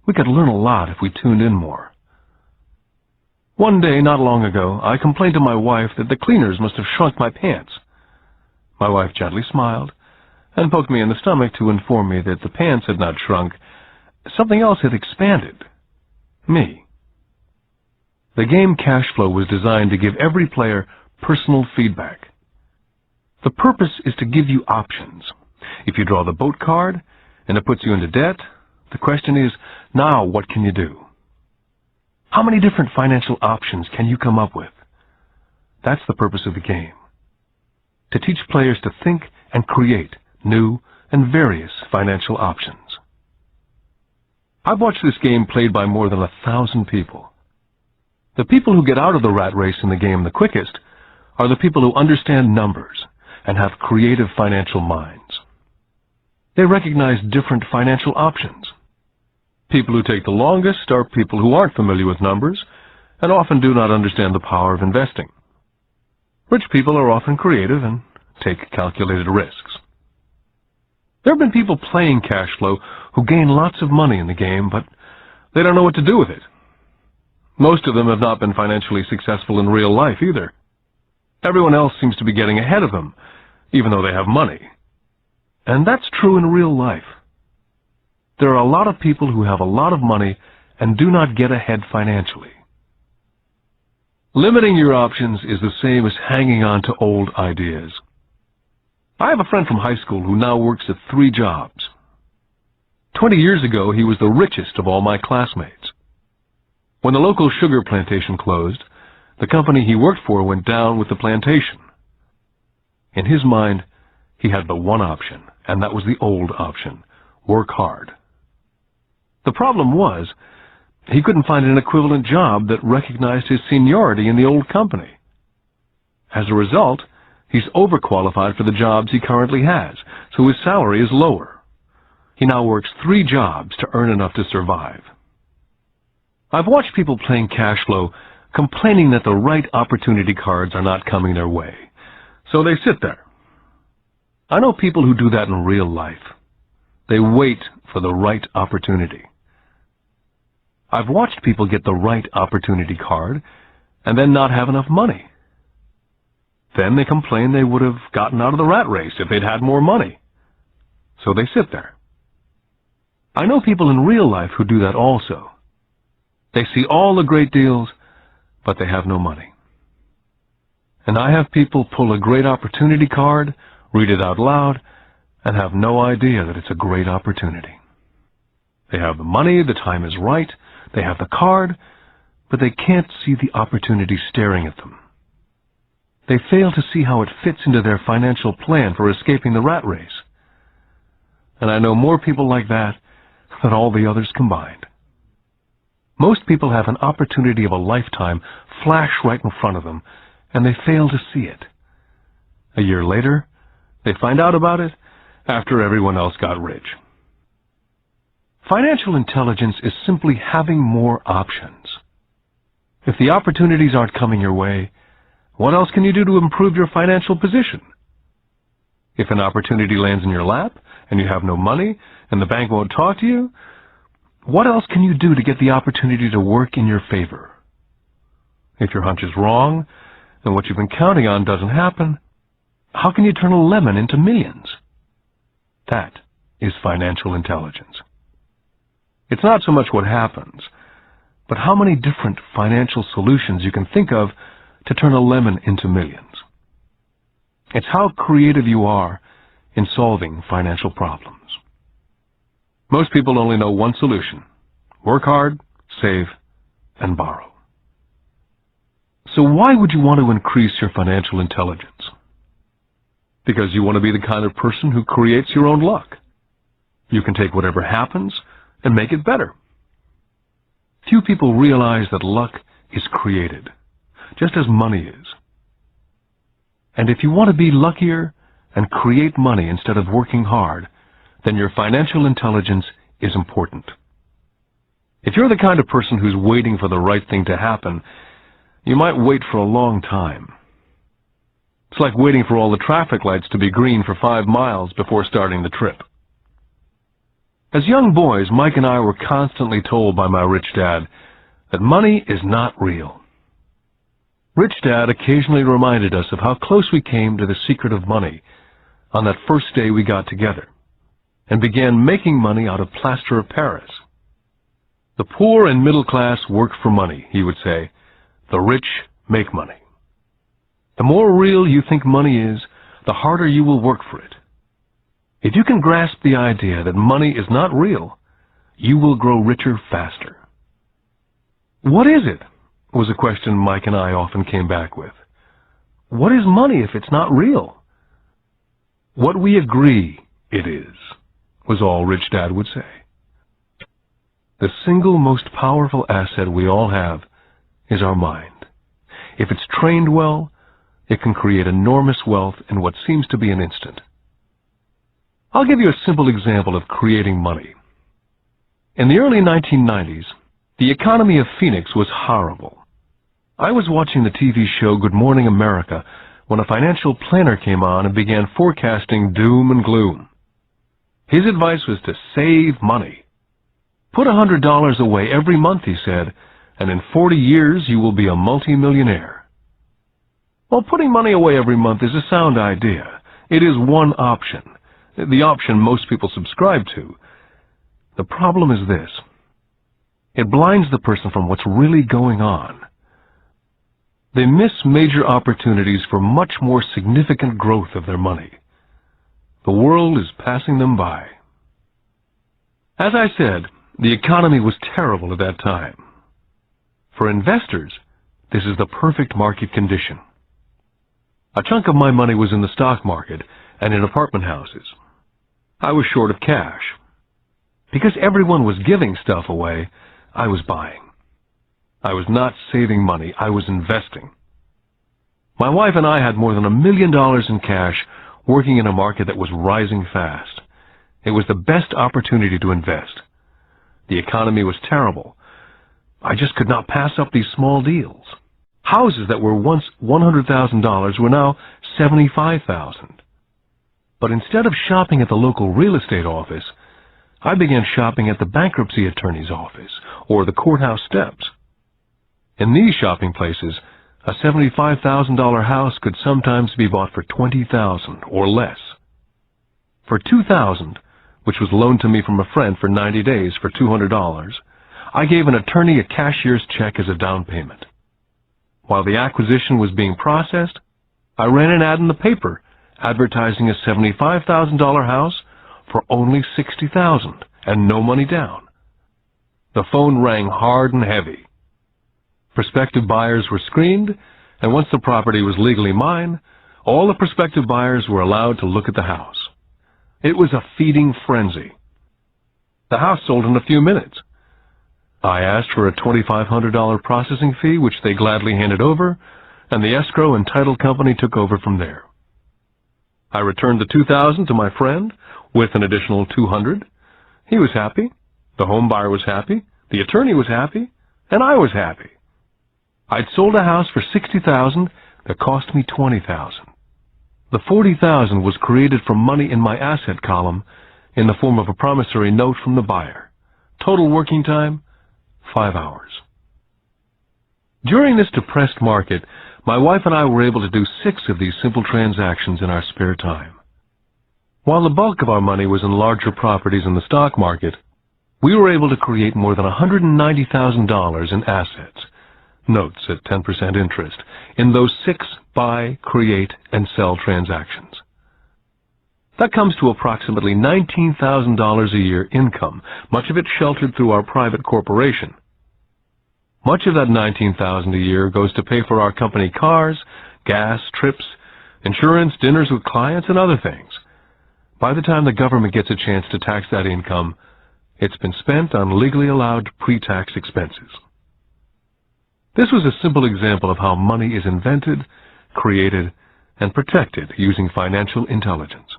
We could learn a lot if we tuned in more. One day, not long ago, I complained to my wife that the cleaners must have shrunk my pants. My wife gently smiled and poked me in the stomach to inform me that the pants had not shrunk. Something else had expanded. Me. The game Cash Flow was designed to give every player personal feedback. The purpose is to give you options. If you draw the boat card and it puts you into debt, the question is, now what can you do? How many different financial options can you come up with? That's the purpose of the game. To teach players to think and create new and various financial options. I've watched this game played by more than 1,000 people. The people who get out of the rat race in the game the quickest are the people who understand numbers and have creative financial minds. They recognize different financial options. People who take the longest are people who aren't familiar with numbers and often do not understand the power of investing. Rich people are often creative and take calculated risks. There have been people playing cash flow who gain lots of money in the game, but they don't know what to do with it. Most of them have not been financially successful in real life either. Everyone else seems to be getting ahead of them, even though they have money. And that's true in real life. There are a lot of people who have a lot of money and do not get ahead financially. Limiting your options is the same as hanging on to old ideas. I have a friend from high school who now works at 3 jobs. 20 years ago, he was the richest of all my classmates. When the local sugar plantation closed, the company he worked for went down with the plantation. In his mind, he had but one option, and that was the old option: work hard. The problem was, he couldn't find an equivalent job that recognized his seniority in the old company. As a result, he's overqualified for the jobs he currently has, so his salary is lower. He now works 3 jobs to earn enough to survive. I've watched people playing cash flow complaining that the right opportunity cards are not coming their way, so they sit there. I know people who do that in real life. They wait for the right opportunity. I've watched people get the right opportunity card and then not have enough money. Then they complain they would have gotten out of the rat race if they'd had more money. So they sit there. I know people in real life who do that also. They see all the great deals, but they have no money. And I have people pull a great opportunity card, read it out loud, and have no idea that it's a great opportunity. They have the money, the time is right, they have the card, but they can't see the opportunity staring at them. They fail to see how it fits into their financial plan for escaping the rat race. And I know more people like that than all the others combined. Most people have an opportunity of a lifetime flash right in front of them, and they fail to see it. A year later, they find out about it after everyone else got rich. Financial intelligence is simply having more options. If the opportunities aren't coming your way, what else can you do to improve your financial position? If an opportunity lands in your lap and you have no money and the bank won't talk to you, what else can you do to get the opportunity to work in your favor? If your hunch is wrong and what you've been counting on doesn't happen, how can you turn a lemon into millions? That is financial intelligence. It's not so much what happens, but how many different financial solutions you can think of to turn a lemon into millions. It's how creative you are in solving financial problems. Most people only know one solution: work hard, save, and borrow. So why would you want to increase your financial intelligence? Because you want to be the kind of person who creates your own luck. You can take whatever happens and make it better. Few people realize that luck is created, just as money is. And if you want to be luckier and create money instead of working hard, then your financial intelligence is important. If you're the kind of person who's waiting for the right thing to happen, you might wait for a long time. It's like waiting for all the traffic lights to be green for 5 miles before starting the trip. As young boys, Mike and I were constantly told by my rich dad that money is not real. Rich Dad occasionally reminded us of how close we came to the secret of money on that first day we got together and began making money out of plaster of Paris. The poor and middle class work for money, he would say. The rich make money. The more real you think money is, the harder you will work for it. If you can grasp the idea that money is not real, you will grow richer faster. What is it? Was a question Mike and I often came back with. What is money if it's not real? What we agree it is, was all Rich Dad would say. The single most powerful asset we all have is our mind. If it's trained well, it can create enormous wealth in what seems to be an instant. I'll give you a simple example of creating money. In the early 1990s, the economy of Phoenix was horrible. I was watching the TV show Good Morning America when a financial planner came on and began forecasting doom and gloom. His advice was to save money. Put $100 away every month, he said, and in 40 years you will be a multimillionaire. Well, putting money away every month is a sound idea. It is one option, the option most people subscribe to. The problem is this. It blinds the person from what's really going on. They miss major opportunities for much more significant growth of their money. The world is passing them by. As I said, the economy was terrible at that time. For investors, this is the perfect market condition. A chunk of my money was in the stock market and in apartment houses. I was short of cash. Because everyone was giving stuff away, I was buying. I was not saving money, I was investing. My wife and I had more than $1 million in cash working in a market that was rising fast. It was the best opportunity to invest. The economy was terrible. I just could not pass up these small deals. Houses that were once $100,000 were now $75,000. But instead of shopping at the local real estate office, I began shopping at the bankruptcy attorney's office or the courthouse steps. In these shopping places, a $75,000 house could sometimes be bought for $20,000 or less. For $2,000, which was loaned to me from a friend for 90 days for $200, I gave an attorney a cashier's check as a down payment. While the acquisition was being processed, I ran an ad in the paper advertising a $75,000 house for only $60,000 and no money down. The phone rang hard and heavy. Prospective buyers were screened, and once the property was legally mine, all the prospective buyers were allowed to look at the house. It was a feeding frenzy. The house sold in a few minutes. I asked for a $2,500 processing fee, which they gladly handed over, and the escrow and title company took over from there. I returned the $2,000 to my friend with an additional $200. He was happy, the home buyer was happy, the attorney was happy, and I was happy. I'd sold a house for $60,000 that cost me $20,000. The $40,000 was created from money in my asset column in the form of a promissory note from the buyer. Total working time, 5 hours. During this depressed market, my wife and I were able to do 6 of these simple transactions in our spare time. While the bulk of our money was in larger properties in the stock market, we were able to create more than $190,000 in assets, notes at 10% interest, in those 6 buy, create, and sell transactions. That comes to approximately $19,000 a year income, much of it sheltered through our private corporation. Much of that $19,000 a year goes to pay for our company cars, gas, trips, insurance, dinners with clients, and other things. By the time the government gets a chance to tax that income, it's been spent on legally allowed pre-tax expenses. This was a simple example of how money is invented, created, and protected using financial intelligence.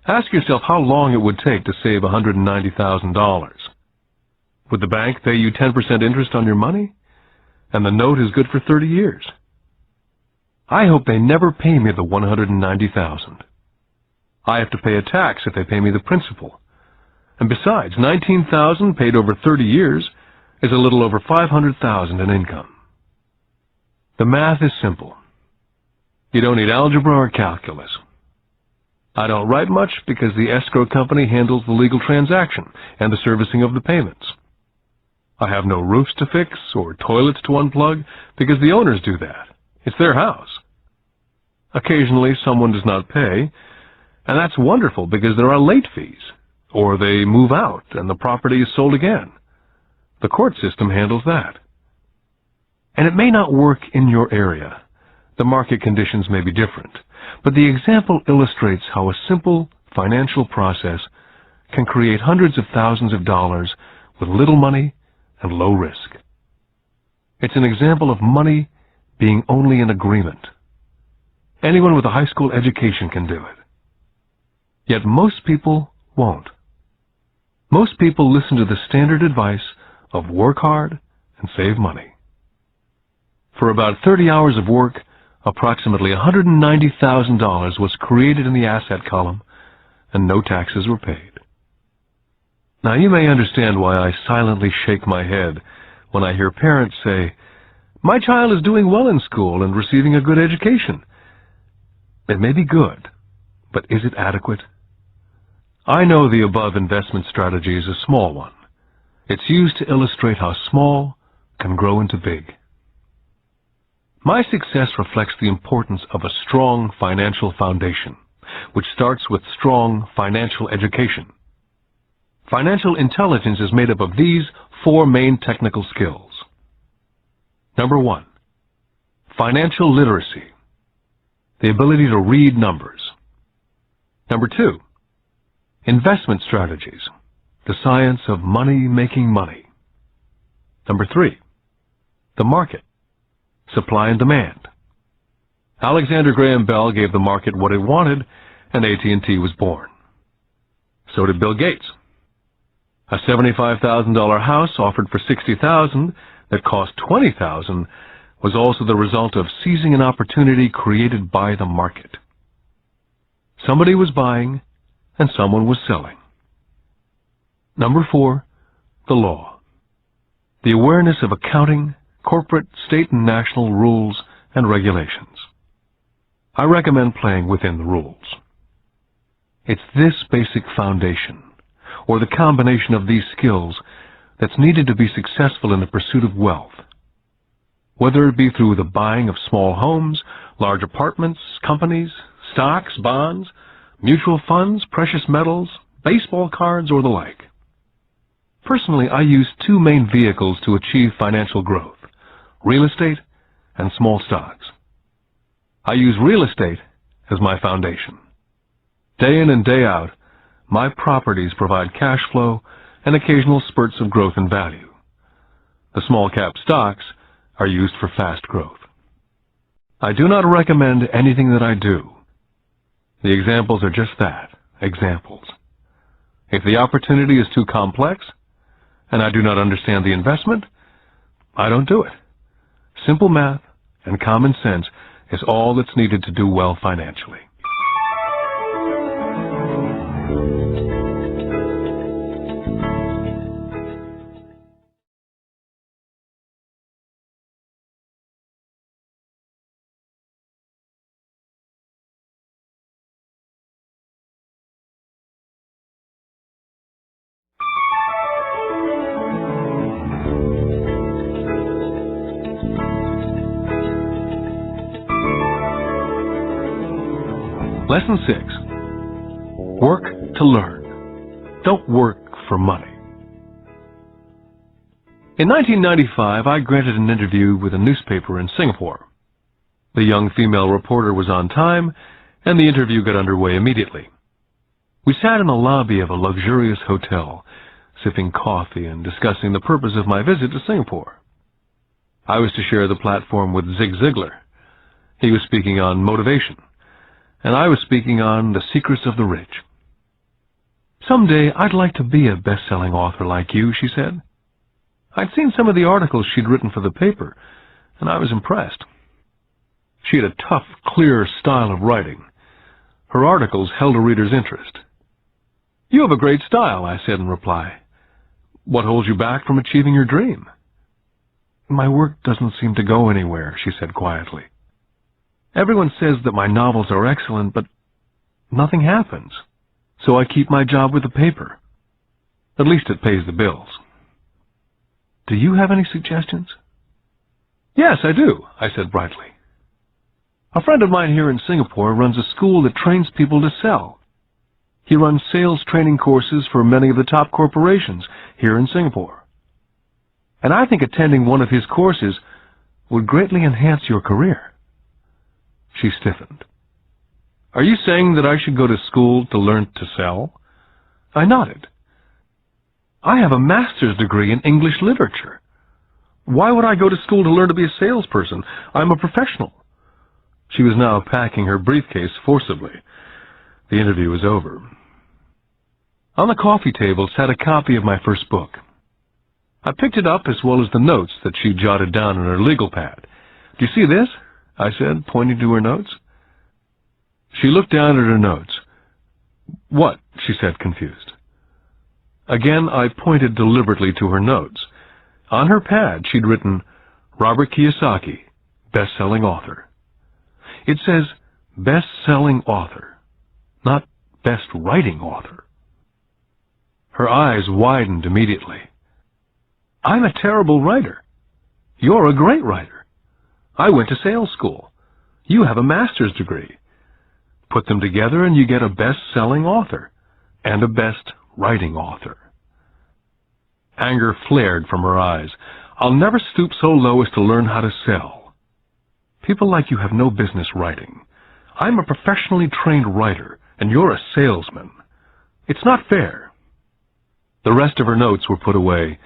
Ask yourself how long it would take to save $190,000. Would the bank pay you 10% interest on your money? And the note is good for 30 years. I hope they never pay me the $190,000. I have to pay a tax if they pay me the principal. And besides, $19,000 paid over 30 years is a little over $500,000 in income. The math is simple. You don't need algebra or calculus. I don't write much because the escrow company handles the legal transaction and the servicing of the payments. I have no roofs to fix or toilets to unplug because the owners do that. It's their house. Occasionally someone does not pay, and that's wonderful because there are late fees, or they move out and the property is sold again. The court system handles that. And it may not work in your area. The market conditions may be different, but the example illustrates how a simple financial process can create hundreds of thousands of dollars with little money and low risk. It's an example of money being only an agreement. Anyone with a high school education can do it. Yet most people won't. Most people listen to the standard advice of work hard and save money. For about 30 hours of work, approximately $190,000 was created in the asset column, and no taxes were paid. Now you may understand why I silently shake my head when I hear parents say, "My child is doing well in school and receiving a good education." It may be good, but is it adequate? I know the above investment strategy is a small one. It's used to illustrate how small can grow into big. My success reflects the importance of a strong financial foundation, which starts with strong financial education. Financial intelligence is made up of these 4 main technical skills. Number 1, financial literacy, the ability to read numbers. Number 2, investment strategies, the science of making money. Number 3, the market, supply and demand. Alexander Graham Bell gave the market what it wanted, and AT&T was born. So did Bill Gates. A $75,000 house offered for $60,000 that cost $20,000 was also the result of seizing an opportunity created by the market. Somebody was buying and someone was selling. Number 4, the law. The awareness of accounting, corporate, state, and national rules and regulations. I recommend playing within the rules. It's this basic foundation, or the combination of these skills, that's needed to be successful in the pursuit of wealth. Whether it be through the buying of small homes, large apartments, companies, stocks, bonds, mutual funds, precious metals, baseball cards, or the like. Personally, I use 2 main vehicles to achieve financial growth: real estate and small stocks. I use real estate as my foundation. Day in and day out, my properties provide cash flow and occasional spurts of growth in value. The small cap stocks are used for fast growth. I do not recommend anything that I do. The examples are just that, examples. If the opportunity is too complex, and I do not understand the investment, I don't do it. Simple math and common sense is all that's needed to do well financially. Lesson 6. Work to learn. Don't work for money. In 1995, I granted an interview with a newspaper in Singapore. The young female reporter was on time, and the interview got underway immediately. We sat in the lobby of a luxurious hotel, sipping coffee and discussing the purpose of my visit to Singapore. I was to share the platform with Zig Ziglar. He was speaking on motivation, and I was speaking on the secrets of the rich. "Someday I'd like to be a best-selling author like you," she said. I'd seen some of the articles she'd written for the paper, and I was impressed. She had a tough, clear style of writing. Her articles held a reader's interest. "You have a great style," I said in reply. "What holds you back from achieving your dream?" "My work doesn't seem to go anywhere," she said quietly. "Everyone says that my novels are excellent, but nothing happens. So I keep my job with the paper. At least it pays the bills." "Do you have any suggestions?" "Yes, I do," I said brightly. "A friend of mine here in Singapore runs a school that trains people to sell. He runs sales training courses for many of the top corporations here in Singapore. And I think attending one of his courses would greatly enhance your career." She stiffened. "Are you saying that I should go to school to learn to sell?" I nodded. "I have a master's degree in English literature. Why would I go to school to learn to be a salesperson? I'm a professional. She was now packing her briefcase forcibly. The interview was over. On the coffee table sat a copy of my first book. I picked it up as well as the notes that she jotted down on her legal pad. "Do you see this?" I said, pointing to her notes. She looked down at her notes. "What?" she said, confused. Again, I pointed deliberately to her notes. On her pad, she'd written, "Robert Kiyosaki, best-selling author." It says best-selling author, not best-writing author. Her eyes widened immediately. "I'm a terrible writer. You're a great writer. I went to sales school. You have a master's degree. Put them together and you get a best-selling author and a best-writing author." Anger flared from her eyes. "I'll never stoop so low as to learn how to sell. People like you have no business writing. I'm a professionally trained writer, and you're a salesman. It's not fair." The rest of her notes were put away,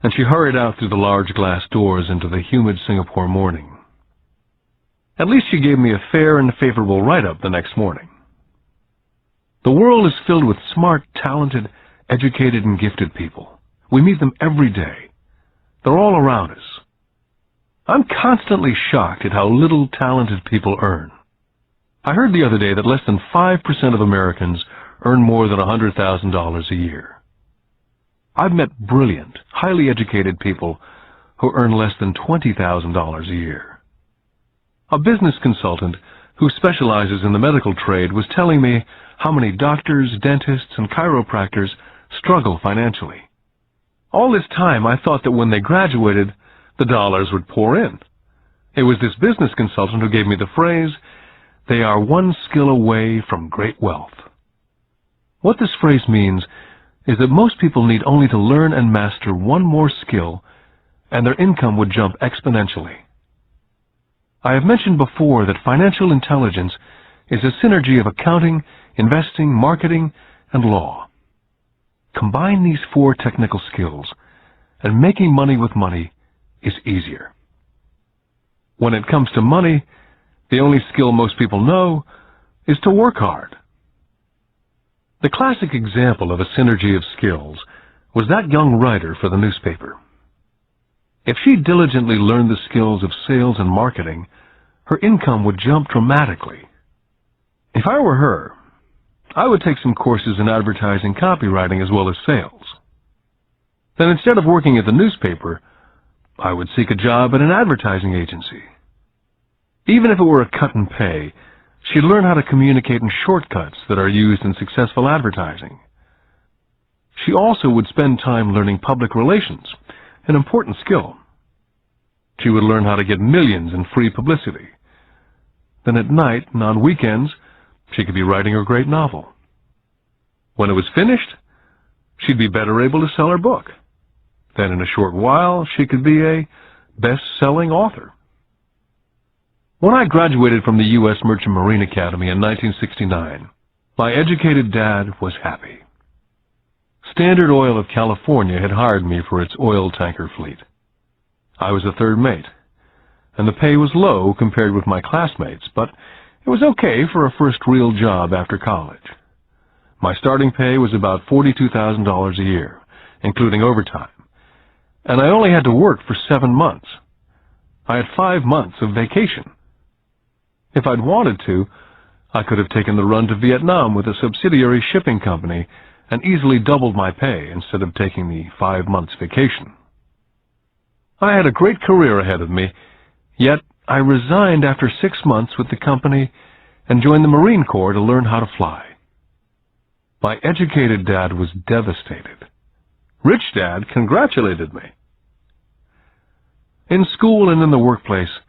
and she hurried out through the large glass doors into the humid Singapore morning. At least she gave me a fair and favorable write-up the next morning. The world is filled with smart, talented, educated, and gifted people. We meet them every day. They're all around us. I'm constantly shocked at how little talented people earn. I heard the other day that less than 5% of Americans earn more than $100,000 a year. I've met brilliant, highly educated people who earn less than $20,000 a year. A business consultant who specializes in the medical trade was telling me how many doctors, dentists, and chiropractors struggle financially. All this time, I thought that when they graduated, the dollars would pour in. It was this business consultant who gave me the phrase, "They are one skill away from great wealth." What this phrase means is that most people need only to learn and master one more skill, and their income would jump exponentially. I have mentioned before that financial intelligence is a synergy of accounting, investing, marketing, and law. Combine these 4 technical skills, and making money with money is easier. When it comes to money, the only skill most people know is to work hard. The classic example of a synergy of skills was that young writer for the newspaper. If she diligently learned the skills of sales and marketing, her income would jump dramatically. If I were her, I would take some courses in advertising copywriting as well as sales. Then instead of working at the newspaper, I would seek a job at an advertising agency. Even if it were a cut in pay, she'd learn how to communicate in shortcuts that are used in successful advertising. She also would spend time learning public relations, an important skill. She would learn how to get millions in free publicity. Then at night and on weekends, she could be writing her great novel. When it was finished, she'd be better able to sell her book. Then in a short while, she could be a best-selling author. When I graduated from the U.S. Merchant Marine Academy in 1969, my educated dad was happy. Standard Oil of California had hired me for its oil tanker fleet. I was a third mate, and the pay was low compared with my classmates, but it was okay for a first real job after college. My starting pay was about $42,000 a year, including overtime, and I only had to work for 7 months. I had 5 months of vacation. If I'd wanted to, I could have taken the run to Vietnam with a subsidiary shipping company and easily doubled my pay instead of taking the 5 months vacation. I had a great career ahead of me, yet I resigned after 6 months with the company and joined the Marine Corps to learn how to fly. My educated dad was devastated. Rich Dad congratulated me. In school and in the workplace,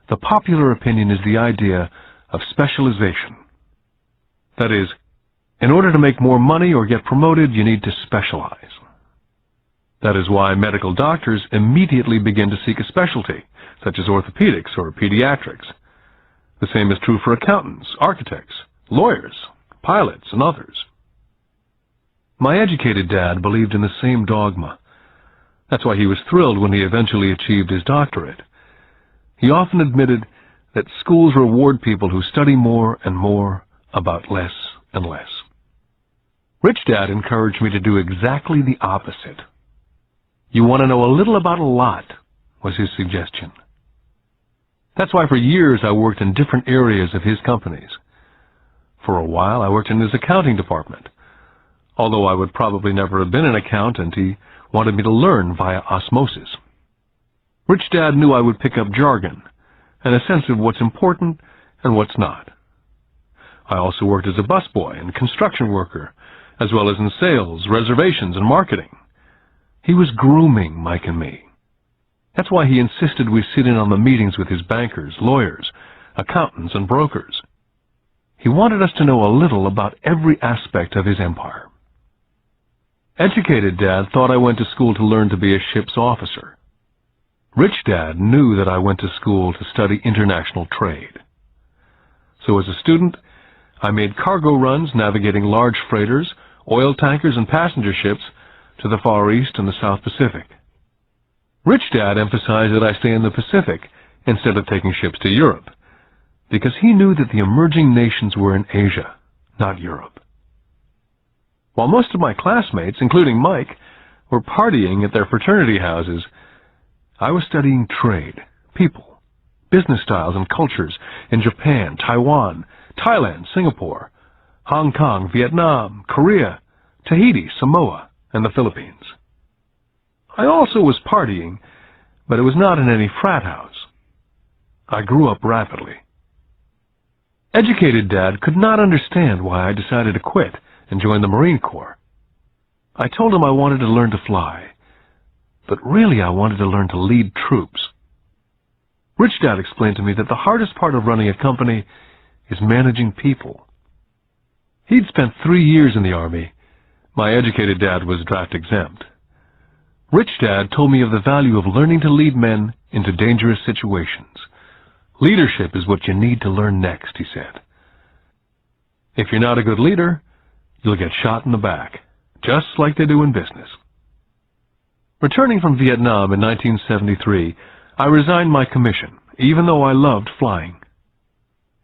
the popular opinion is the idea of specialization. That is, in order to make more money or get promoted, you need to specialize. That is why medical doctors immediately begin to seek a specialty, such as orthopedics or pediatrics. The same is true for accountants, architects, lawyers, pilots, and others. My educated dad believed in the same dogma, That's why he was thrilled when he eventually achieved his doctorate. He often admitted that schools reward people who study more and more about less and less. Rich Dad encouraged me to do exactly the opposite. You want to know a little about a lot, was his suggestion. That's why for years I worked in different areas of his companies. For a while I worked in his accounting department. Although I would probably never have been an accountant, he wanted me to learn via osmosis. Rich Dad knew I would pick up jargon and a sense of what's important and what's not. I also worked as a busboy and construction worker, as well as in sales, reservations, and marketing. He was grooming Mike and me. That's why he insisted we sit in on the meetings with his bankers, lawyers, accountants, and brokers. He wanted us to know a little about every aspect of his empire. Educated Dad thought I went to school to learn to be a ship's officer. Rich Dad knew that I went to school to study international trade. So as a student, I made cargo runs navigating large freighters, oil tankers, and passenger ships to the Far East and the South Pacific. Rich Dad emphasized that I stay in the Pacific instead of taking ships to Europe, because he knew that the emerging nations were in Asia, not Europe. While most of my classmates, including Mike, were partying at their fraternity houses, I was studying trade, people, business styles and cultures in Japan, Taiwan, Thailand, Singapore, Hong Kong, Vietnam, Korea, Tahiti, Samoa, and the Philippines. I also was partying, but it was not in any frat house. I grew up rapidly. Educated Dad could not understand why I decided to quit and join the Marine Corps. I told him I wanted to learn to fly, but really I wanted to learn to lead troops. Rich Dad explained to me that the hardest part of running a company is managing people. He'd spent 3 years in the Army. My educated dad was draft exempt. Rich Dad told me of the value of learning to lead men into dangerous situations. Leadership is what you need to learn next, he said. If you're not a good leader, you'll get shot in the back, just like they do in business. Returning from Vietnam in 1973, I resigned my commission, even though I loved flying.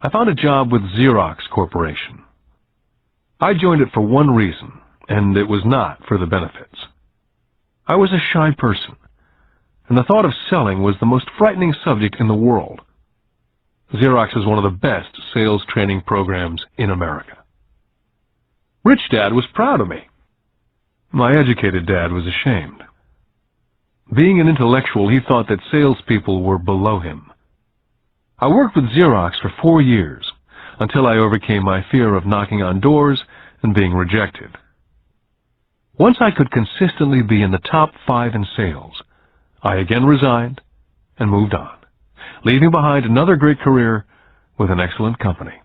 I found a job with Xerox Corporation. I joined it for one reason, and it was not for the benefits. I was a shy person, and the thought of selling was the most frightening subject in the world. Xerox is one of the best sales training programs in America. Rich Dad was proud of me. My educated dad was ashamed. Being an intellectual, he thought that salespeople were below him. I worked with Xerox for 4 years, until I overcame my fear of knocking on doors and being rejected. Once I could consistently be in the top 5 in sales, I again resigned and moved on, leaving behind another great career with an excellent company.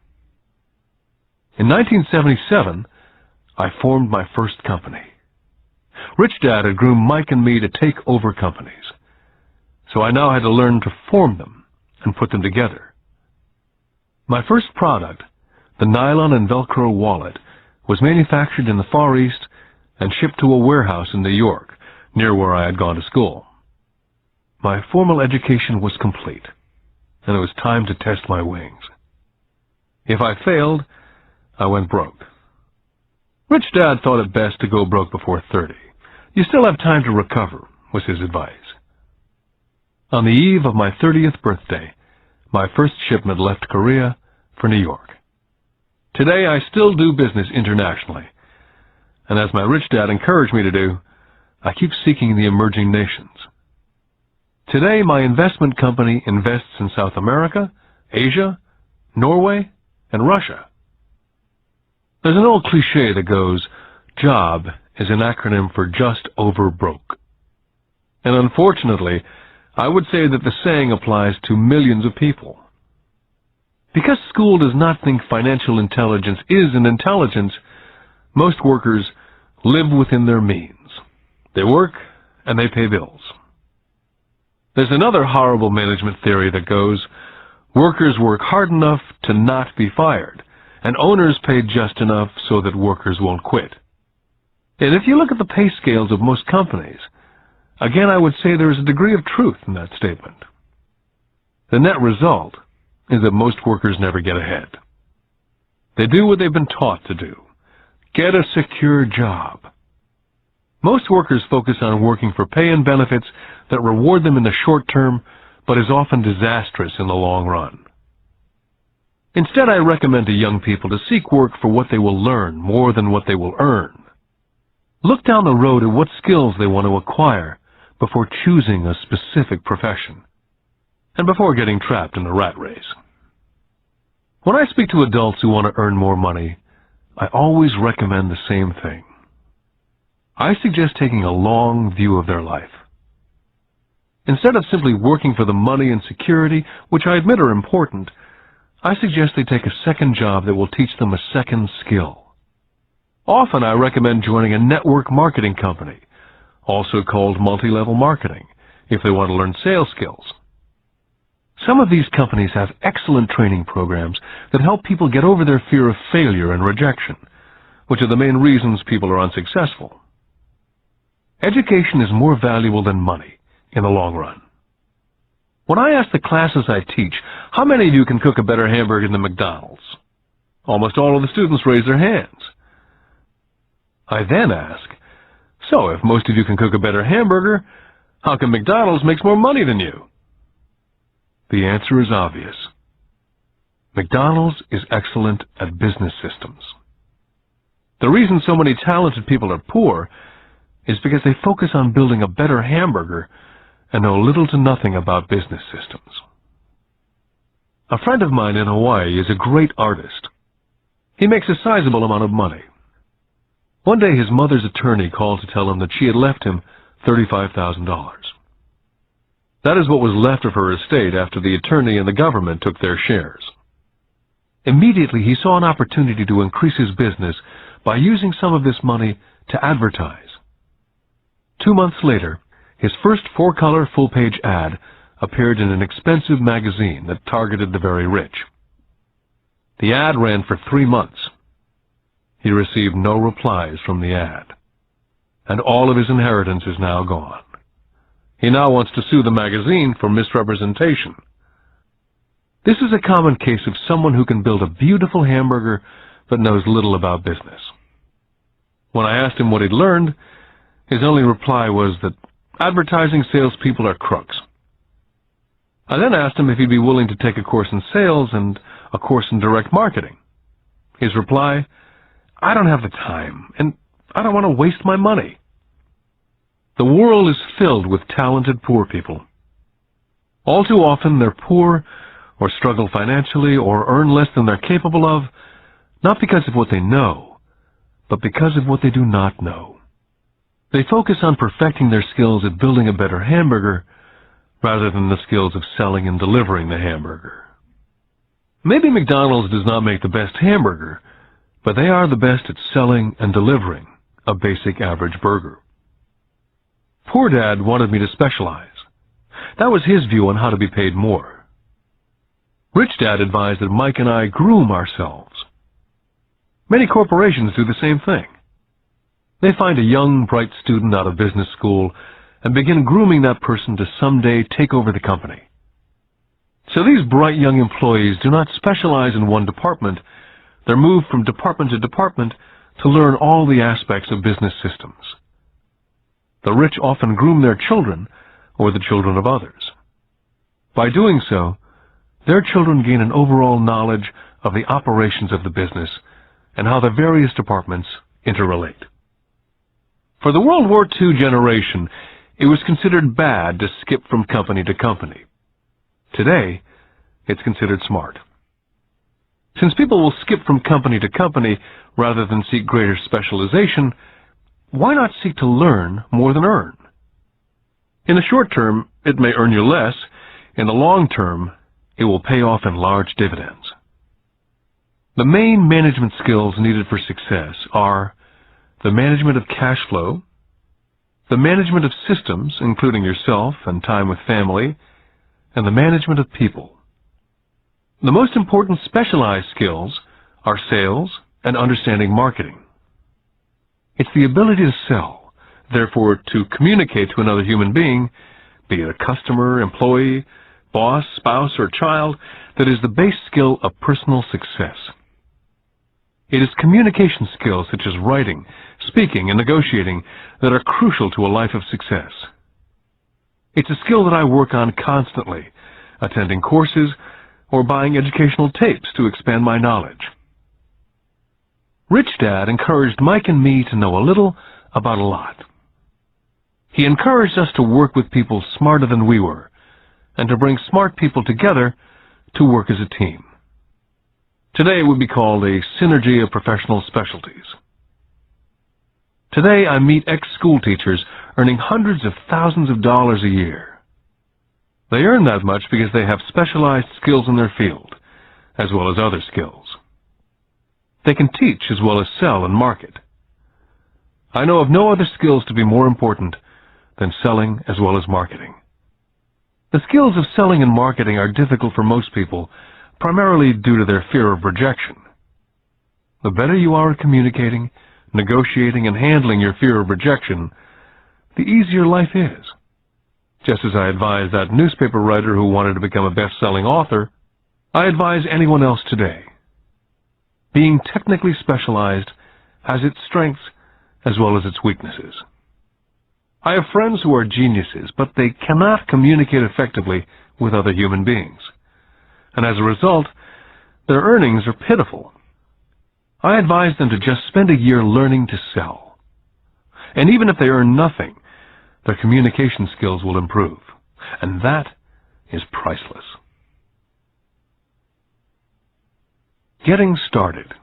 In 1977, I formed my first company. Rich Dad had groomed Mike and me to take over companies, so I now had to learn to form them and put them together. My first product, the nylon and Velcro wallet, was manufactured in the Far East and shipped to a warehouse in New York, near where I had gone to school. My formal education was complete, and it was time to test my wings. If I failed, I went broke. Rich Dad thought it best to go broke before 30. You still have time to recover, was his advice. On the eve of my 30th birthday, my first shipment left Korea for New York. Today I still do business internationally, and as my rich dad encouraged me to do, I keep seeking the emerging nations. Today my investment company invests in South America, Asia, Norway, and Russia. There's an old cliche that goes, job is an acronym for just over broke. And unfortunately, I would say that the saying applies to millions of people. Because school does not think financial intelligence is an intelligence, most workers live within their means. They work and they pay bills. There's another horrible management theory that goes, workers work hard enough to not be fired, and owners pay just enough so that workers won't quit. And if you look at the pay scales of most companies, Again, I would say there is a degree of truth in that statement. The net result is that most workers never get ahead. They do what they've been taught to do. Get a secure job. Most workers focus on working for pay and benefits that reward them in the short term, but is often disastrous in the long run. Instead, I recommend to young people to seek work for what they will learn more than what they will earn. Look down the road at what skills they want to acquire before choosing a specific profession, and before getting trapped in the rat race. When I speak to adults who want to earn more money, I always recommend the same thing. I suggest taking a long view of their life. Instead of simply working for the money and security, which I admit are important, I suggest they take a second job that will teach them a second skill. Often I recommend joining a network marketing company, also called multi-level marketing, if they want to learn sales skills. Some of these companies have excellent training programs that help people get over their fear of failure and rejection, which are the main reasons people are unsuccessful. Education is more valuable than money in the long run. When I ask the classes I teach, how many of you can cook a better hamburger than McDonald's? Almost all of the students raise their hands. I then ask, so if most of you can cook a better hamburger, how come McDonald's makes more money than you? The answer is obvious. McDonald's is excellent at business systems. The reason so many talented people are poor is because they focus on building a better hamburger and know little to nothing about business systems. A friend of mine in Hawaii is a great artist. He makes a sizable amount of money. One day his mother's attorney called to tell him that she had left him $35,000. That is what was left of her estate after the attorney and the government took their shares. Immediately he saw an opportunity to increase his business by using some of this money to advertise. 2 months later, his first 4-color full-page ad appeared in an expensive magazine that targeted the very rich. The ad ran for 3 months. He received no replies from the ad, and all of his inheritance is now gone. He now wants to sue the magazine for misrepresentation. This is a common case of someone who can build a beautiful hamburger but knows little about business. When I asked him what he'd learned, his only reply was that advertising salespeople are crooks. I then asked him if he'd be willing to take a course in sales and a course in direct marketing. His reply, I don't have the time, and I don't want to waste my money. The world is filled with talented poor people. All too often they're poor or struggle financially or earn less than they're capable of, not because of what they know, but because of what they do not know. They focus on perfecting their skills at building a better hamburger rather than the skills of selling and delivering the hamburger. Maybe McDonald's does not make the best hamburger, but they are the best at selling and delivering a basic average burger. Poor Dad wanted me to specialize. That was his view on how to be paid more. Rich Dad advised that Mike and I groom ourselves. Many corporations do the same thing. They find a young, bright student out of business school and begin grooming that person to someday take over the company. So these bright young employees do not specialize in one department. They're moved from department to department to learn all the aspects of business systems. The rich often groom their children or the children of others. By doing so, their children gain an overall knowledge of the operations of the business and how the various departments interrelate. For the World War II generation, it was considered bad to skip from company to company. Today, it's considered smart. Since people will skip from company to company rather than seek greater specialization, why not seek to learn more than earn? In the short term, it may earn you less. In the long term, it will pay off in large dividends. The main management skills needed for success are the management of cash flow, the management of systems, including yourself and time with family, and the management of people. The most important specialized skills are sales and understanding marketing. It's the ability to sell Therefore, to communicate to another human being, be it a customer, employee, boss, spouse, or child, that is the base skill of personal success. It is communication skills such as writing, speaking, and negotiating that are crucial to a life of success. It's a skill that I work on constantly, attending courses or buying educational tapes to expand my knowledge. Rich Dad encouraged Mike and me to know a little about a lot. He encouraged us to work with people smarter than we were, and to bring smart people together to work as a team. Today it would be called a synergy of professional specialties. Today I meet ex-school teachers earning hundreds of thousands of dollars a year. They earn that much because they have specialized skills in their field, as well as other skills. They can teach as well as sell and market. I know of no other skills to be more important than selling as well as marketing. The skills of selling and marketing are difficult for most people, primarily due to their fear of rejection. The better you are at communicating, negotiating, and handling your fear of rejection, the easier life is. Just as I advise that newspaper writer who wanted to become a best-selling author, I advise anyone else today. Being technically specialized has its strengths as well as its weaknesses. I have friends who are geniuses, but they cannot communicate effectively with other human beings. And as a result, their earnings are pitiful. I advise them to just spend a year learning to sell. And even if they earn nothing, their communication skills will improve. And that is priceless. Getting started.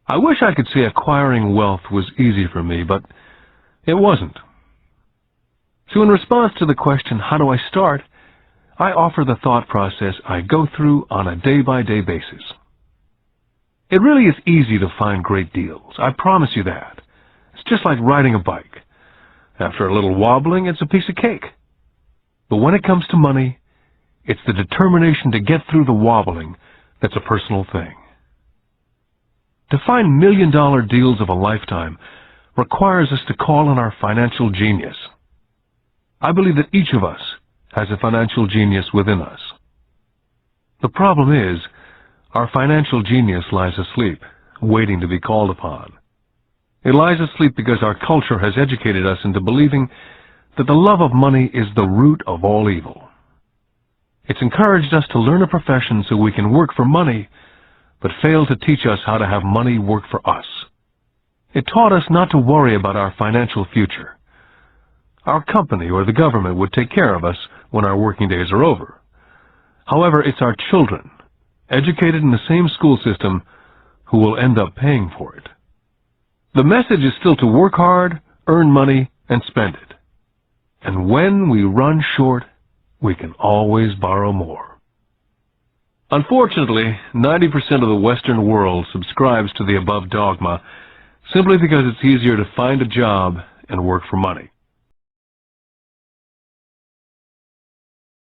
I wish I could say acquiring wealth was easy for me, but it wasn't. So in response to the question, how do I start, I offer the thought process I go through on a day-by-day basis. It really is easy to find great deals. I promise you that. It's just like riding a bike. After a little wobbling, it's a piece of cake. But when it comes to money, it's the determination to get through the wobbling that's a personal thing. To find million-dollar deals of a lifetime requires us to call on our financial genius. I believe that each of us has a financial genius within us. The problem is, our financial genius lies asleep, waiting to be called upon. It lies asleep because our culture has educated us into believing that the love of money is the root of all evil. It's encouraged us to learn a profession so we can work for money, but failed to teach us how to have money work for us. It taught us not to worry about our financial future. Our company or the government would take care of us when our working days are over. However, it's our children, educated in the same school system, who will end up paying for it. The message is still to work hard, earn money, and spend it. And when we run short, we can always borrow more. Unfortunately, 90% of the Western world subscribes to the above dogma simply because it's easier to find a job and work for money.